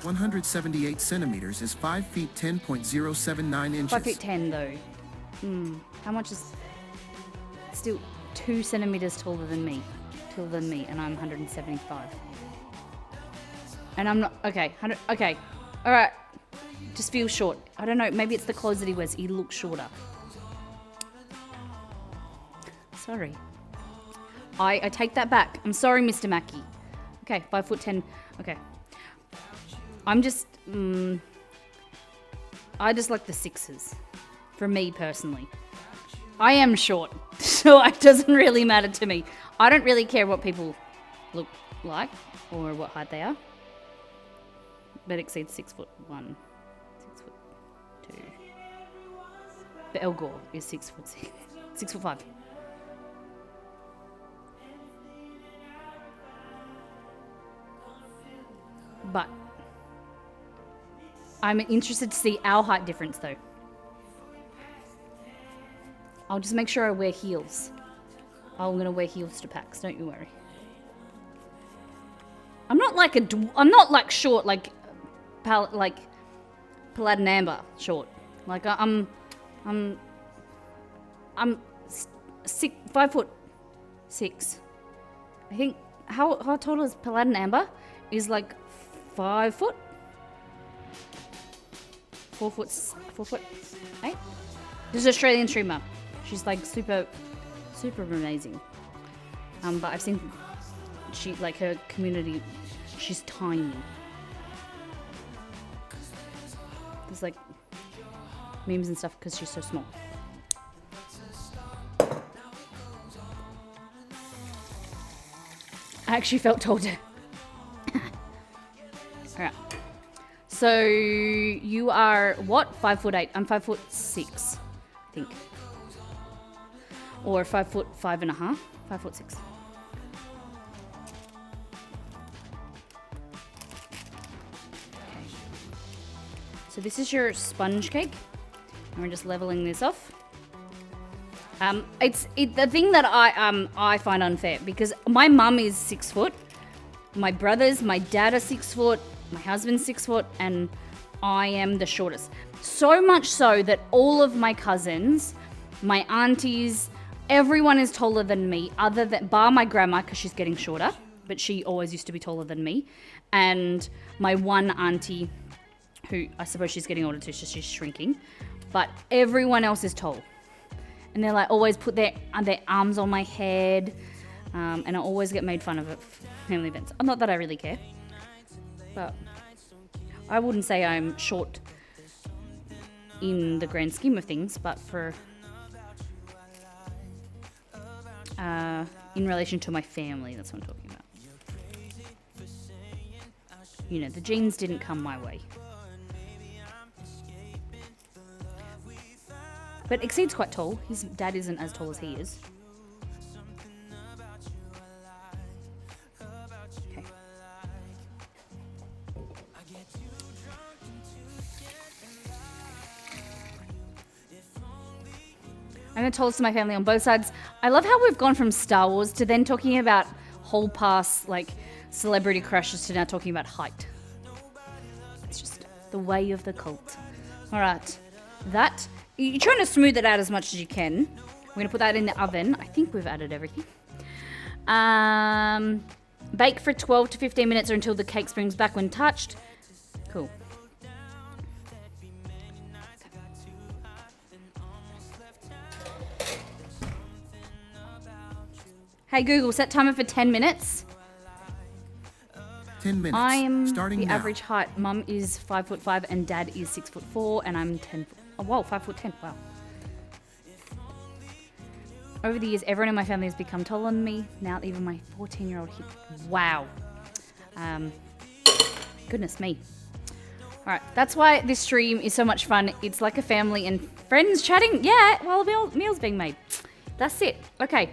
178 centimeters is 5 feet 10.079 inches. 5 feet 10 though. How much is... Still 2 centimeters taller than me, and I'm 175. And I'm not... Okay, 100... Okay, alright. Just feels short. I don't know, maybe it's the clothes that he wears. He looks shorter. Sorry. I take that back. I'm sorry, Mr. Mackie. Okay, 5 foot 10. Okay. I'm just... I just like the sixes. For me, personally. I am short, so it doesn't really matter to me. I don't really care what people look like or what height they are. But exceeds 6'1", 6'2". But El Gore is 6'6", 6'5". But I'm interested to see our height difference though. I'll just make sure I wear heels. I'm gonna wear heels to PAX, don't you worry. I'm not like I'm not like short like Paladin Amber short. Like I'm 5'6". I think how tall is Paladin Amber? Is like 5 foot. 4 foot 8. This is an Australian streamer. She's like super amazing. But I've seen she like her community. She's tiny. There's like memes and stuff because she's so small. I actually felt told her. Alright. So you are what? 5'8". I'm 5'6", I think. Or 5'5.5". 5'6". Okay. So this is your sponge cake. And we're just leveling this off. It's the thing that I find unfair because my mum is 6 foot, my dad are 6 foot, my husband's 6 foot, and I am the shortest. So much so that all of my cousins, my aunties, everyone is taller than me, bar my grandma because she's getting shorter, but she always used to be taller than me, and my one auntie, who I suppose she's getting older too, so she's shrinking, but everyone else is tall. And they like always put their arms on my head, and I always get made fun of at family events. Not that I really care, but I wouldn't say I'm short in the grand scheme of things, but for in relation to my family, that's what I'm talking about. You know, the genes didn't come my way. But Exceed's quite tall. His dad isn't as tall as he is. Okay. I'm the tallest of my family on both sides. I love how we've gone from Star Wars to then talking about whole past like celebrity crushes to now talking about height. It's just the way of the cult. All right, that. You're trying to smooth it out as much as you can. We're going to put that in the oven. I think we've added everything. Bake for 12 to 15 minutes or until the cake springs back when touched. Cool. Hey Google, set timer for 10 minutes. 10 minutes. I'm starting the now. average height. Mum is 5'5" and Dad is 6'4", and I'm 10. Oh, whoa, 5'10". Wow. Over the years, everyone in my family has become taller than me. Now even my 14-year-old hit. Wow. Goodness me. All right, that's why this stream is so much fun. It's like a family and friends chatting. Yeah, while a meal's being made. That's it. Okay.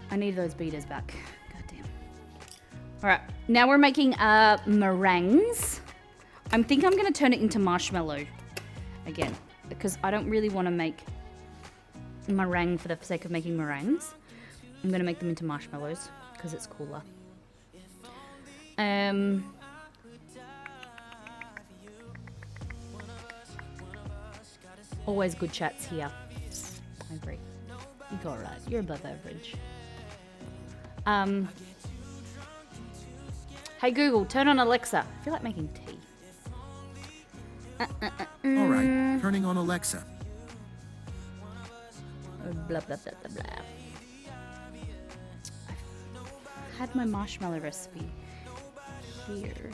I need those beaters back. Goddamn. All right, now we're making meringues. I think I'm going to turn it into marshmallow again because I don't really want to make meringue for the sake of making meringues. I'm going to make them into marshmallows because it's cooler. Always good chats here. I agree. You're alright. You're above average. Hey Google, turn on Alexa. I feel like making tea. All right, turning on Alexa. Blah, blah, blah, blah, blah. I had my marshmallow recipe here.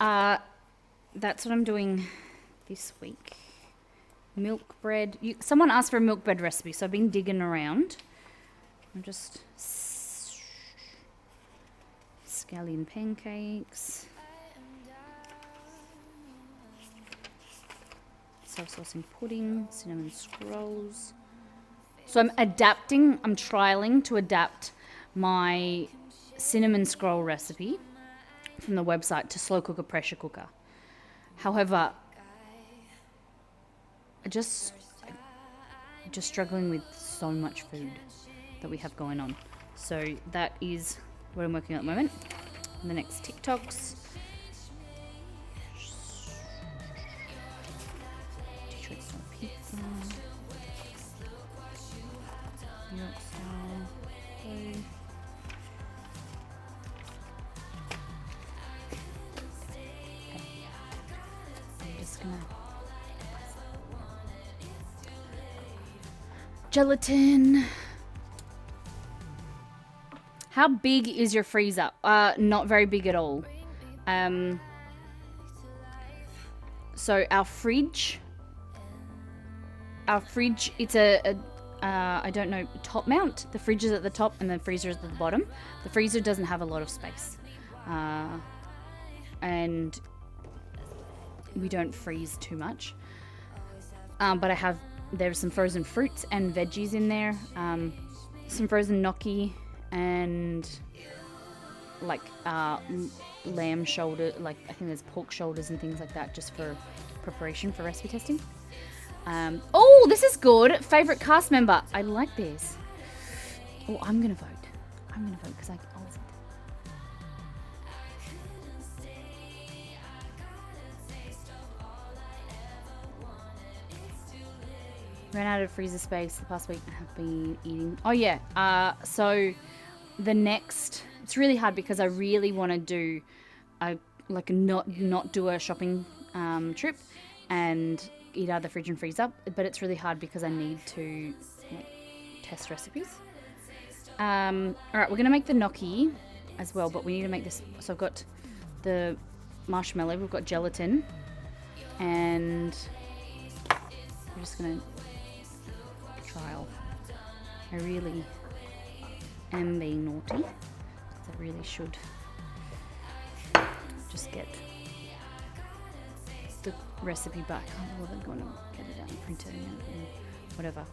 That's what I'm doing this week. Milk bread. Someone asked for a milk bread recipe, so I've been digging around. I'm just scallion pancakes. Self-saucing pudding, cinnamon scrolls. So I'm trialing to adapt my cinnamon scroll recipe from the website to slow cooker pressure cooker. However, I'm just struggling with so much food that we have going on. So that is what I'm working on at the moment. And the next TikToks. Detroit style pizza. New York style. Okay. I'm just gonna gelatin. How big is your freezer? Not very big at all. So our fridge, it's I don't know, top mount. The fridge is at the top and the freezer is at the bottom. The freezer doesn't have a lot of space. And we don't freeze too much. But there's some frozen fruits and veggies in there. Some frozen gnocchi and like lamb shoulder, like I think there's pork shoulders and things like that just for preparation for recipe testing. Oh, this is good. Favorite cast member. I like this. Oh, I'm gonna vote because I always. Ran out of freezer space the past week. I have been eating. Oh yeah. So the next, it's really hard because I really want to do not do a shopping trip and eat out of the fridge and freeze up. But it's really hard because I need to test recipes. All right, we're gonna make the gnocchi as well, but we need to make this. So I've got the marshmallow. We've got gelatin, and we're just gonna trial. I really am being naughty. I really should just get the recipe back. I'm going to get it out and print it and whatever.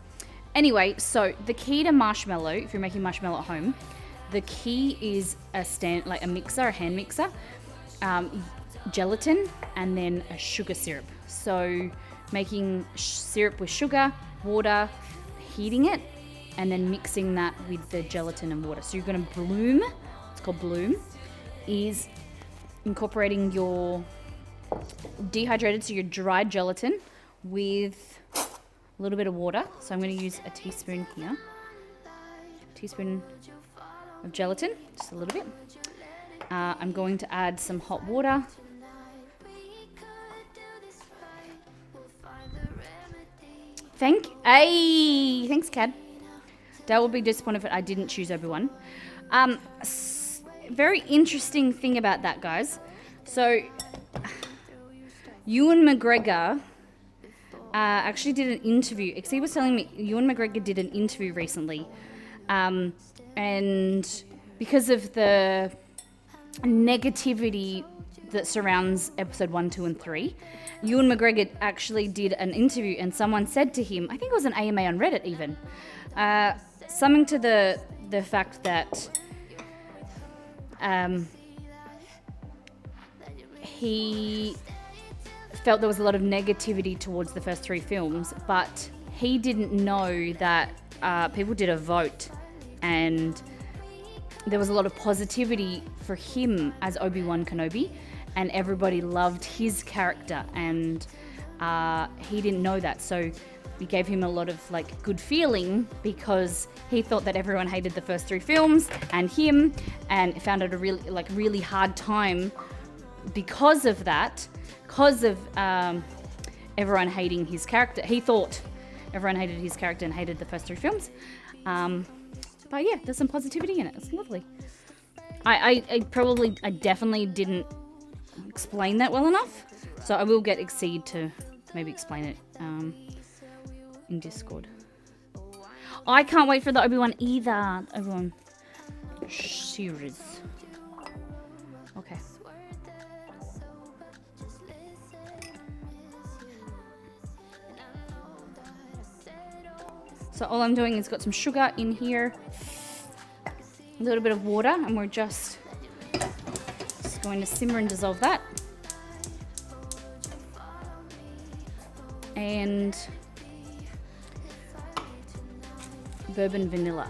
Anyway, so the key to marshmallow, if you're making marshmallow at home, the key is a hand mixer, gelatin, and then a sugar syrup. So making syrup with sugar, water, heating it, and then mixing that with the gelatin and water. So you're going to bloom, it's called bloom, is incorporating your dehydrated, so your dried gelatin with a little bit of water. So I'm going to use a teaspoon here. Teaspoon of gelatin, just a little bit. I'm going to add some hot water. Thanks, Cad. Dale will be disappointed if I didn't choose Obi-Wan. very interesting thing about that, guys. So, Ewan McGregor actually did an interview. Because he was telling me Ewan McGregor did an interview recently. And because of the negativity that surrounds episode 1, 2, and 3, Ewan McGregor actually did an interview, and someone said to him, I think it was an AMA on Reddit even, something to the fact that he felt there was a lot of negativity towards the first 3 films, but he didn't know that people did a vote and there was a lot of positivity for him as Obi-Wan Kenobi, and everybody loved his character, and he didn't know that, so we gave him a lot of like good feeling because he thought that everyone hated the first 3 films and him, and found it a really hard time because of that, because of everyone hating his character. He thought everyone hated his character and hated the first 3 films. But yeah, there's some positivity in it. It's lovely. I definitely didn't explain that well enough, so I will get Exceed to maybe explain it in Discord. I can't wait for the Obi-Wan either. Obi-Wan series. Okay. So all I'm doing is got some sugar in here, a little bit of water, and we're just going to simmer and dissolve that. And bourbon vanilla.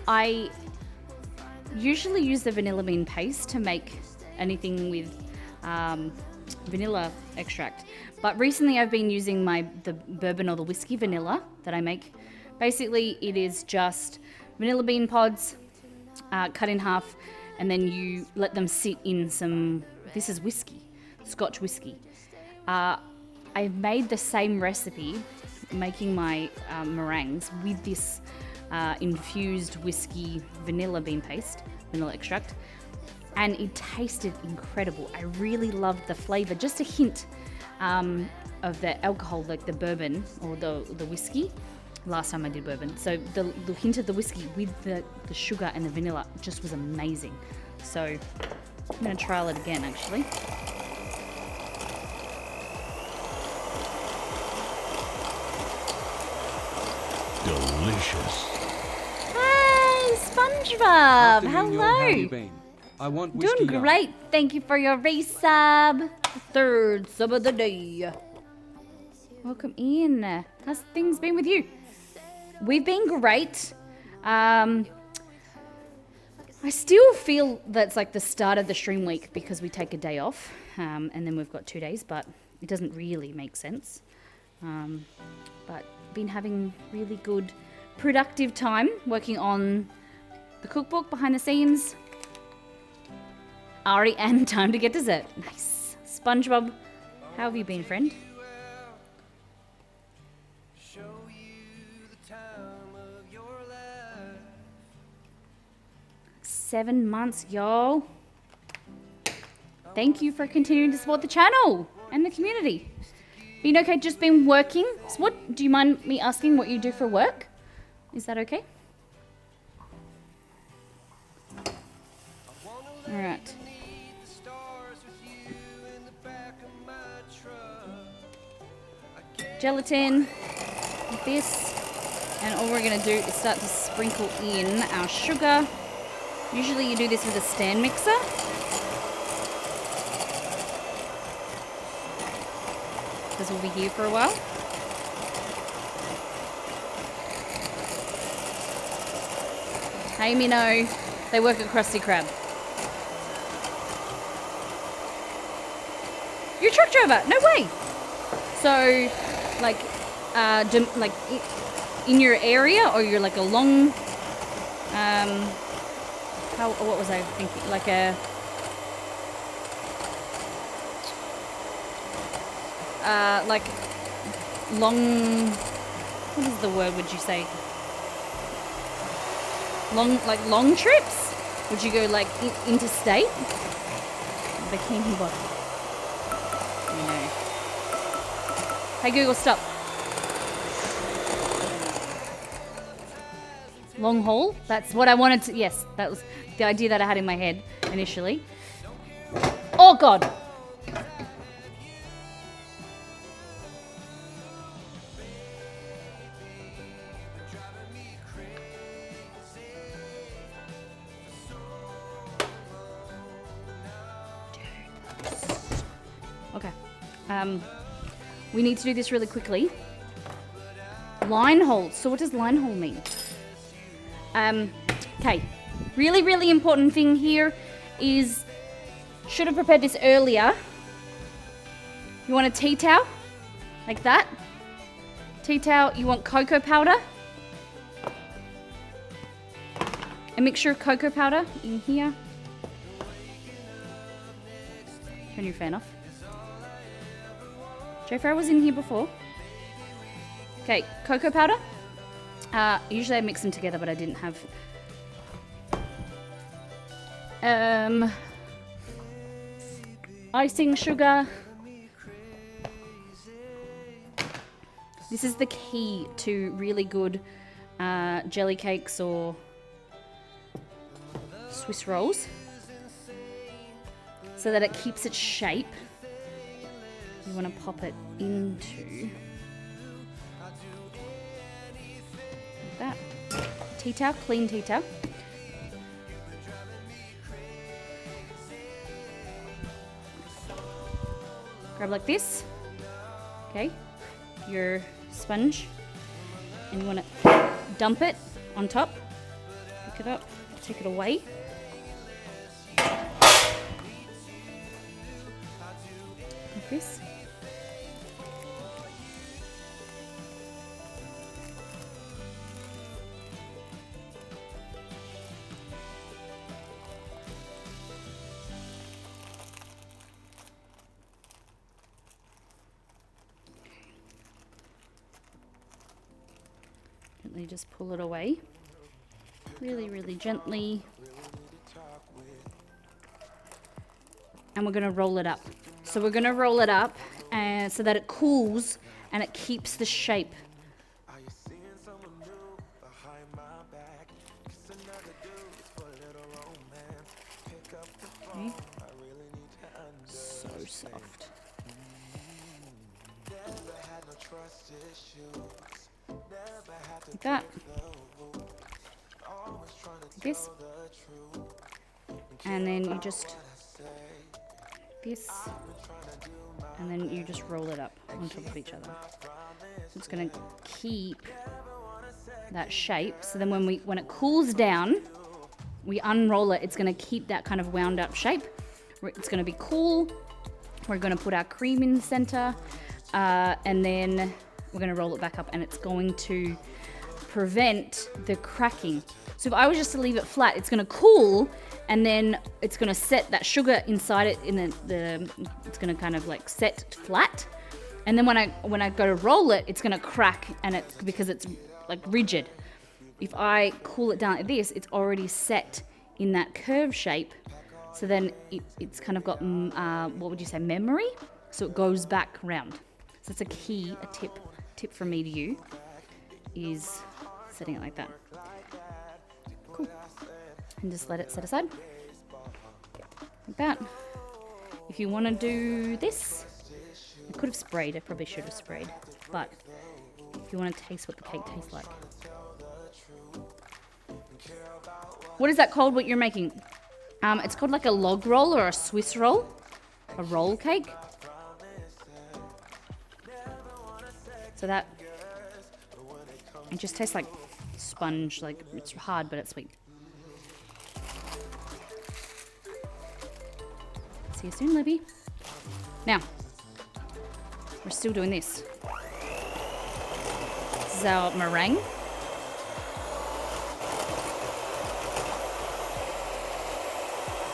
I usually use the vanilla bean paste to make anything with vanilla extract, but recently I've been using the bourbon or the whiskey vanilla that I make. Basically, it is just vanilla bean pods cut in half, and then you let them sit in some, this is whiskey, Scotch whiskey. I've made the same recipe, making my meringues with this infused whiskey vanilla bean paste, vanilla extract, and it tasted incredible. I really loved the flavor, just a hint of the alcohol, like the bourbon or the whiskey. Last time I did bourbon, so the hint of the whiskey with the sugar and the vanilla just was amazing. So I'm gonna trial it again, actually. Delicious. Hey, SpongeBob! Afternoon, Your Hello! Honey Bean. I want whiskey. Doing great. Thank you for your resub. Third sub of the day. Welcome in. How's things been with you? We've been great. I still feel that's like the start of the stream week because we take a day off, and then we've got 2 days, but it doesn't really make sense. But been having really good, productive time working on the cookbook behind the scenes. Ari and time to get dessert. Nice. SpongeBob, how have you been, friend? Show you the time of your life. 7 months, y'all. Thank you for continuing to support the channel and the community. Been okay, just been working. So what, do you mind me asking what you do for work? Is that okay? All right. Gelatin, like this. And all we're gonna do is start to sprinkle in our sugar. Usually you do this with a stand mixer. Because we'll be here for a while. Hey Minnow, they work at Krusty Krab. You're a truck driver, no way. So, like in your area, or you're like a long, what was I thinking? Like a, like long, what is the word would you say? Long trips? Would you go like interstate? Bikini Bottom. No. Hey Google, stop. Long haul? That's what I wanted to, yes, that was the idea that I had in my head initially. Oh God. Okay. We need to do this really quickly. Line hold. So what does line hold mean? Okay. Really, really important thing here is, should have prepared this earlier. You want a tea towel, like that. Tea towel, you want cocoa powder. A mixture of cocoa powder in here. Turn your fan off. Joe Farrow was in here before. Okay, cocoa powder. Usually I mix them together, but I didn't have. Icing sugar. This is the key to really good jelly cakes or Swiss rolls, so that it keeps its shape. You want to pop it into like that. Tea towel, clean tea towel. Grab like this. Okay, your sponge, and you want to dump it on top. Pick it up, take it away. Like this. Gently just pull it away. Really, really gently. And we're going to roll it up. So we're going to roll it up so that it cools and it keeps the shape. Okay. So soft. Like that. Like this. And then you just this, and then you just roll it up on top of each other. So it's going to keep that shape. So then when it cools down, we unroll it. It's going to keep that kind of wound up shape. It's going to be cool. We're going to put our cream in the center, and then we're going to roll it back up, and it's going to prevent the cracking. So if I was just to leave it flat, it's going to cool, and then it's going to set that sugar inside it in it's going to kind of like set flat. And then when I go to roll it, it's going to crack, and it's because it's like rigid. If I cool it down like this, it's already set in that curve shape. So then it's kind of got, what would you say, memory? So it goes back round. So it's a tip from me to you is setting it like that. Cool. And just let it set aside. Like that. If you want to do this, I could have sprayed. I probably should have sprayed. But if you want to taste what the cake tastes like. What is that called, what you're making? It's called like a log roll or a Swiss roll. A roll cake. So that, it just tastes like sponge, like it's hard but it's sweet. See you soon, Libby. Now, we're still doing this. This is our meringue.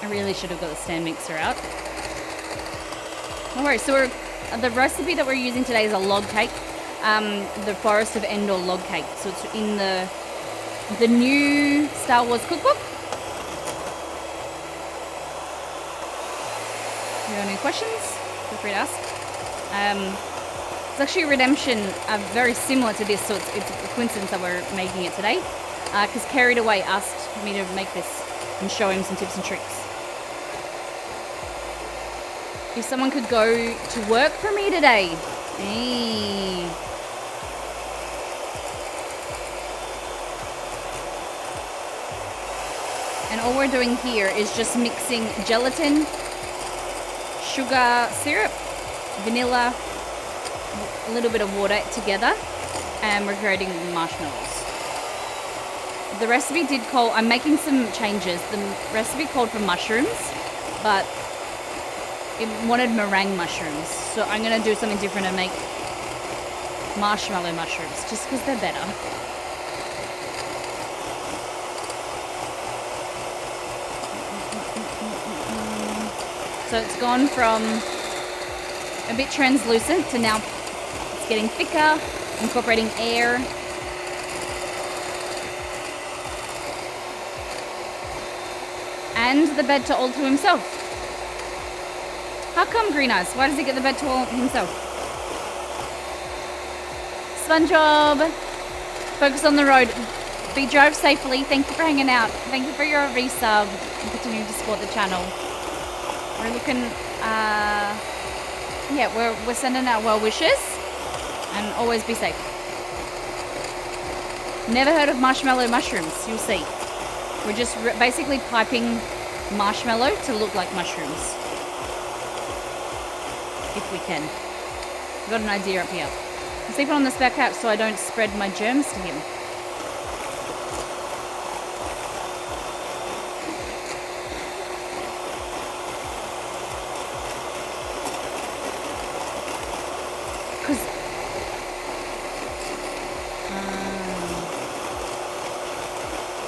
I really should have got the stand mixer out. No worries. So the recipe that we're using today is a log cake. The Forest of Endor log cake. So it's in the new Star Wars cookbook. you have any questions, feel free to ask. It's actually Redemption, very similar to this, so it's a coincidence that we're making it today. Because Carried Away asked me to make this and show him some tips and tricks. If someone could go to work for me today. Hey. And all we're doing here is just mixing gelatin, sugar syrup, vanilla, a little bit of water together, and we're creating marshmallows. The recipe did call, I'm making some changes. The recipe called for mushrooms, but it wanted meringue mushrooms. So I'm gonna do something different and make marshmallow mushrooms, just because they're better. So it's gone from a bit translucent to now it's getting thicker, incorporating air. And the bed to all to himself. How come, Green Eyes? Why does he get the bed to all himself? SpongeBob, focus on the road. Be drive safely. Thank you for hanging out. Thank you for your resub and continuing to support the channel. We're looking, yeah, we're sending out well wishes and always be safe. Never heard of marshmallow mushrooms, you'll see. We're just basically piping marshmallow to look like mushrooms. If we can. I've got an idea up here. I'm sleeping on the spare couch so I don't spread my germs to him.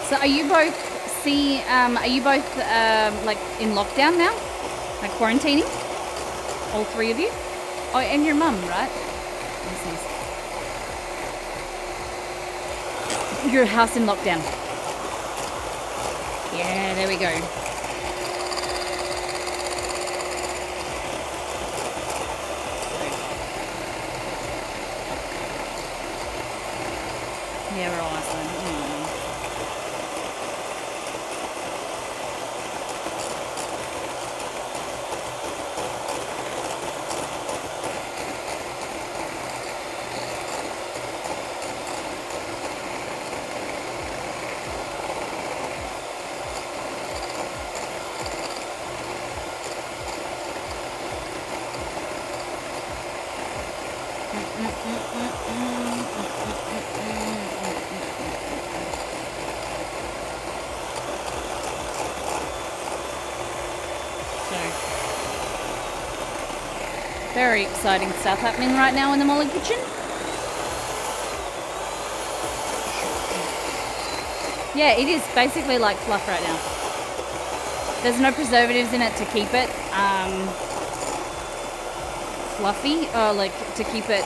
So are you both like in lockdown now? Like quarantining? All three of you? Oh, and your mum, right? Yes. Your house in lockdown. Yeah, there we go. Yeah, we're all Iceland. Very exciting stuff happening right now in the Molly kitchen. Yeah, it is basically like fluff right now. There's no preservatives in it to keep it fluffy, or like to keep it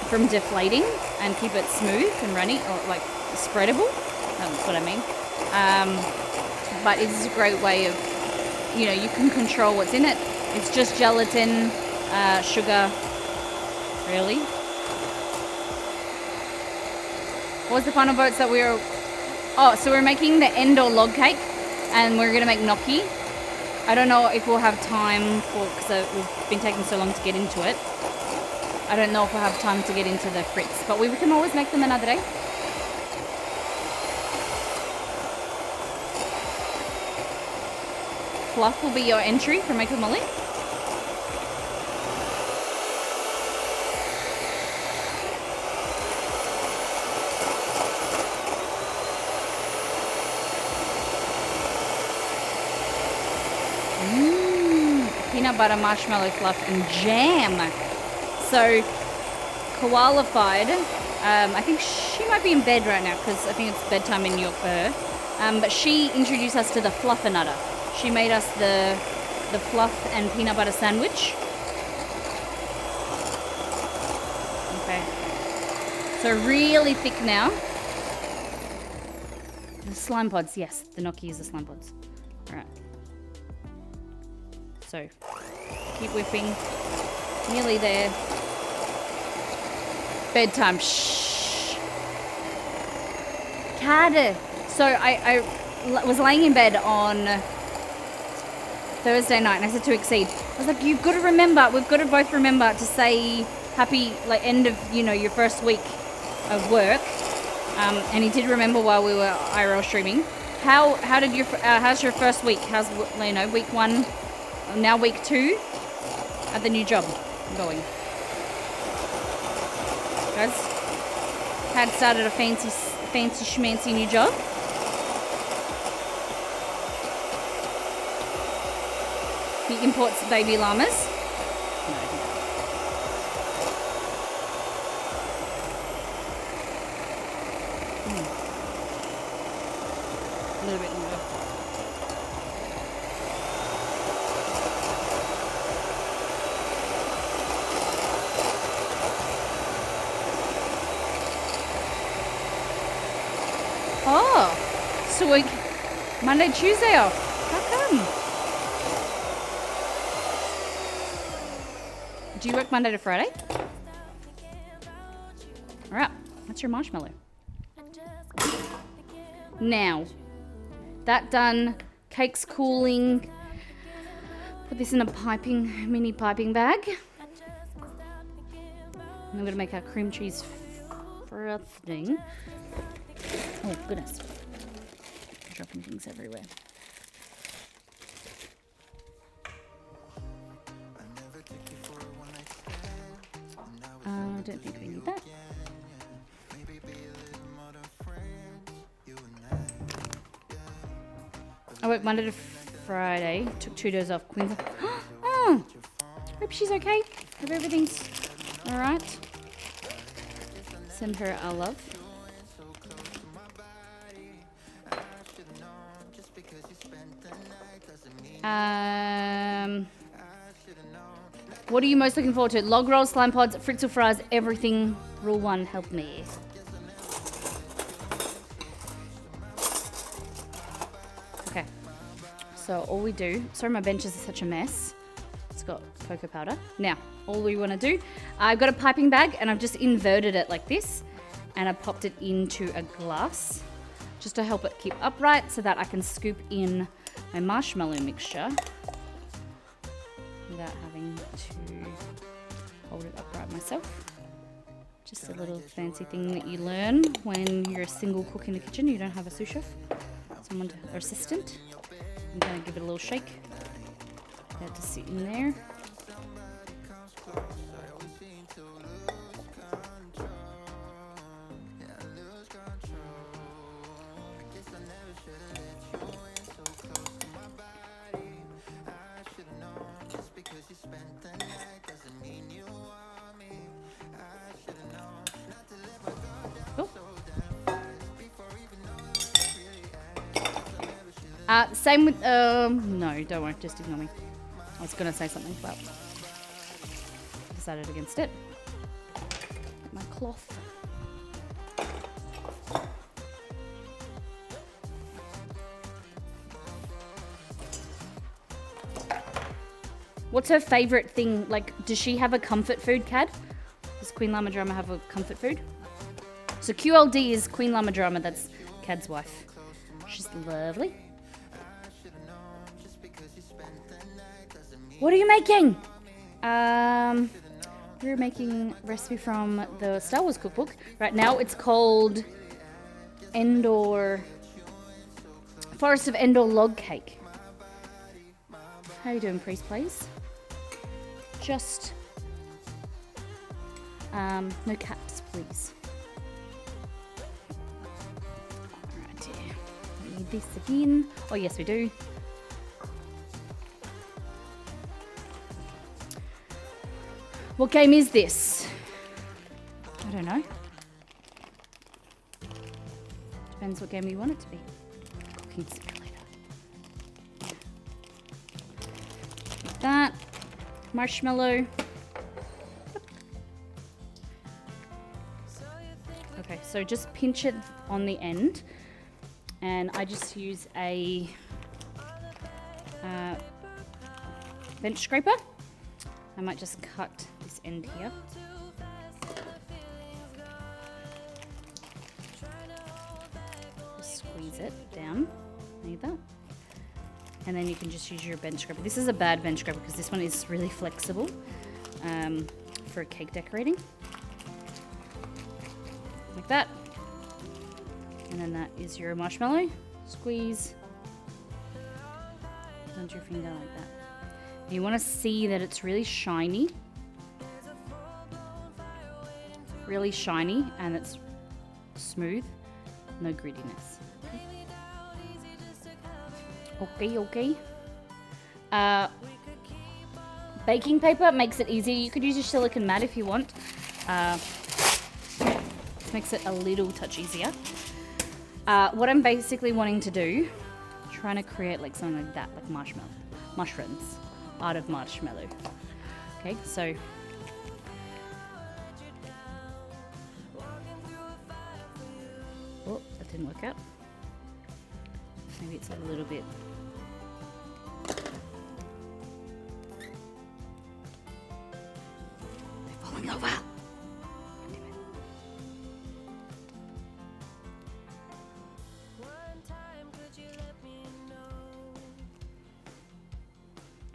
from deflating and keep it smooth and runny, or like spreadable. That's what I mean. But it's a great way of, you know, you can control what's in it. It's just gelatin, sugar, really. What was the final votes that we were... Oh, so we're making the Endor log cake, and we're going to make gnocchi. I don't know if we'll have time for... because we've been taking so long to get into it. I don't know if we'll have time to get into the frits, but we can always make them another day. Fluff will be your entry for Make with Molly. Peanut butter, marshmallow fluff, and jam. So, Koala-fied, I think she might be in bed right now because I think it's bedtime in New York for her. But she introduced us to the Fluffernutter. She made us the fluff and peanut butter sandwich. Okay. So really thick now. The slime pods, yes. The gnocchi is the slime pods. Alright. So So keep whipping. Nearly there. Bedtime. Shh. Cad. So I was laying in bed on Thursday night and I said to Exceed, I was like, we've got to both remember to say happy end of, your first week of work. And he did remember while we were IRL streaming. How's your first week? How's, week 1, now week 2 at the new job going? Guys, had started a fancy schmancy new job. He imports baby llamas. A little bit more. Oh, so we Monday, Tuesday off. How come? Do you work Monday to Friday? All right, that's your marshmallow. Now, that done, cake's cooling. Put this in a mini piping bag. And I'm gonna make our cream cheese frosting. Oh goodness, dropping things everywhere. I don't think we need that. I work Monday to Friday. Took 2 days off. Queensland. Oh, hope she's okay. Hope everything's all right. Send her our love. What are you most looking forward to? Log rolls, slime pods, fritzel fries, everything. Rule 1, help me. Okay. So all we do, sorry my bench is such a mess. It's got cocoa powder. Now, all we want to do, I've got a piping bag and I've just inverted it like this and I popped it into a glass just to help it keep upright so that I can scoop in my marshmallow mixture without having to hold it upright myself. Just a little fancy thing that you learn when you're a single cook in the kitchen. You don't have a sous chef, someone or assistant. I'm gonna give it a little shake. That to sit in there. Same with, no, don't worry, just ignore me. I was gonna say something, but I decided against it. Get my cloth. What's her favorite thing? Like, does she have a comfort food, Cad? Does Queen Llama Drama have a comfort food? So QLD is Queen Llama Drama, that's Cad's wife. She's lovely. What are you making? We're making a recipe from the Star Wars cookbook. Right now it's called Forest of Endor log cake. How are you doing, Priest, please? Just, no caps, please. Alright, we need this again. Oh yes, we do. What game is this? I don't know. Depends what game you want it to be. Cooking simulator. Like that. Marshmallow. Okay, so just pinch it on the end. And I just use a bench scraper. I might just cut this end here. Just squeeze it down, like that. And then you can just use your bench scraper. This is a bad bench scraper because this one is really flexible for cake decorating. Like that. And then that is your marshmallow. Squeeze. Under your finger like that. And you want to see that it's really shiny. Really shiny and it's smooth. No grittiness. Okay. Baking paper makes it easier. You could use your silicone mat if you want. Makes it a little touch easier. What I'm basically wanting to do, trying to create like something like that, like mushrooms out of marshmallow. Okay, so oh, that didn't work out. Maybe it's a little bit. They're falling over.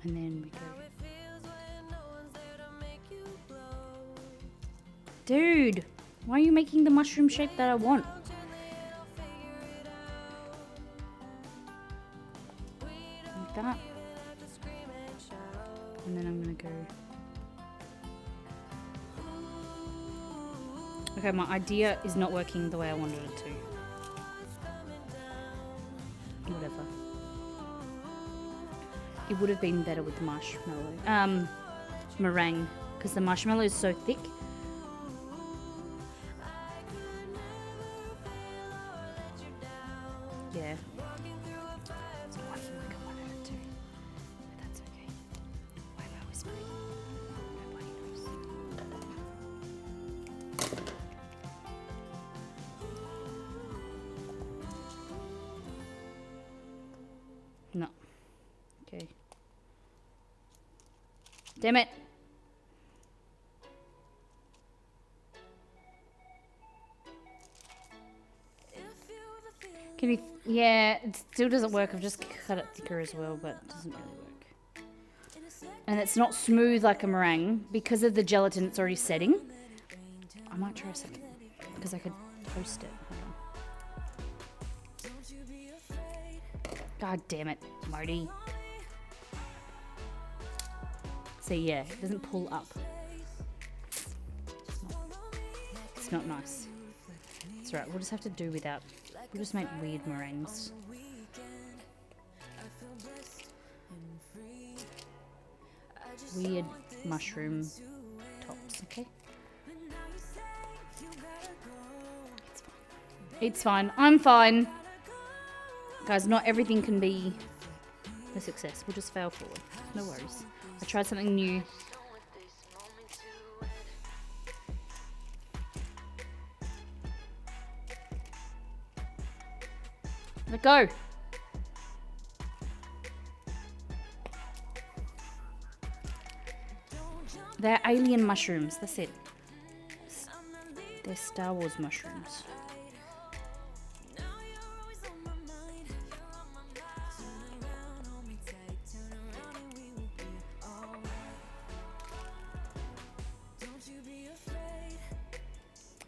And then we go. Dude, why are you making the mushroom shape that I want? Like that. And then I'm gonna go. Okay, my idea is not working the way I wanted it to. Whatever. It would have been better with the marshmallow. Meringue, because the marshmallow is so thick. Yeah. It's not working like I wanted it to. But that's okay. Why am I whispering? Nobody knows. No. Okay. Damn it. Can you... Yeah, it still doesn't work. I've just cut it thicker as well, but it doesn't really work. And it's not smooth like a meringue. Because of the gelatin, it's already setting. I might try something. Because I could toast it. Hold on. God damn it, Marty. So yeah, it doesn't pull up. It's not nice. It's right, we'll just have to do without. We'll just make weird meringues. Weird mushroom tops, okay? It's fine. It's fine. I'm fine. Guys, not everything can be a success. We'll just fail forward. No worries. I tried something new. Let go. They're alien mushrooms. That's it. They're Star Wars mushrooms.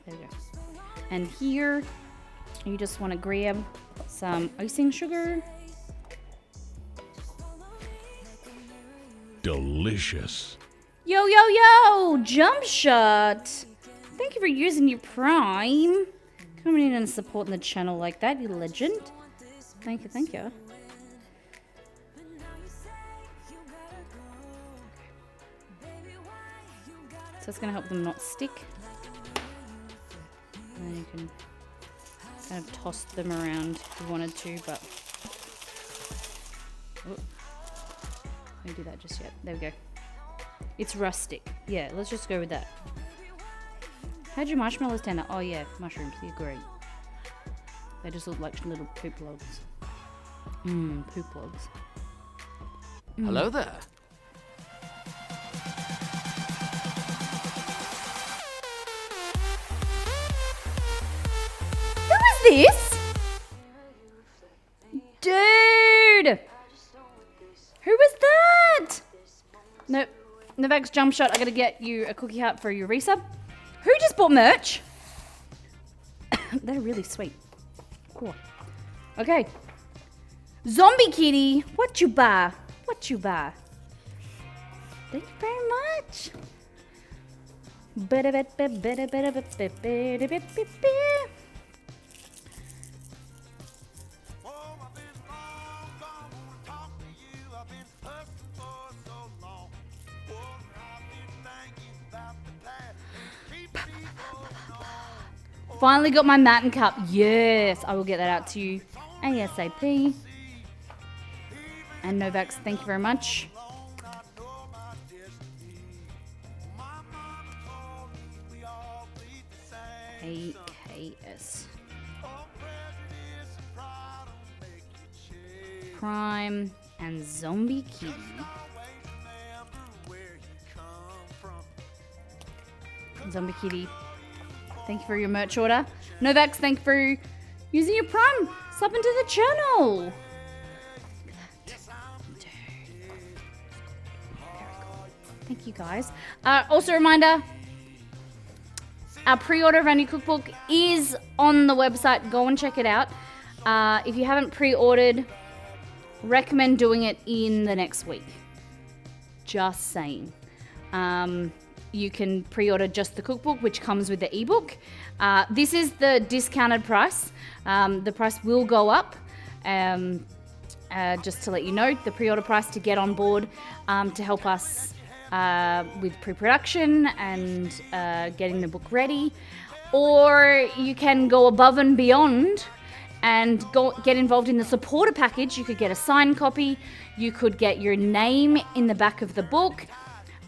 There we go. And here, you just want to grab some icing sugar. Delicious. Yo, yo, yo! Jump shot! Thank you for using your Prime. Coming in and supporting the channel like that, you legend. Thank you, thank you. So it's going to help them not stick. And then you can kind of toss them around if you wanted to, but... Oh. Don't do that just yet. There we go. It's rustic. Yeah, let's just go with that. How'd your marshmallows stand out? Oh yeah, mushrooms. They're great. They just look like little poop logs. Poop logs. Hello there. this? Dude! Who was that? Nope. Novak's jump shot. I gotta get you a cookie heart for your resub. Who just bought merch? They're really sweet. Cool. Okay. Zombie Kitty. What you buy? What you buy? Thank you very much. Finally got my Matin cup. Yes, I will get that out to you ASAP. And Novax, thank you very much. AKS. Prime and Zombie Kitty. Zombie Kitty. Thank you for your merch order. Novax, thank you for using your Prime. Sub into the channel. Thank you guys. Also a reminder, our pre-order of our new cookbook is on the website. Go and check it out. If you haven't pre-ordered, recommend doing it in the next week. Just saying. You can pre-order just the cookbook, which comes with the ebook. This is the discounted price. The price will go up. Just to let you know, the pre-order price to get on board to help us with pre-production and getting the book ready. Or you can go above and beyond and get involved in the supporter package. You could get a signed copy. You could get your name in the back of the book.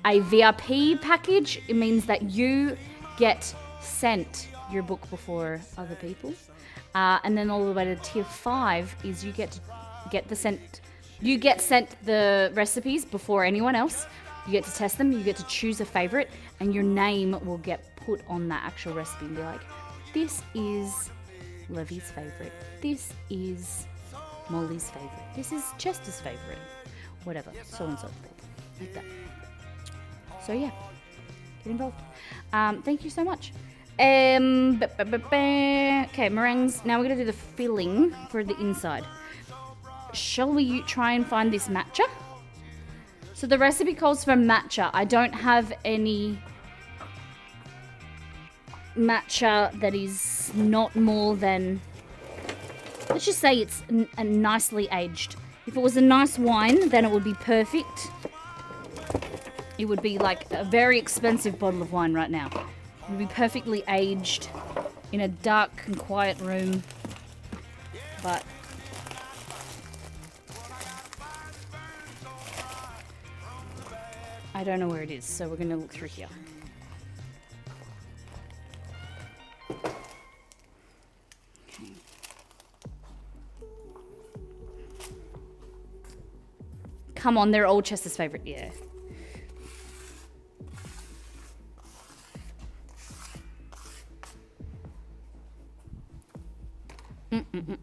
A VIP package, it means that you get sent your book before other people. And then all the way to tier 5 is you get sent the recipes before anyone else. You get to test them, you get to choose a favorite, and your name will get put on that actual recipe and be like, this is Levy's favorite. This is Molly's favorite. This is Chester's favorite. Whatever, so and so forth. Like that. So yeah, get involved. Thank you so much. Okay, meringues. Now we're gonna do the filling for the inside. Shall we try and find this matcha? So the recipe calls for matcha. I don't have any matcha that is not more than, let's just say it's a nicely aged. If it was a nice wine, then it would be perfect. It would be like a very expensive bottle of wine right now. It would be perfectly aged in a dark and quiet room. But I don't know where it is, so we're going to look through here. Okay. Come on, they're all Chester's favorite, yeah.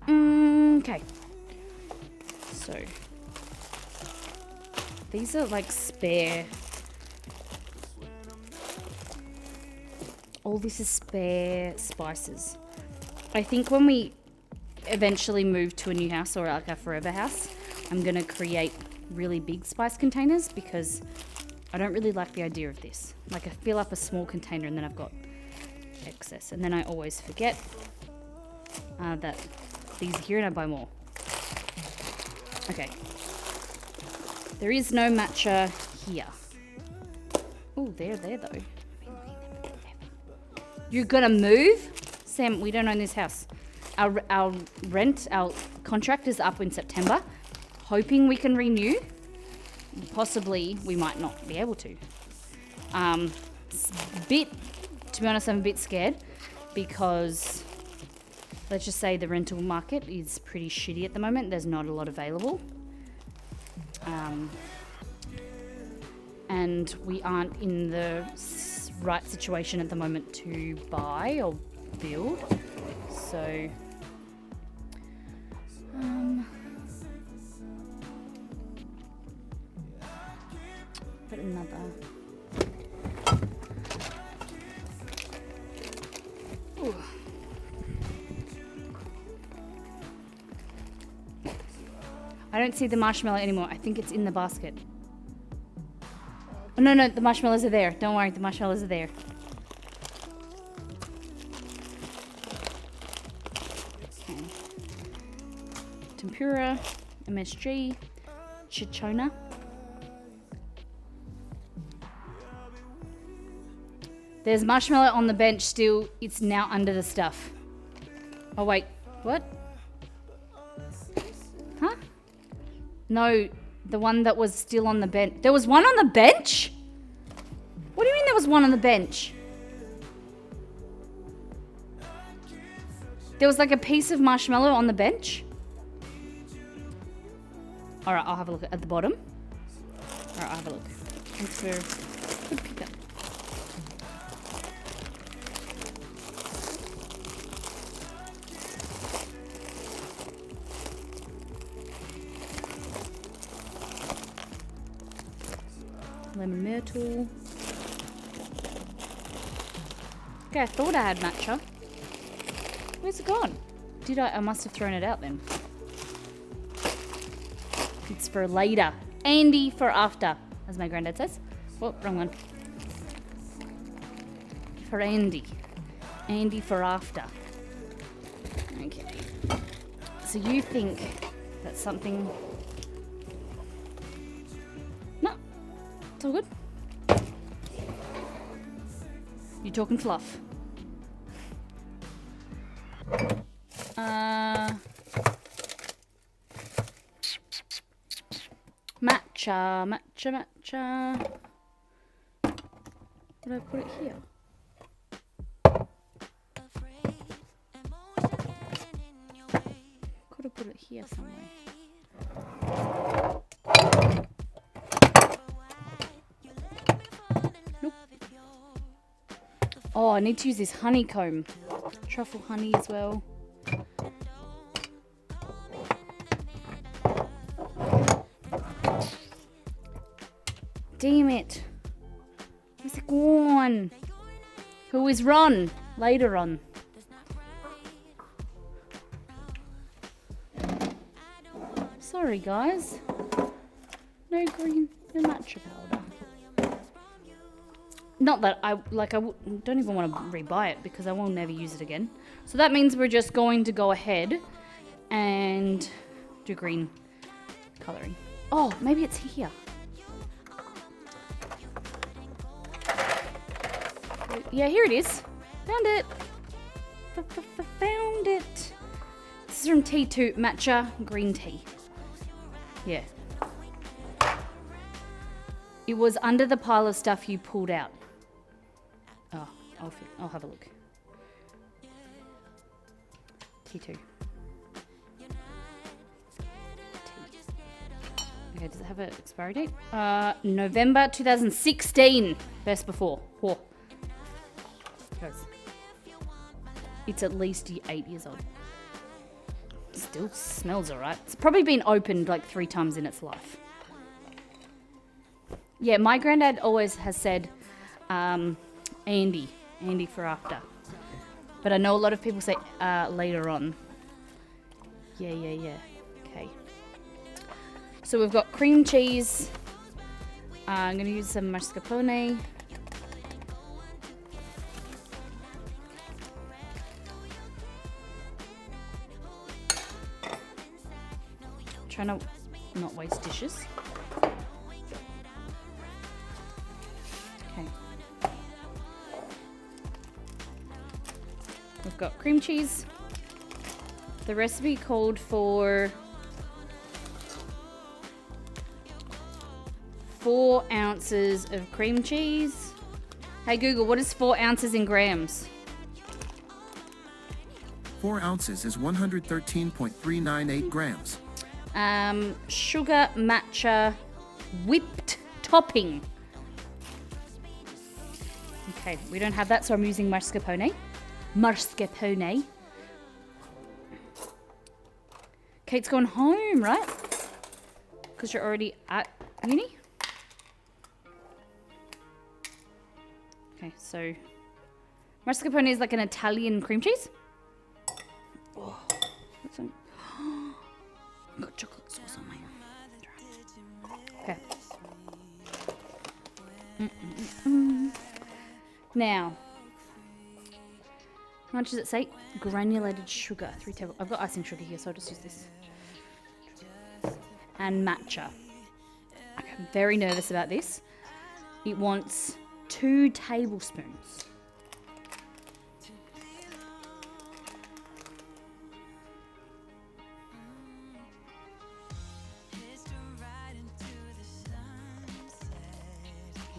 Okay. So these are like spare. All this is spare spices. I think when we eventually move to a new house or like a forever house, I'm gonna create really big spice containers because I don't really like the idea of this. Like I fill up a small container and then I've got excess, and then I always forget that these are here and I buy more. Okay. There is no matcha here. Oh, they're there though. You're gonna move? Sam, we don't own this house. Our contract is up in September. Hoping we can renew. Possibly we might not be able to. To be honest, I'm a bit scared because let's just say the rental market is pretty shitty at the moment. There's not a lot available. And we aren't in the right situation at the moment to buy or build. So Ooh. I don't see the marshmallow anymore. I think it's in the basket. Oh, no, the marshmallows are there. Don't worry, the marshmallows are there. Okay. Tempura, MSG, Chichona. There's marshmallow on the bench still. It's now under the stuff. Oh, wait. What? Huh? No, the one that was still on the bench. There was one on the bench? What do you mean there was one on the bench? There was like a piece of marshmallow on the bench? Alright, I'll have a look at the bottom. Alright, I'll have a look. Thanks for good pickup. Lemon myrtle. Okay, I thought I had matcha. Where's it gone? Did I? I must have thrown it out then. It's for later. Andy for after, as my granddad says. Oh, wrong one. For Andy. Andy for after. Okay. So you think that's something... No. It's all good. You talking fluff? Matcha. Did I put it here? Could have put it here somewhere. Nope. Oh, I need to use this honeycomb. Truffle honey as well. Damn it. Where's it gone? Who is Ron? Later on. Sorry, guys. No green, no matcha powder. Not that I don't even want to rebuy it because I will never use it again. So that means we're just going to go ahead and do green coloring. Oh, maybe it's here. Yeah, here it is. Found it. Found it. This is from T2 Matcha Green Tea. Yeah. It was under the pile of stuff you pulled out. Oh, I'll have a look. T2. Okay, does it have an expiry date? November 2016. Best before. Whoa. Guys, it's at least 8 years old. Still smells alright. It's probably been opened like 3 times in its life. Yeah, my granddad always has said Andy for after. But I know a lot of people say later on. Yeah. Okay. So we've got cream cheese. I'm going to use some mascarpone. Trying to not waste dishes. Okay. We've got cream cheese. The recipe called for 4 ounces of cream cheese. Hey Google, what is 4 ounces in grams? 4 ounces is 113.398 grams. Sugar matcha whipped topping. Okay, we don't have that, so I'm using mascarpone. Kate's gone home, right? Because you're already at uni? Okay, so mascarpone is like an Italian cream cheese. Oh, that's a... got chocolate sauce on my okay. Now, how much does it say? Granulated sugar, 3 tablespoons. I've got icing sugar here, so I'll just use this. And matcha. Okay, I'm very nervous about this. It wants 2 tablespoons.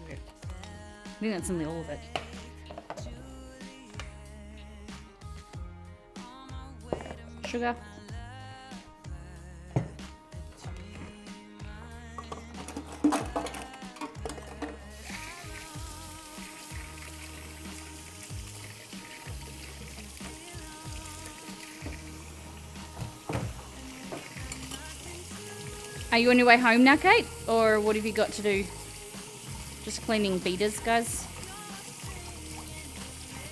Okay. I think that's nearly all of it. Sugar. Are you on your way home now, Kate? Or what have you got to do? Just cleaning beaters, guys?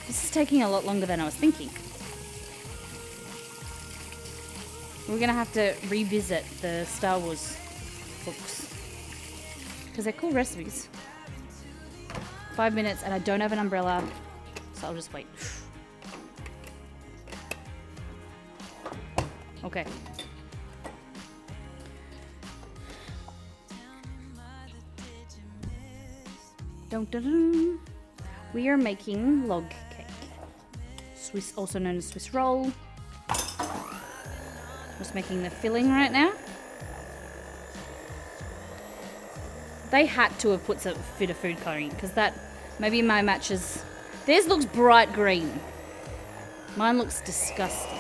This is taking a lot longer than I was thinking. We're going to have to revisit the Star Wars books. Because they're cool recipes. 5 minutes and I don't have an umbrella. So I'll just wait. Okay. Dun, dun, dun. We are making log cake. Swiss, also known as Swiss roll. Just making the filling right now. They had to have put some bit of food coloring because that maybe my matches. Theirs looks bright green. Mine looks disgusting.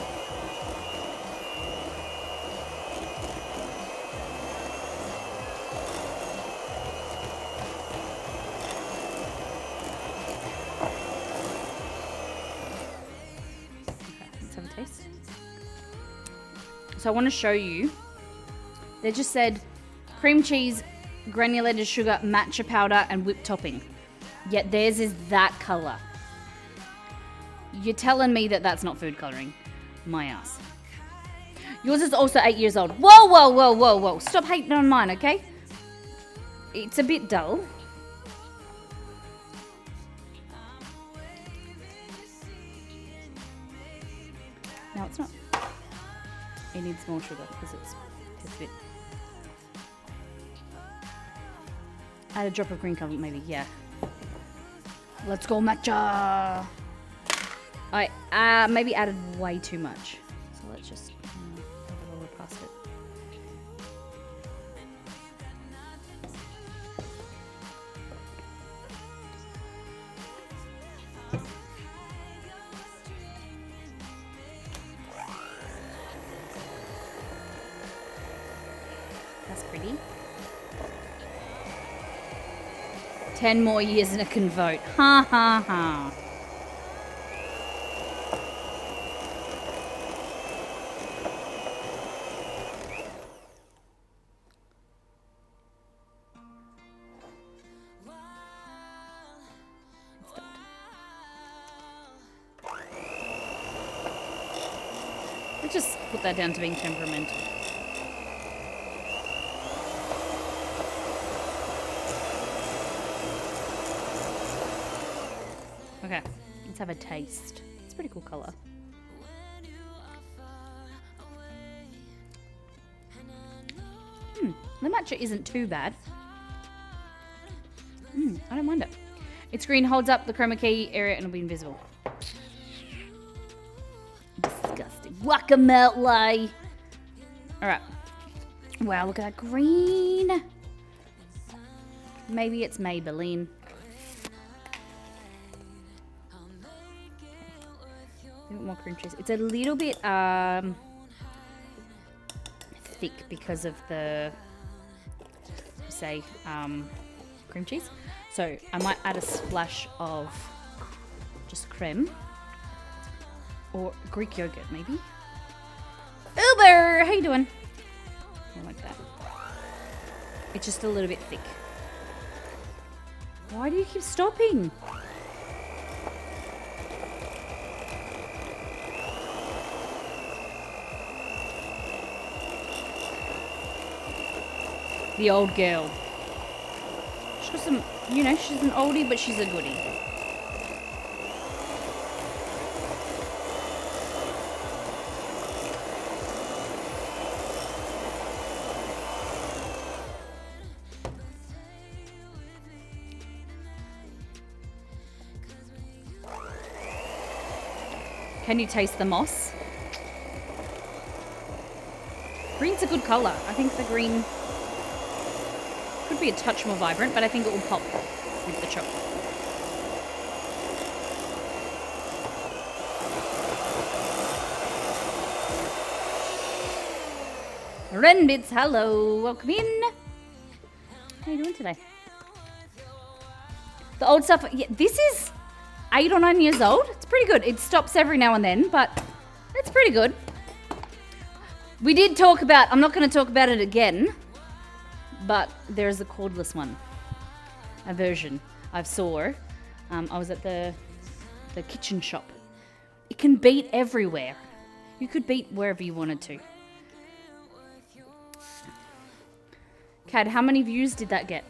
So I want to show you. They just said cream cheese, granulated sugar, matcha powder, and whipped topping. Yet theirs is that color. You're telling me that that's not food coloring? My ass. Yours is also 8 years old. Whoa, whoa, whoa, whoa, whoa. Stop hating on mine, okay? It's a bit dull. No, it's not. It needs more sugar because it's a bit. Add a drop of green color, maybe. Yeah. Let's go matcha. I maybe added way too much, so let's just have a little past it. That's pretty. 10 more years and it can vote. Ha ha ha. Let's just put that down to being temperamental. Okay, let's have a taste. It's a pretty cool color. The matcha isn't too bad. I don't mind it. It's green, holds up the chroma key area and it'll be invisible. Disgusting. Guacamole! Alright. Wow, look at that green. Maybe it's Maybelline. A bit more cream cheese. It's a little bit thick because of the cream cheese. So I might add a splash of just creme or Greek yogurt maybe. Uber, how you doing? I like that. It's just a little bit thick. Why do you keep stopping? The old girl. She's got some, you know, she's an oldie, but she's a goodie. Can you taste the moss? Green's a good colour. I think the green could be a touch more vibrant, but I think it will pop with the chocolate. Renbits, hello. Welcome in. How are you doing today? The old stuff, yeah, this is 8 or 9 years old. It's pretty good. It stops every now and then, but it's pretty good. We did talk about, I'm not going to talk about it again, but there's a cordless one, a version I saw. I was at the kitchen shop. It can beat everywhere. You could beat wherever you wanted to. Cad, how many views did that get?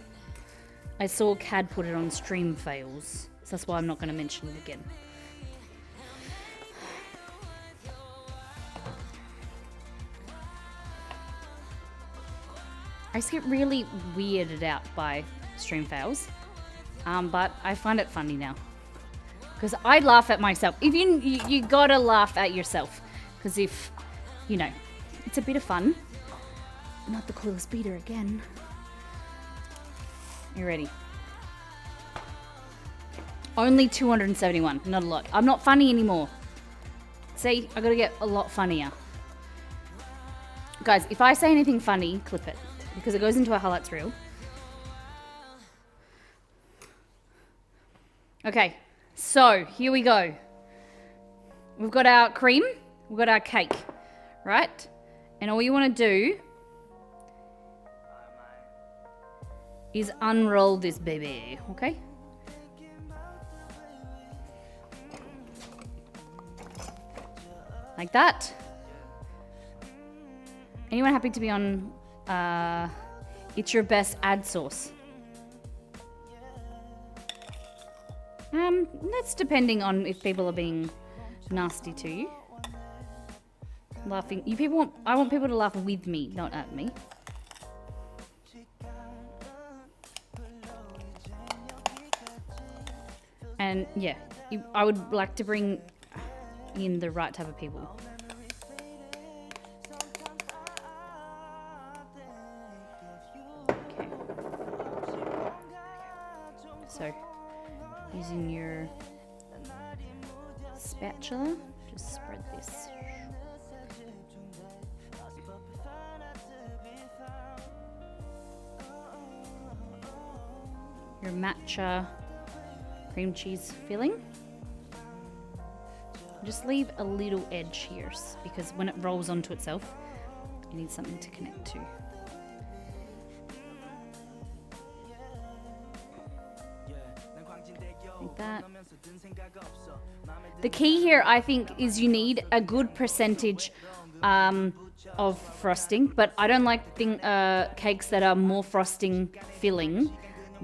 I saw Cad put it on stream fails, so that's why I'm not going to mention it again. I just get really weirded out by stream fails, but I find it funny now because I laugh at myself. If you gotta laugh at yourself, because if you know, it's a bit of fun. Not the coolest beater again. You ready? Only 271, not a lot. I'm not funny anymore. See, I gotta get a lot funnier. Guys, if I say anything funny, clip it. Because it goes into our highlights reel. Okay, so here we go. We've got our cream, we've got our cake, right? And all you want to do is unroll this baby, okay? Like that. Anyone happy to be on It's Your Best ad sauce? That's depending on if people are being nasty to you. Laughing. I want people to laugh with me, not at me. And yeah, I would like to bring in the right type of people. Okay. So, using your spatula, just spread this. Your matcha cream cheese filling. Just leave a little edge here because when it rolls onto itself, you need something to connect to. Like that. The key here, I think, is you need a good percentage of frosting, but I don't like cakes that are more frosting filling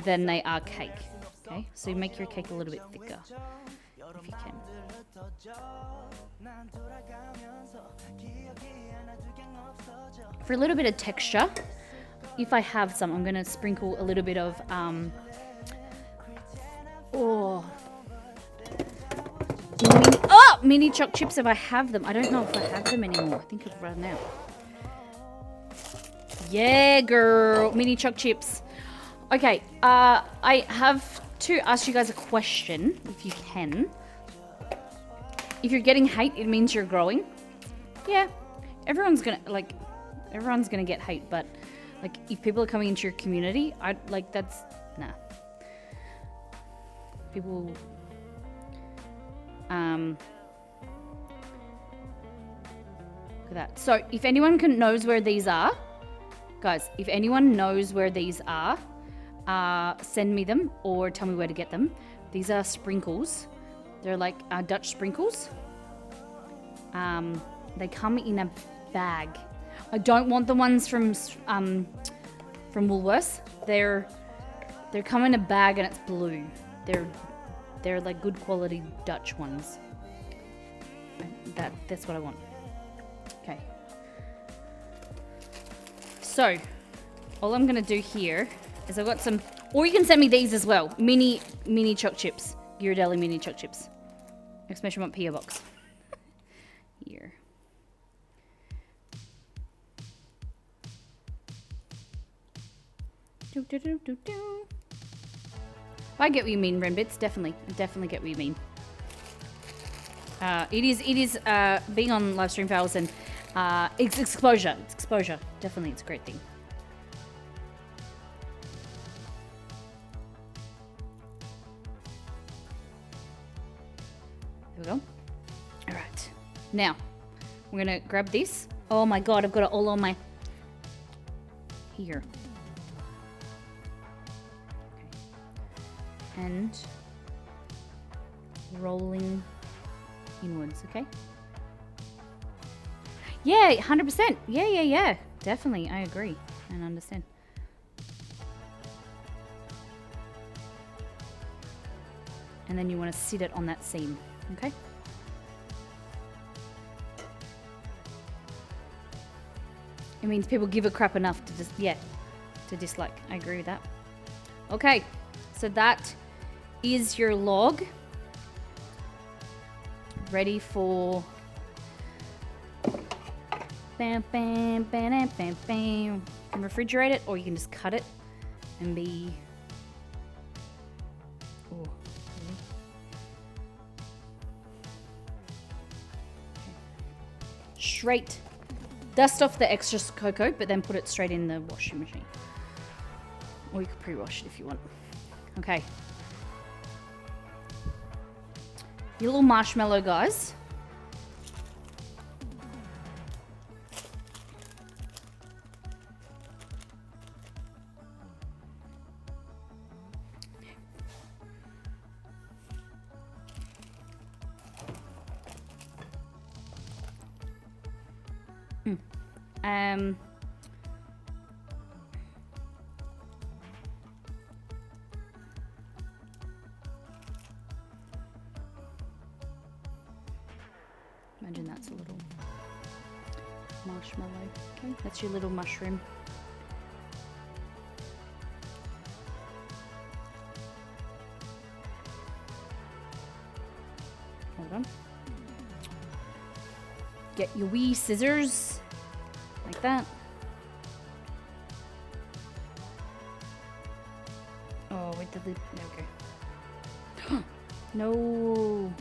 than they are cake. Okay, so you make your cake a little bit thicker if you can. For a little bit of texture, if I have some, I'm going to sprinkle a little bit of mini choc chips if I have them. I don't know if I have them anymore. I think I've run out. Yeah, girl, mini choc chips. Okay, I have to ask you guys a question, if you can. If you're getting hate, it means you're growing. Yeah, everyone's gonna get hate, but like if people are coming into your community, that's nah. People look at that. So if anyone knows where these are, guys, if anyone knows where these are, send me them or tell me where to get them. These are sprinkles. They're like Dutch sprinkles. They come in a bag. I don't want the ones from from Woolworths. They're come in a bag and it's blue. They're like good quality Dutch ones. That's what I want. Okay. So, all I'm gonna do here is I've got some, or you can send me these as well. Mini choc chips. Ghirardelli mini choc chips. Exclamation mark PO box. Here. I get what you mean, Renbits. Definitely. I definitely get what you mean. It is being on live stream for hours and it's exposure. It's exposure. Definitely, it's a great thing. There we go. All right. Now, we're gonna grab this. Oh my god, I've got it all on my... Here. Okay. And rolling inwards, okay? Yeah, 100%. Yeah. Definitely, I agree and understand. And then you want to sit it on that seam, okay? It means people give a crap enough to just, to dislike. I agree with that. Okay, so that is your log. Ready for... Bam, bam, bam, bam, bam, bam. You can refrigerate it, or you can just cut it and be... Oh, really? Straight. Dust off the extra cocoa, but then put it straight in the washing machine. Or you could pre-wash it if you want. Okay. Your little marshmallow guys. Imagine that's a little marshmallow. Okay, that's your little mushroom. Hold on. Get your wee scissors. Like that. Oh, wait, the lid. Okay. No.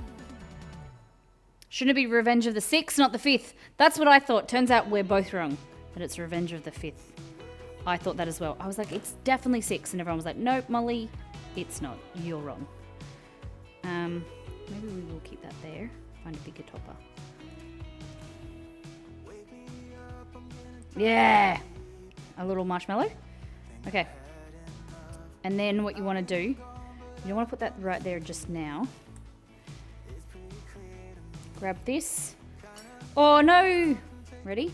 Shouldn't it be Revenge of the 6th, not the 5th? That's what I thought. Turns out we're both wrong. That it's Revenge of the 5th. I thought that as well. I was like, it's definitely 6. And everyone was like, nope, Molly, it's not. You're wrong. Maybe we will keep that there. Find a bigger topper. Yeah! A little marshmallow. Okay. And then what you want to do, you don't want to put that right there just now. Grab this. Oh no! Ready? Ready.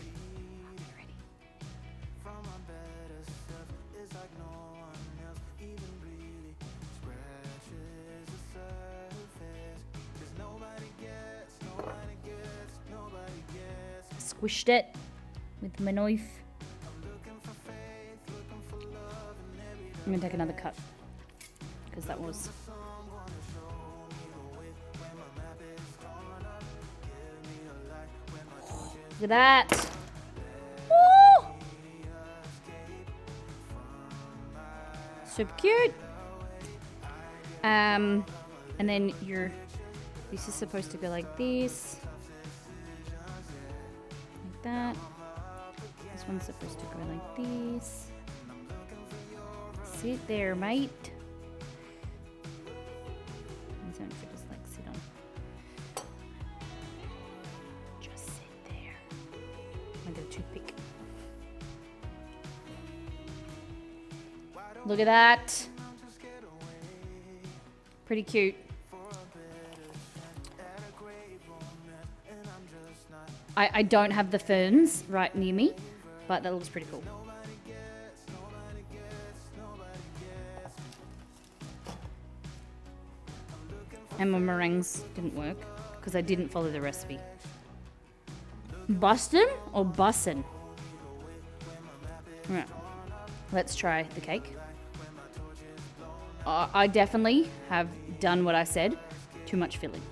Squished it with my knife. I'm gonna take another cut because that was... Look at that. Woo! Super cute. And then this is supposed to go like this. Like that. This one's supposed to go like this. Sit there, mate. I don't know if it just like sit on. Just sit there. I'm gonna get a toothpick. Look at that. Pretty cute. I don't have the ferns right near me, but that looks pretty cool. And my meringues didn't work because I didn't follow the recipe. Bustin or bussin? Right. Let's try the cake. I definitely have done what I said. Too much filling.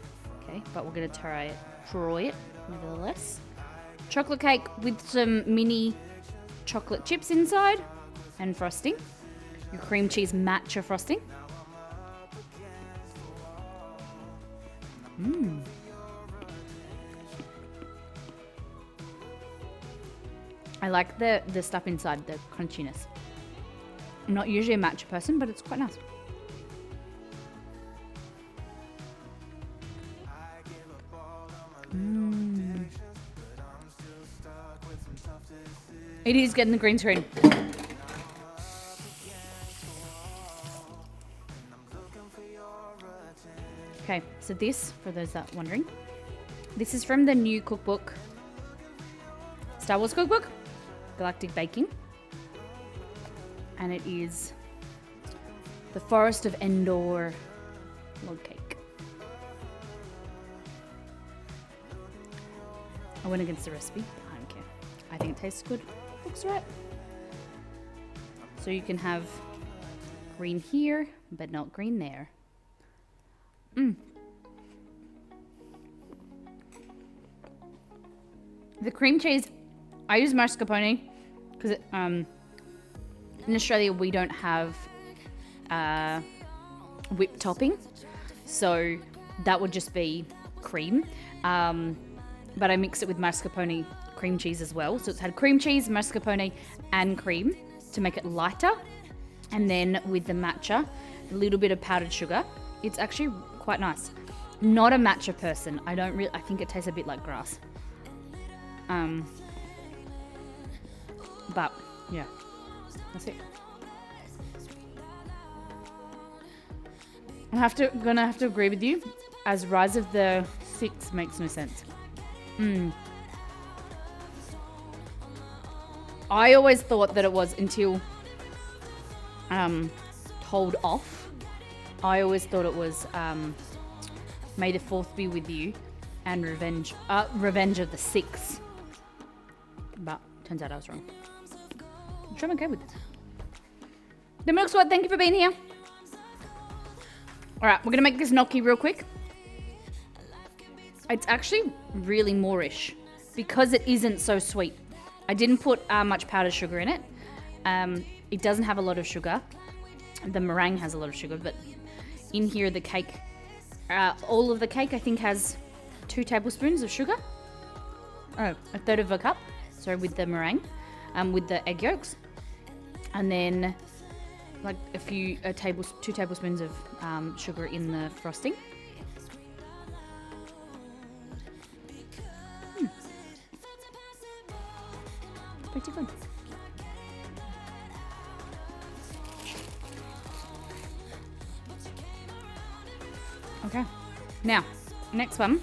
Okay, but we're going to try it nevertheless. Chocolate cake with some mini chocolate chips inside and frosting. Your cream cheese matcha frosting. I like the stuff inside, the crunchiness. I'm not usually a matcha person, but it's quite nice. It is getting the green screen. Okay, so this, for those that are wondering, this is from the new cookbook, Star Wars cookbook, Galactic Baking. And it is the Forest of Endor log cake. I went against the recipe. I don't care. I think it tastes good. Looks right. So you can have green here, but not green there. The cream cheese, I use mascarpone because in Australia we don't have whipped topping, so that would just be cream. But I mix it with mascarpone cream cheese as well. So it's had cream cheese, mascarpone, and cream to make it lighter. And then with the matcha, a little bit of powdered sugar. It's actually quite nice. Not a matcha person. I think it tastes a bit like grass. But yeah, that's it. Gonna have to agree with you, as Rise of the Six makes no sense. I always thought that it was until told off. I always thought it was May the Fourth Be With You and Revenge of the Six. But turns out I was wrong. Which I'm okay with. The Milk Squad, thank you for being here. Alright, we're gonna make this gnocchi real quick. It's actually really moreish because it isn't so sweet. I didn't put much powdered sugar in it. It doesn't have a lot of sugar. The meringue has a lot of sugar, but in here the cake, all of the cake I think has 2 tablespoons of sugar. Oh, a third of a cup. Sorry, with the meringue, with the egg yolks, and then like 2 tablespoons of sugar in the frosting. Pretty good. Okay, now next one.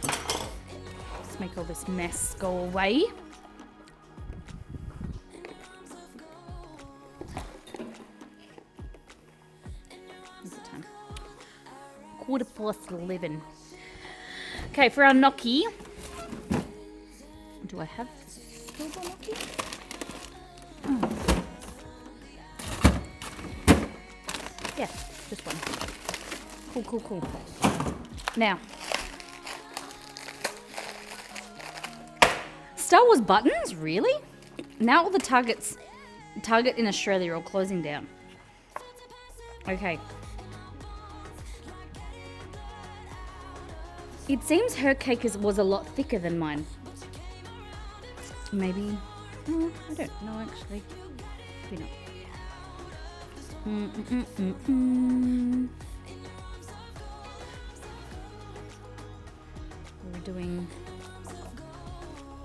Let's make all this mess go away. What's the time? 11:15. Okay, for our gnocchi. Do I have silver gnocchi? Oh. Yeah, just one. Cool. Now, Star Wars buttons? Really? Now all the Target in Australia are all closing down. Okay. It seems her cake was a lot thicker than mine. Maybe. Oh, I don't know actually. Maybe not. We're doing.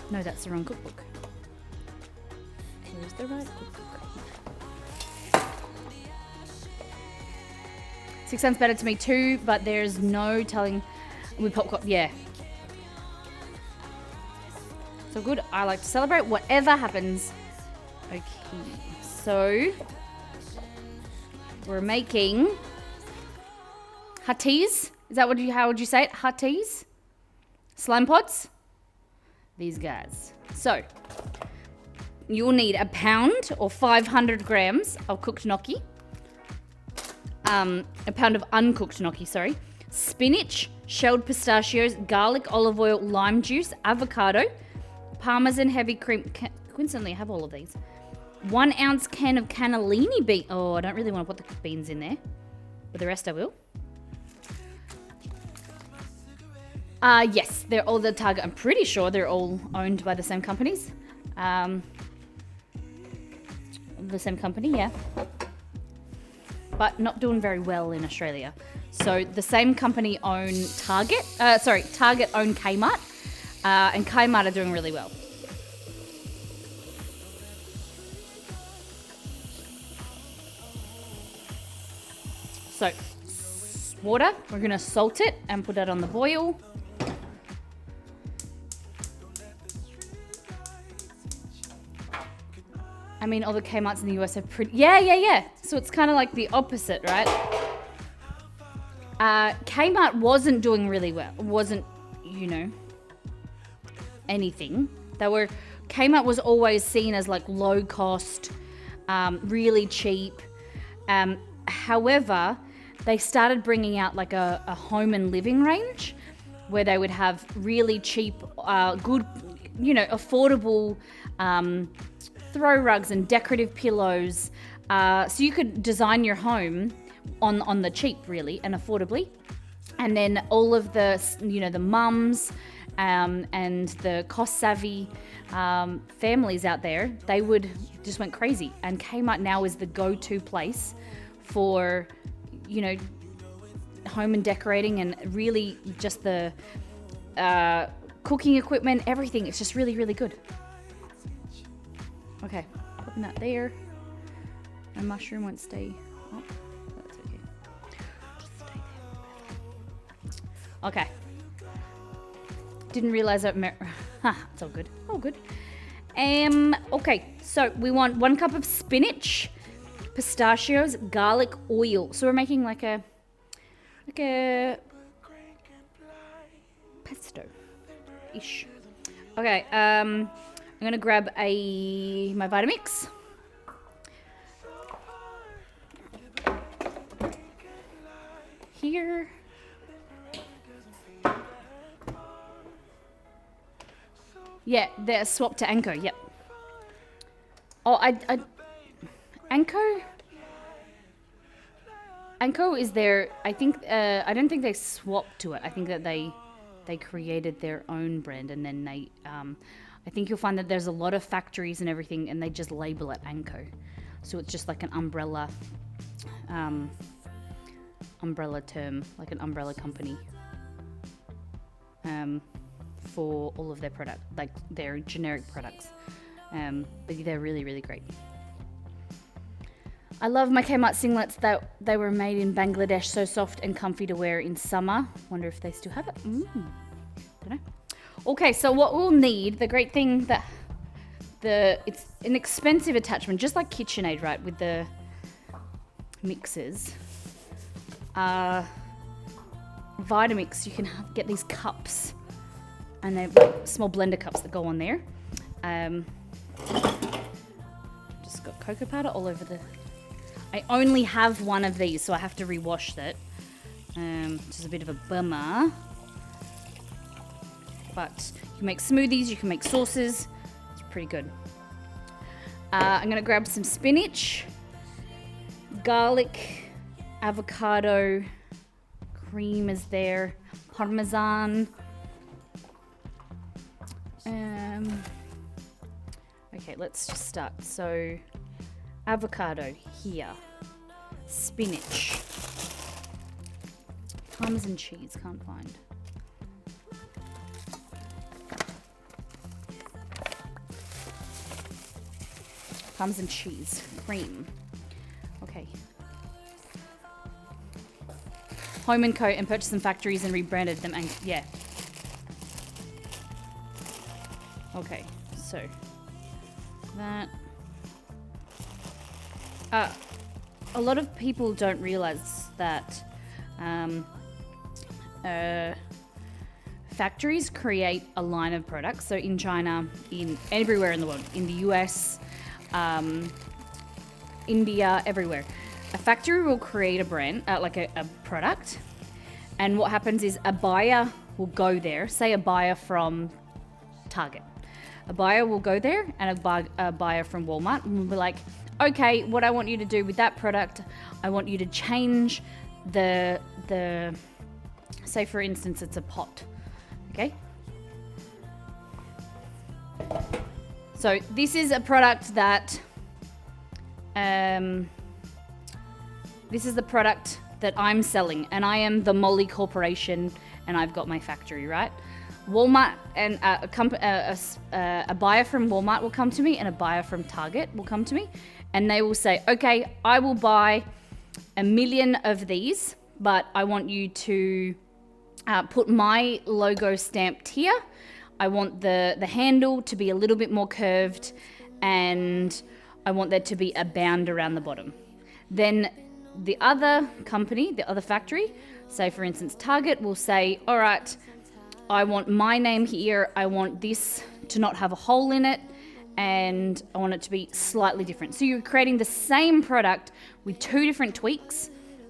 No, that's the wrong cookbook. Where's the right cookbook? 6 sounds better to me too, but there's no telling. With popcorn, yeah. So good. I like to celebrate whatever happens. Okay, so we're making hutties. Is that how would you say it? Hutties? Slime pots? These guys. So, you'll need a pound or 500 grams of cooked gnocchi. A pound of uncooked gnocchi, sorry. Spinach, shelled pistachios, garlic, olive oil, lime juice, avocado, parmesan, heavy cream. Coincidentally, I have all of these. 1 ounce can of cannellini bean. Oh, I don't really want to put the beans in there. But the rest I will. Yes, they're all the Target. I'm pretty sure they're all owned by the same companies. The same company, yeah. But not doing very well in Australia. So the same company own Target. Target own Kmart. And Kmart are doing really well. So, water. We're going to salt it and put that on the boil. I mean, all the Kmarts in the US are pretty... Yeah. So it's kind of like the opposite, right? Kmart wasn't doing really well. Wasn't, anything. Kmart was always seen as like low cost, really cheap. However, they started bringing out like a home and living range where they would have really cheap, good, affordable throw rugs and decorative pillows. So you could design your home on the cheap, really, and affordably. And then all of the, the mums and the cost-savvy families out there, they just went crazy. And Kmart now is the go-to place for, home and decorating and really just the cooking equipment, everything. It's just really, really good. Okay, putting that there. My mushroom won't stay. Oh, that's okay. Just stay there. Okay. Didn't realize that. It's all good. All good. Okay, so we want 1 cup of spinach, pistachios, garlic, oil. So we're making like a pesto-ish. Okay, I'm gonna grab my Vitamix. Here. Yeah, they're swapped to Anko, yep. Oh, Anko is their, I don't think they swapped to it. I think that they created their own brand, and then they, I think you'll find that there's a lot of factories and everything, and they just label it Anko. So it's just like an umbrella term, like an umbrella company for all of their product, like their generic products. But they're really, really great. I love my Kmart singlets that they were made in Bangladesh, so soft and comfy to wear in summer. Wonder if they still have it. Don't know. Okay, so what we'll need, the great thing that it's an expensive attachment, just like KitchenAid, right, with the mixers. Vitamix, you can get these cups, and they're like small blender cups that go on there. Just got cocoa powder all over the... I only have one of these, so I have to rewash that. Which is a bit of a bummer. But you can make smoothies, you can make sauces. It's pretty good. I'm going to grab some spinach, garlic, avocado, cream is there, parmesan. Okay, let's just start. So, avocado here, spinach, parmesan cheese, can't find. Parmesan cheese, cream. Okay. Home & Co. and purchased some factories and rebranded them, and yeah. Okay, so that. a lot of people don't realize that factories create a line of products. So in China, in everywhere in the world, in the US, India, everywhere, a factory will create a brand, like a product. And what happens is a buyer will go there, say a buyer from Target. A buyer will go there and a buyer from Walmart will be like, okay, what I want you to do with that product, I want you to change the say for instance, it's a pot, okay? So this is a product that, this is the product that I'm selling, and I am the Molly Corporation, and I've got my factory, right? Walmart and a buyer from Walmart will come to me, and a buyer from Target will come to me, and they will say, okay, I will buy 1 million of these, but I want you to put my logo stamped here. I want the handle to be a little bit more curved, and I want there to be a band around the bottom. Then the other company, the other factory, say for instance Target, will say, all right, I want my name here, I want this to not have a hole in it, and I want it to be slightly different. So you're creating the same product with 2 different tweaks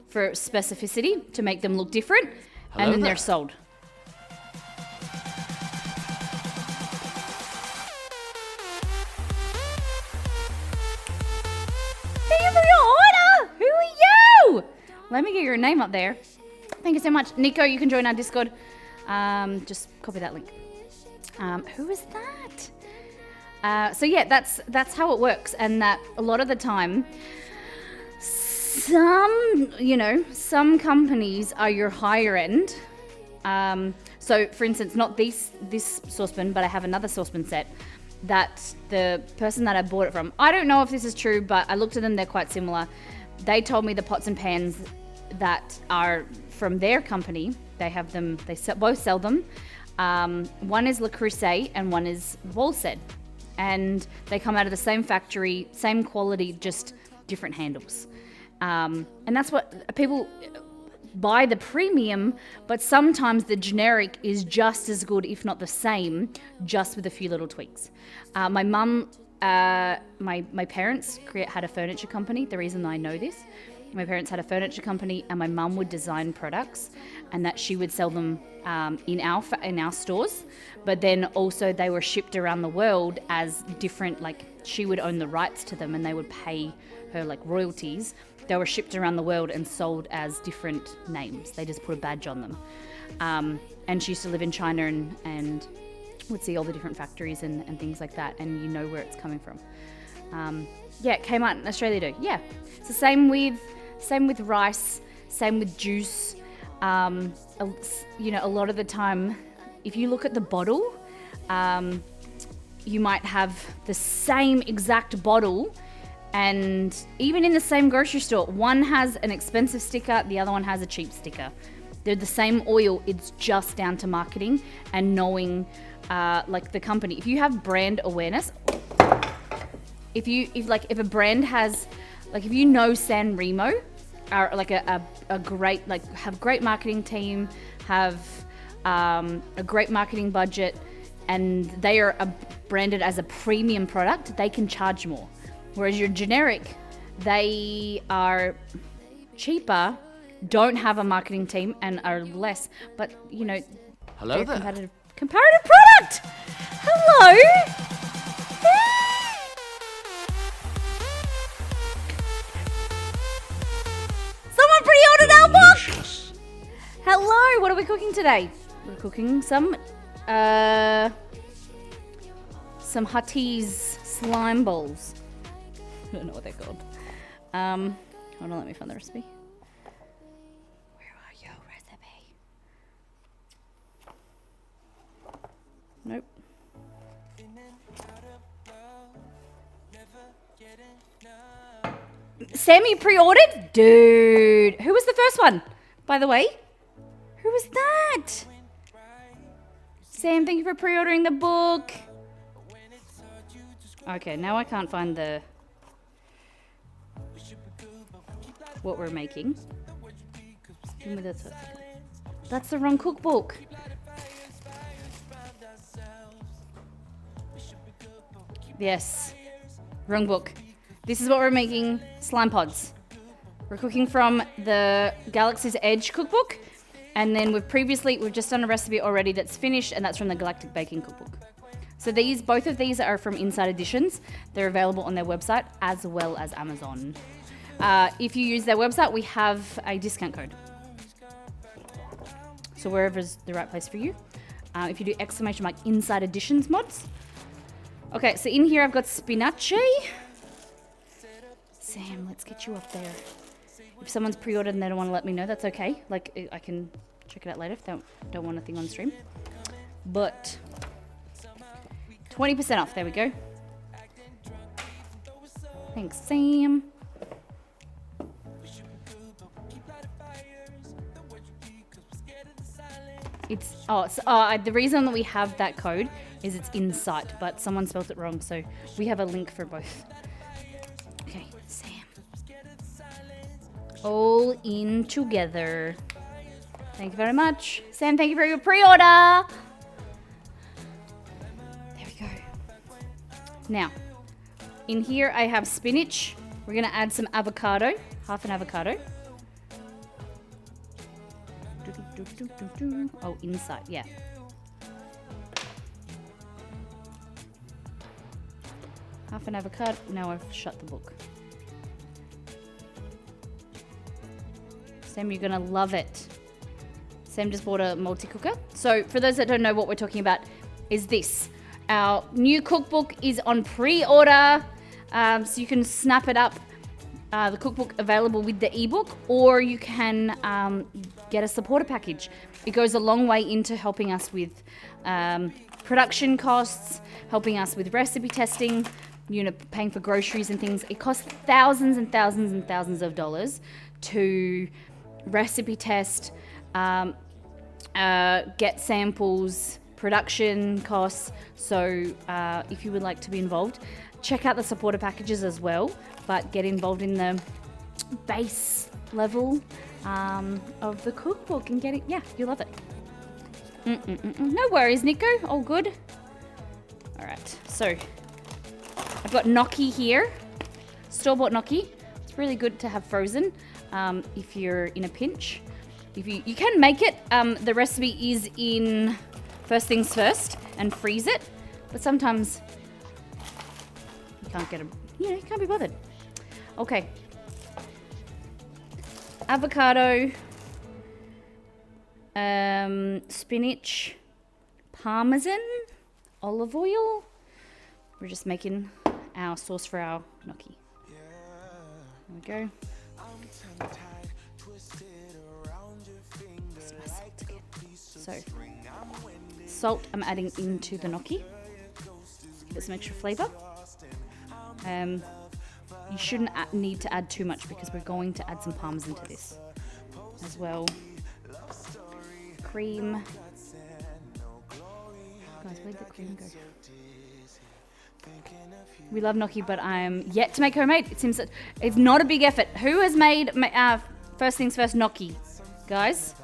for specificity to make them look different, and then they're sold. Thank you for your order! Who are you? Let me get your name up there. Thank you so much. Nico, you can join our Discord. Just copy that link. Who is that? So yeah, that's how it works, and that a lot of the time, some companies are your higher end. So for instance, not this saucepan, but I have another saucepan set that the person that I bought it from, I don't know if this is true, but I looked at them, they're quite similar. They told me the pots and pans that are from their company, they have them, both sell them. One is Le Creuset and one is Wolsted. And they come out of the same factory, same quality, just different handles. And that's what people buy, the premium, but sometimes the generic is just as good, if not the same, just with a few little tweaks. My mum, my parents had a furniture company. The reason I know this, my parents had a furniture company, and my mum would design products, and that she would sell them in our stores. But then also they were shipped around the world as different. Like she would own the rights to them, and they would pay her like royalties. They were shipped around the world and sold as different names. They just put a badge on them. And she used to live in China and would see all the different factories and things like that, and you know where it's coming from. Yeah, it came out in Australia too. Yeah, it's the same with rice, same with juice. A lot of the time, if you look at the bottle, you might have the same exact bottle, and even in the same grocery store, one has an expensive sticker, the other one has a cheap sticker. They're the same oil, it's just down to marketing and knowing like the company. If you have brand awareness, if a brand has, like if you know San Remo are like a great, like have great marketing team, have a great marketing budget, and they are branded as a premium product, they can charge more. Whereas your generic, they are cheaper, don't have a marketing team, and are less, but you know, Hello they're there. comparative product. Hello. Someone pre-ordered our book. Hello. What are we cooking today? We're cooking some Huttese slime balls. I don't know what they're called. Hold on, let me find the recipe. Where are your recipe? Nope. Sammy pre-ordered? Dude. Who was the first one, by the way? Who was that? Sam, thank you for pre-ordering the book. Okay, now I can't find the... what we're making. Give me that for a second. That's the wrong cookbook. Yes, wrong book. This is what we're making, slime pods. We're cooking from the Galaxy's Edge cookbook, and then we've just done a recipe already that's finished, and that's from the Galactic Baking cookbook. So both of these are from Inside Editions. They're available on their website as well as Amazon. If you use their website, we have a discount code. So wherever's the right place for you. If you do exclamation mark Inside Editions mods. Okay, so in here I've got spinache. Sam, let's get you up there. If someone's pre-ordered and they don't want to let me know, that's okay. Like, I can check it out later if they don't want a thing on stream. But 20% off, there we go. Thanks, Sam. The reason that we have that code is it's in sight, but someone spelled it wrong, so we have a link for both. Okay, Sam. All in together. Thank you very much. Sam, thank you for your pre-order. There we go. Now, in here I have spinach. We're going to add some avocado, half an avocado. Oh, inside, yeah. Half an avocado. Now I've shut the book. Sam, you're gonna love it. Sam just bought a multi-cooker. So for those that don't know, what we're talking about is this. Our new cookbook is on pre-order. So you can snap it up. The cookbook available with the ebook, or you can get a supporter package. It goes a long way into helping us with production costs, helping us with recipe testing, paying for groceries and things. It costs thousands and thousands and thousands of dollars to recipe test, get samples, production costs. So if you would like to be involved, check out the supporter packages as well, but get involved in the base level of the cookbook and get it. Yeah, you'll love it. No worries, Nico. All good. All right, so I've got gnocchi here, store-bought gnocchi. It's really good to have frozen if you're in a pinch. If you can make it. The recipe is in first things first and freeze it, but sometimes you can't get them. You can't be bothered. Okay. Avocado, spinach, parmesan, olive oil. We're just making our sauce for our gnocchi. There we go. So, salt I'm adding into the gnocchi. Give it some extra flavour. You shouldn't need to add too much because we're going to add some parmesan to this as well. Cream. Guys, where'd the cream go? We love gnocchi, but I'm yet to make homemade. It seems that it's not a big effort. Who has made first things first gnocchi? Guys,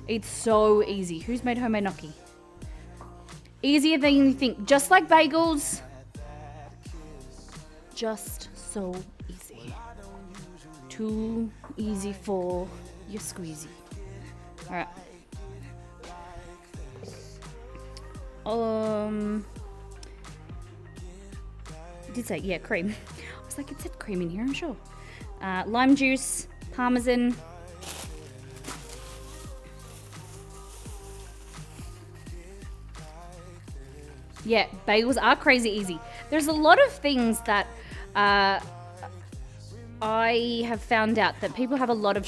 it's so easy. Who's made homemade gnocchi? Easier than you think. Just like bagels. Just so easy. Too easy for your squeezy. Alright. It did say, yeah, cream. I was like, it said cream in here, I'm sure. Lime juice, parmesan. Yeah, bagels are crazy easy. There's a lot of things that I have found out that people have a lot of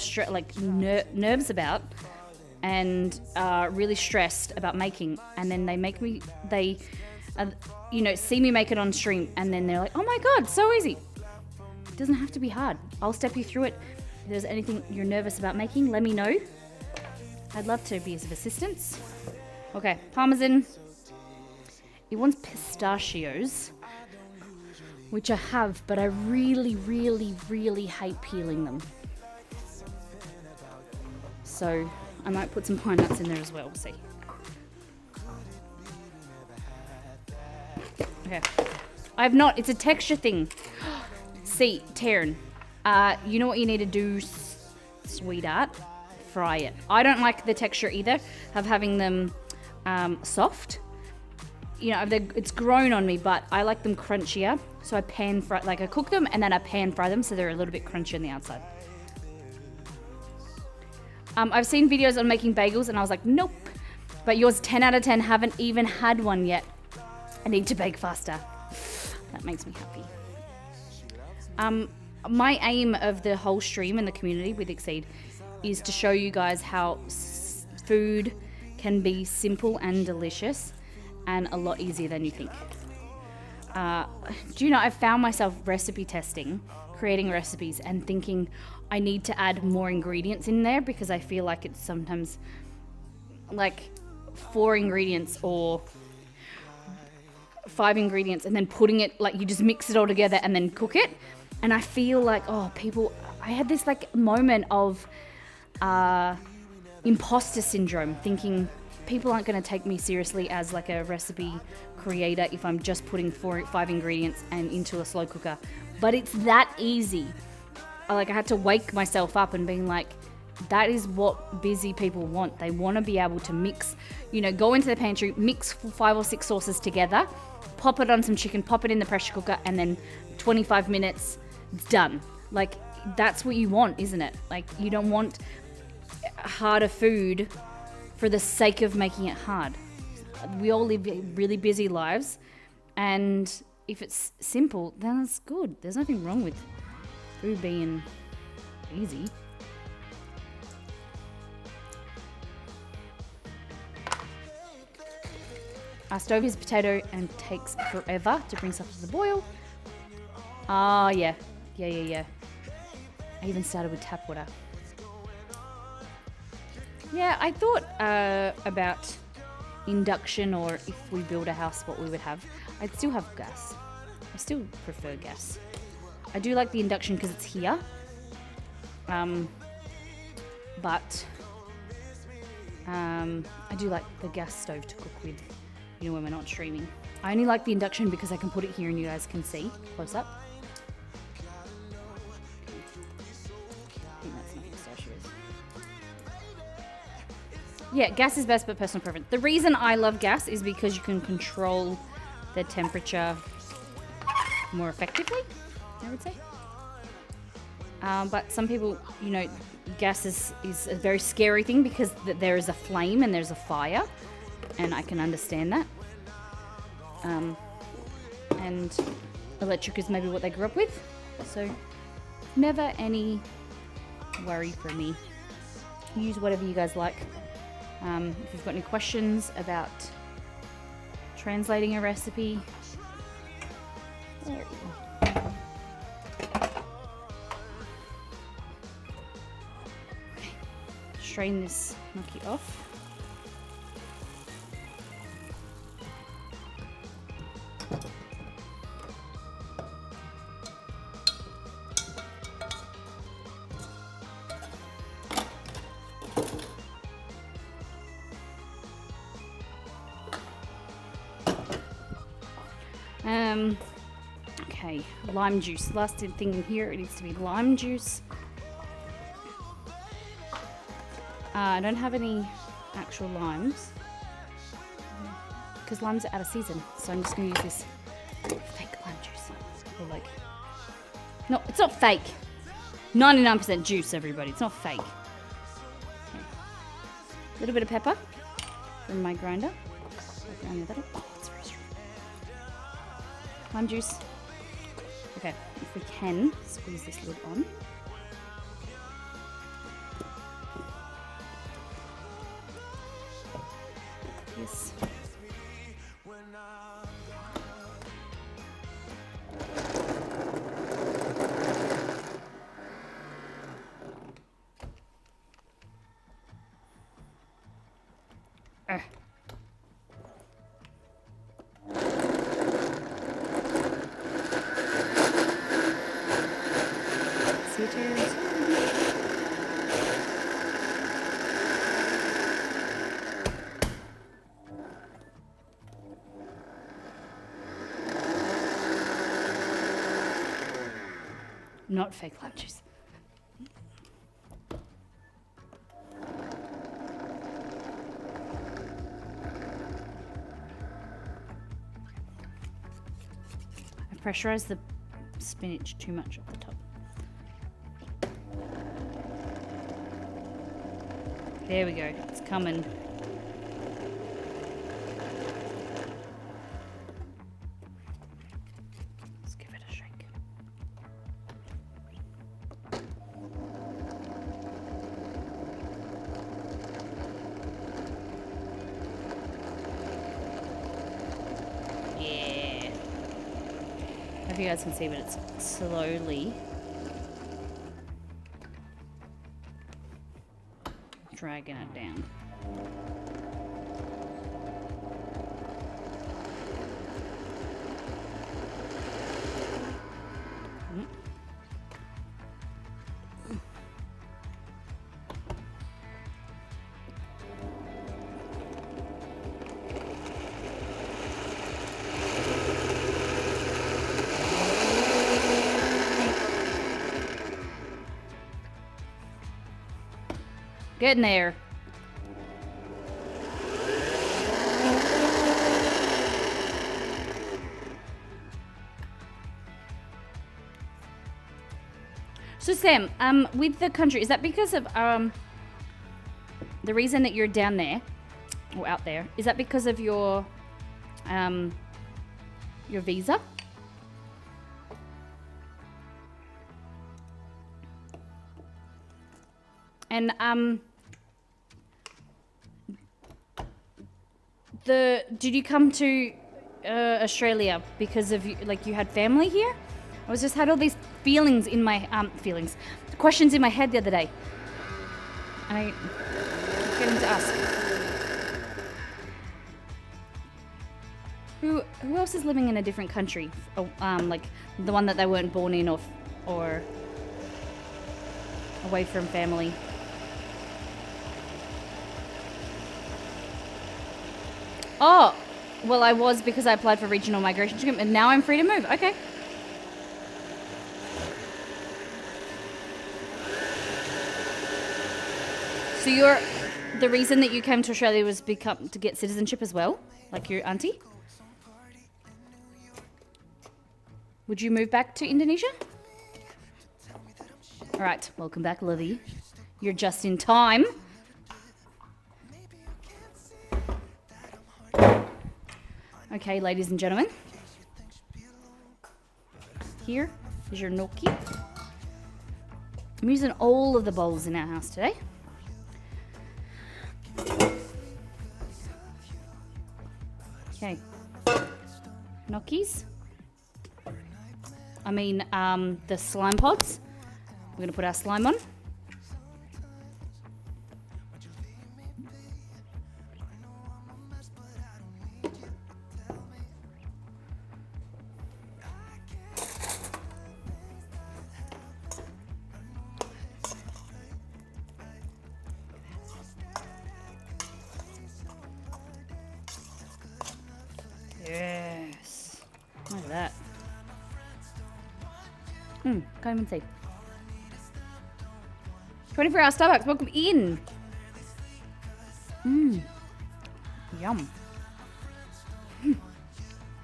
nerves about and are really stressed about making, and then they see me make it on stream, and then they're like, oh my god, so easy. It doesn't have to be hard. I'll step you through it. If there's anything you're nervous about making, let me know. I'd love to be of assistance. Okay, parmesan. It wants pistachios, which I have, but I really, really, really hate peeling them. So I might put some pine nuts in there as well. We'll see. Okay. I've not. It's a texture thing. See, Taryn, you know what you need to do, sweetheart? Fry it. I don't like the texture either of having them soft. You know, it's grown on me, but I like them crunchier. So I pan fry, like I cook them and then I pan fry them so they're a little bit crunchy on the outside. I've seen videos on making bagels and I was like, nope. But yours 10 out of 10, haven't even had one yet. I need to bake faster. That makes me happy. My aim of the whole stream and the community with Exceed is to show you guys how food can be simple and delicious and a lot easier than you think. Do you know, I've found myself recipe testing, creating recipes and thinking I need to add more ingredients in there because I feel like it's sometimes like 4 ingredients or 5 ingredients and then putting it, like you just mix it all together and then cook it. And I feel like, I had this like moment of imposter syndrome, thinking people aren't going to take me seriously as like a recipe creator if I'm just putting 5 ingredients and into a slow cooker. But it's that easy. Like I had to wake myself up and being like, that is what busy people want. They want to be able to mix, go into the pantry, mix 5 or 6 sauces together, pop it on some chicken, pop it in the pressure cooker, and then 25 minutes, it's done. Like, that's what you want, isn't it? Like, you don't want harder food for the sake of making it hard. We all live really busy lives, and if it's simple, then it's good. There's nothing wrong with food being easy. Our stove is potato and takes forever to bring stuff to the boil. Ah, yeah. I even started with tap water. Yeah, I thought about induction, or if we build a house, what we would have. I'd still have gas. I still prefer gas. I do like the induction because it's here. But I do like the gas stove to cook with, when we're not streaming. I only like the induction because I can put it here and you guys can see close up. I think that's not pistachios. Yeah, gas is best, but personal preference. The reason I love gas is because you can control the temperature more effectively, I would say. But some people, gas is a very scary thing because there is a flame and there's a fire, and I can understand that. And electric is maybe what they grew up with, so never any worry for me. Use whatever you guys like. If you've got any questions about translating a recipe, strain this gnocchi off. Okay, lime juice. Last thing in here, it needs to be lime juice. I don't have any actual limes because limes are out of season, so I'm just going to use this fake lime juice. Or like, no, it's not fake. 99% juice, everybody. It's not fake. Okay. A little bit of pepper from my grinder. I'll grind that up. It's very strong. Lime juice. Okay, if we can squeeze this lid on. Yes. Not fake lime juice. I pressurized the spinach too much at the top. There we go. It's coming. Let's give it a shake. Yeah. I don't know if you guys can see, but it's slowly dragging it down. Getting there. So Sam, with the country, is that because of the reason that you're down there or out there? Is that because of your visa? And did you come to Australia because of like you had family here? I was just had all these feelings in my questions in my head the other day, and I kept getting to ask, who else is living in a different country, like the one that they weren't born in, or away from family? Oh, well, I was because I applied for regional migration scheme, and now I'm free to move. Okay. So the reason that you came to Australia was to get citizenship as well, like your auntie? Would you move back to Indonesia? All right, welcome back, Livy. You're just in time. Okay, ladies and gentlemen. Here is your gnocchi. I'm using all of the bowls in our house today. Okay. Gnocchis. I mean, the slime pods. We're going to put our slime on. Yes. Look at that. Can't even see. 24-hour Starbucks, welcome in. Yum.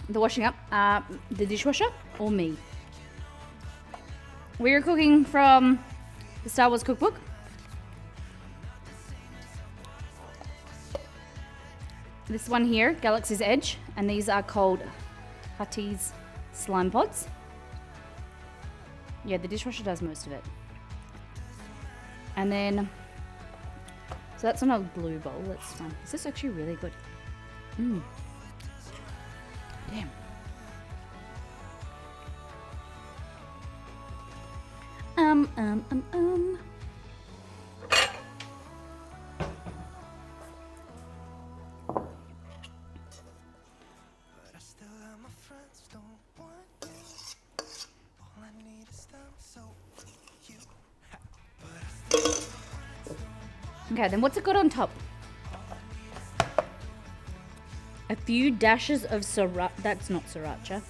The washing up, the dishwasher or me? We're cooking from the Star Wars cookbook. This one here, Galaxy's Edge, and these are called Hutties slime pods. Yeah, the dishwasher does most of it. And then, so that's on a blue bowl, that's fine. This is actually really good. Damn. But I still love my friends, don't want you. All I need is them, so you. Okay, then what's it got on top? A few dashes of sriracha. That's not sriracha.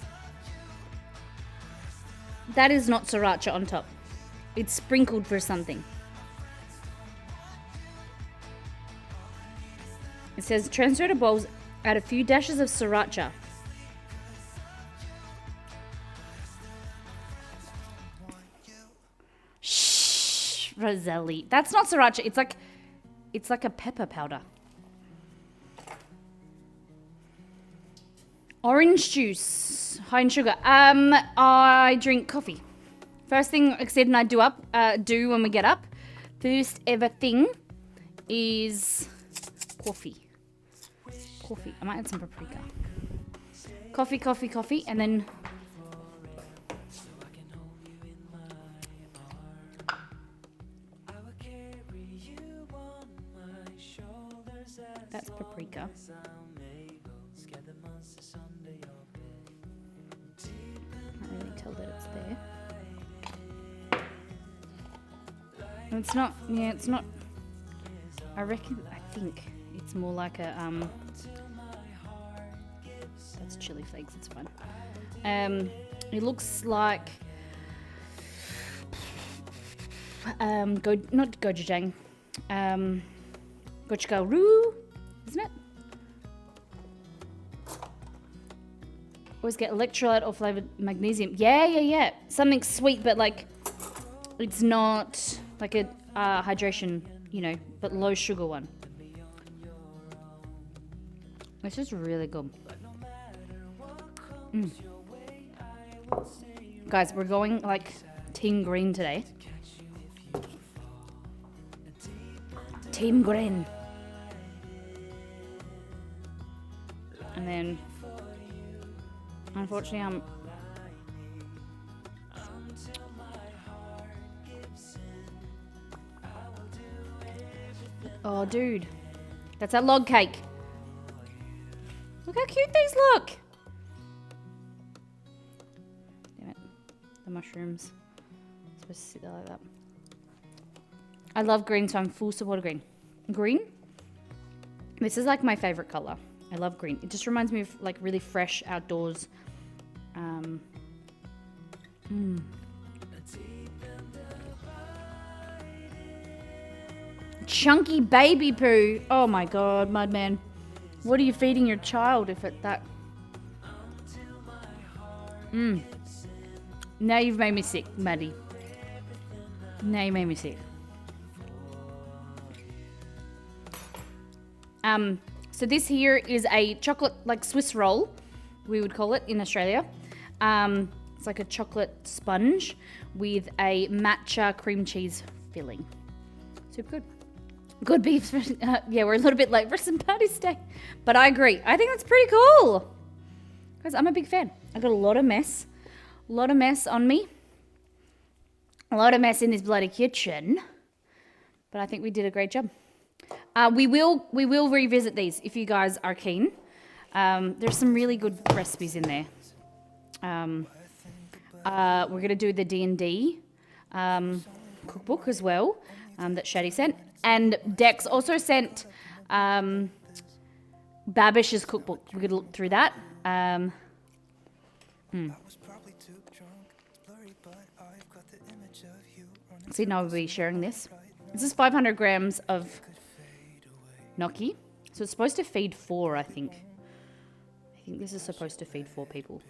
That is not sriracha on top. It's sprinkled for something. It says transfer to bowls, add a few dashes of sriracha. Shh, Roselli. That's not sriracha. It's like a pepper powder. Orange juice, high in sugar. I drink coffee. First thing Exceed and I do when we get up, first ever thing is coffee. Coffee. I might add some paprika. Coffee, and then that's paprika. Can't really tell that it's there. And it's not. Yeah, it's not. I think it's more like a That's chili flakes. It's fine. It looks like not gochujang, gochugaru, isn't it? Always get electrolyte or flavored magnesium. Yeah. Something sweet, but like it's not like a hydration, but low sugar one. This is really good. Guys, we're going like Team Green today. Team Green. And then, unfortunately, oh, dude. That's a log cake. Look how cute these look. Damn it. The mushrooms. Supposed to sit there like that. I love green, so I'm full support of green. Green? This is like my favorite color. I love green. It just reminds me of like really fresh outdoors. Chunky baby poo. Oh my god, Mudman. What are you feeding your child if it's that? Now you've made me sick, Maddie. Now you made me sick. So this here is a chocolate, like Swiss roll, we would call it in Australia. It's like a chocolate sponge with a matcha cream cheese filling. Super good. Good beef. Yeah, we're a little bit late for some party today. But I agree. I think that's pretty cool. Guys, I'm a big fan. I got a lot of mess. A lot of mess on me. A lot of mess in this bloody kitchen. But I think we did a great job. We will revisit these if you guys are keen. There's some really good recipes in there. We're going to do the D&D cookbook as well that Shadi sent. And Dex also sent Babish's cookbook. We could look through that. See, now we'll be sharing this. This is 500 grams of gnocchi. So it's supposed to feed 4, I think. I think this is supposed to feed 4 people.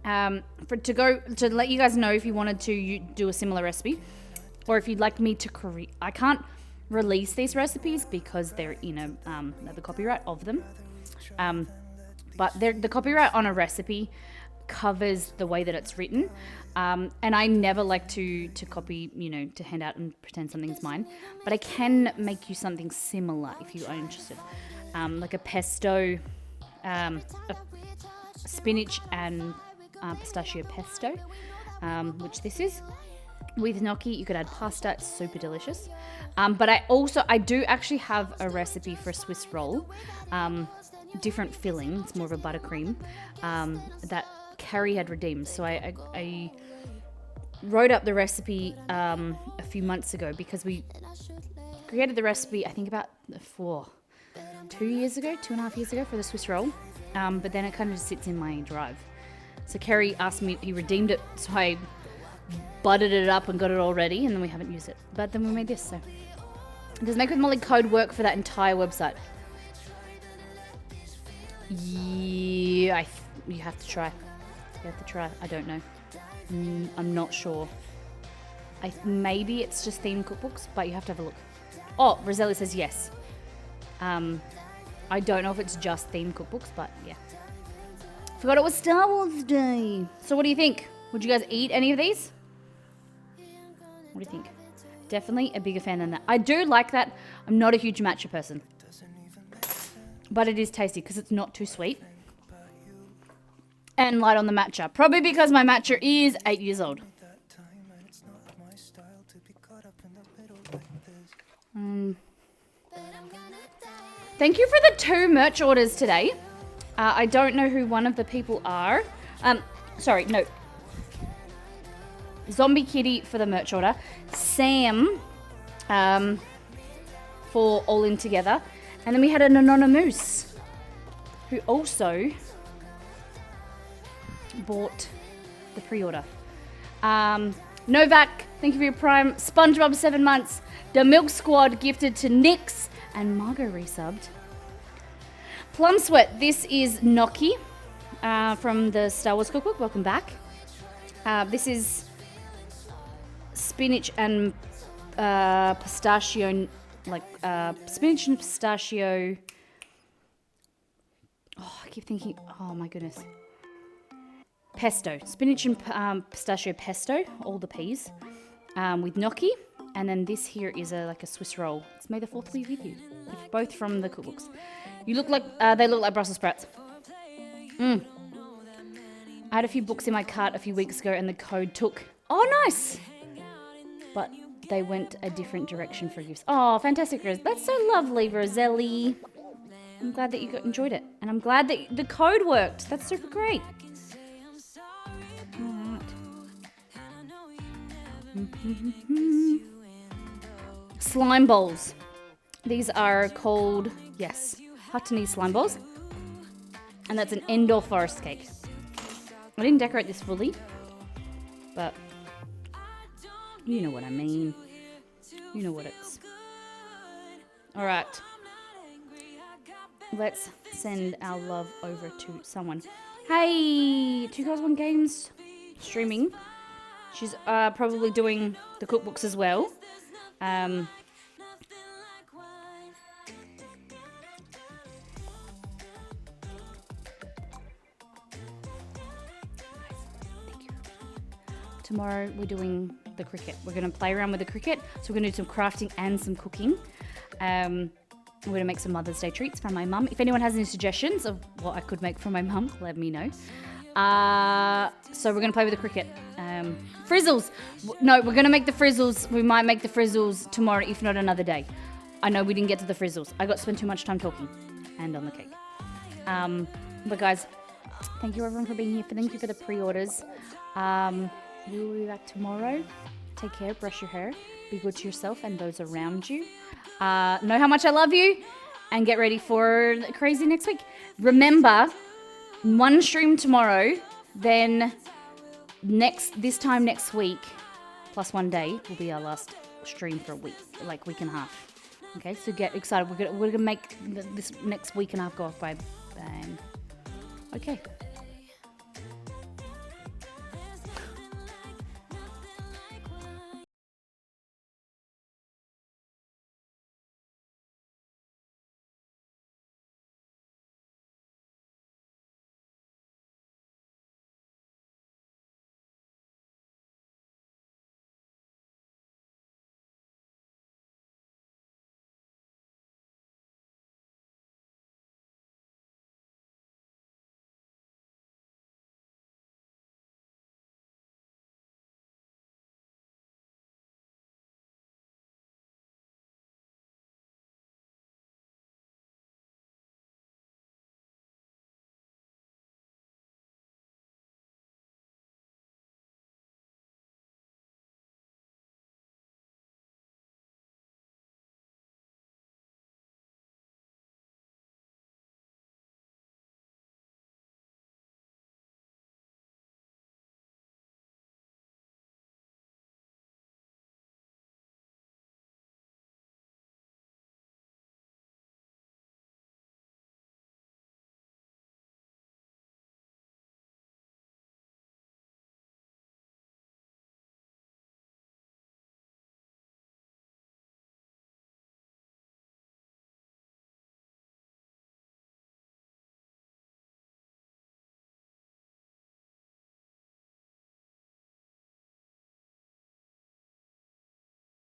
To let you guys know if you wanted to do a similar recipe, or if you'd like me to I can't release these recipes because they're in the copyright of them. But the copyright on a recipe covers the way that it's written, and I never like to copy, to hand out and pretend something's mine. But I can make you something similar if you are interested, like a pesto, a spinach and pistachio pesto, which this is. With gnocchi, you could add pasta. It's super delicious. But I do actually have a recipe for Swiss roll, different filling. It's more of a buttercream that Carrie had redeemed. So I wrote up the recipe a few months ago because we created the recipe, I think about 2.5 years ago for the Swiss roll. But then it kind of just sits in my drive. So Kerry asked me, he redeemed it, so I buttered it up and got it all ready, and then we haven't used it. But then we made this, so. Does Make With Molly code work for that entire website? Yeah, you have to try. You have to try. I don't know. I'm not sure. Maybe it's just themed cookbooks, but you have to have a look. Oh, Roselli says yes. I don't know if it's just themed cookbooks, but yeah. Forgot it was Star Wars Day. So what do you think? Would you guys eat any of these? What do you think? Definitely a bigger fan than that. I do like that. I'm not a huge matcha person. But it is tasty because it's not too sweet. And light on the matcha. Probably because my matcha is 8 years old. Thank you for the 2 merch orders today. I don't know who one of the people are. Sorry, no. Zombie Kitty for the merch order. Sam for All In Together. And then we had an Anonymous who also bought the pre-order. Novak, thank you for your Prime. SpongeBob 7 months. The Milk Squad gifted to Nix. And Margot resubbed. Plum Sweat, this is gnocchi from the Star Wars Cookbook. Welcome back. This is spinach and pistachio, spinach and pistachio. Oh, I keep thinking, oh my goodness. Pesto, spinach and pistachio pesto, all the peas, with gnocchi. And then this here is a Swiss roll. It's May the 4th be with you. It's both from the cookbooks. You look like, they look like Brussels sprouts. I had a few books in my cart a few weeks ago and the code took. Oh, nice. But they went a different direction for use. Oh, fantastic, Rose. That's so lovely, Roselli. I'm glad that you enjoyed it. And I'm glad that the code worked. That's super great. All right. Slime bowls. These are called, yes, Huttonese slime balls. And that's an Endor forest cake. I didn't decorate this fully, but you know what I mean. You know what it's. All right. Let's send our love over to someone. Hey, 2 Girls 1 Games streaming. She's probably doing the cookbooks as well. Tomorrow we're doing the cricket. We're going to play around with the cricket. So we're going to do some crafting and some cooking. We're going to make some Mother's Day treats for my mum. If anyone has any suggestions of what I could make for my mum, let me know. So we're going to play with the cricket. Frizzles. No, we're going to make the frizzles. We might make the frizzles tomorrow, if not another day. I know we didn't get to the frizzles. I got to spend too much time talking and on the cake. But guys, thank you everyone for being here. Thank you for the pre-orders. We will be back tomorrow. Take care, brush your hair, be good to yourself and those around you. Know how much I love you and get ready for crazy next week. Remember, 1 stream tomorrow, then this time next week, plus 1 day, will be our last stream for a week, week and a half. Okay, so get excited. We're gonna make this next week and a half go off by bang. Okay.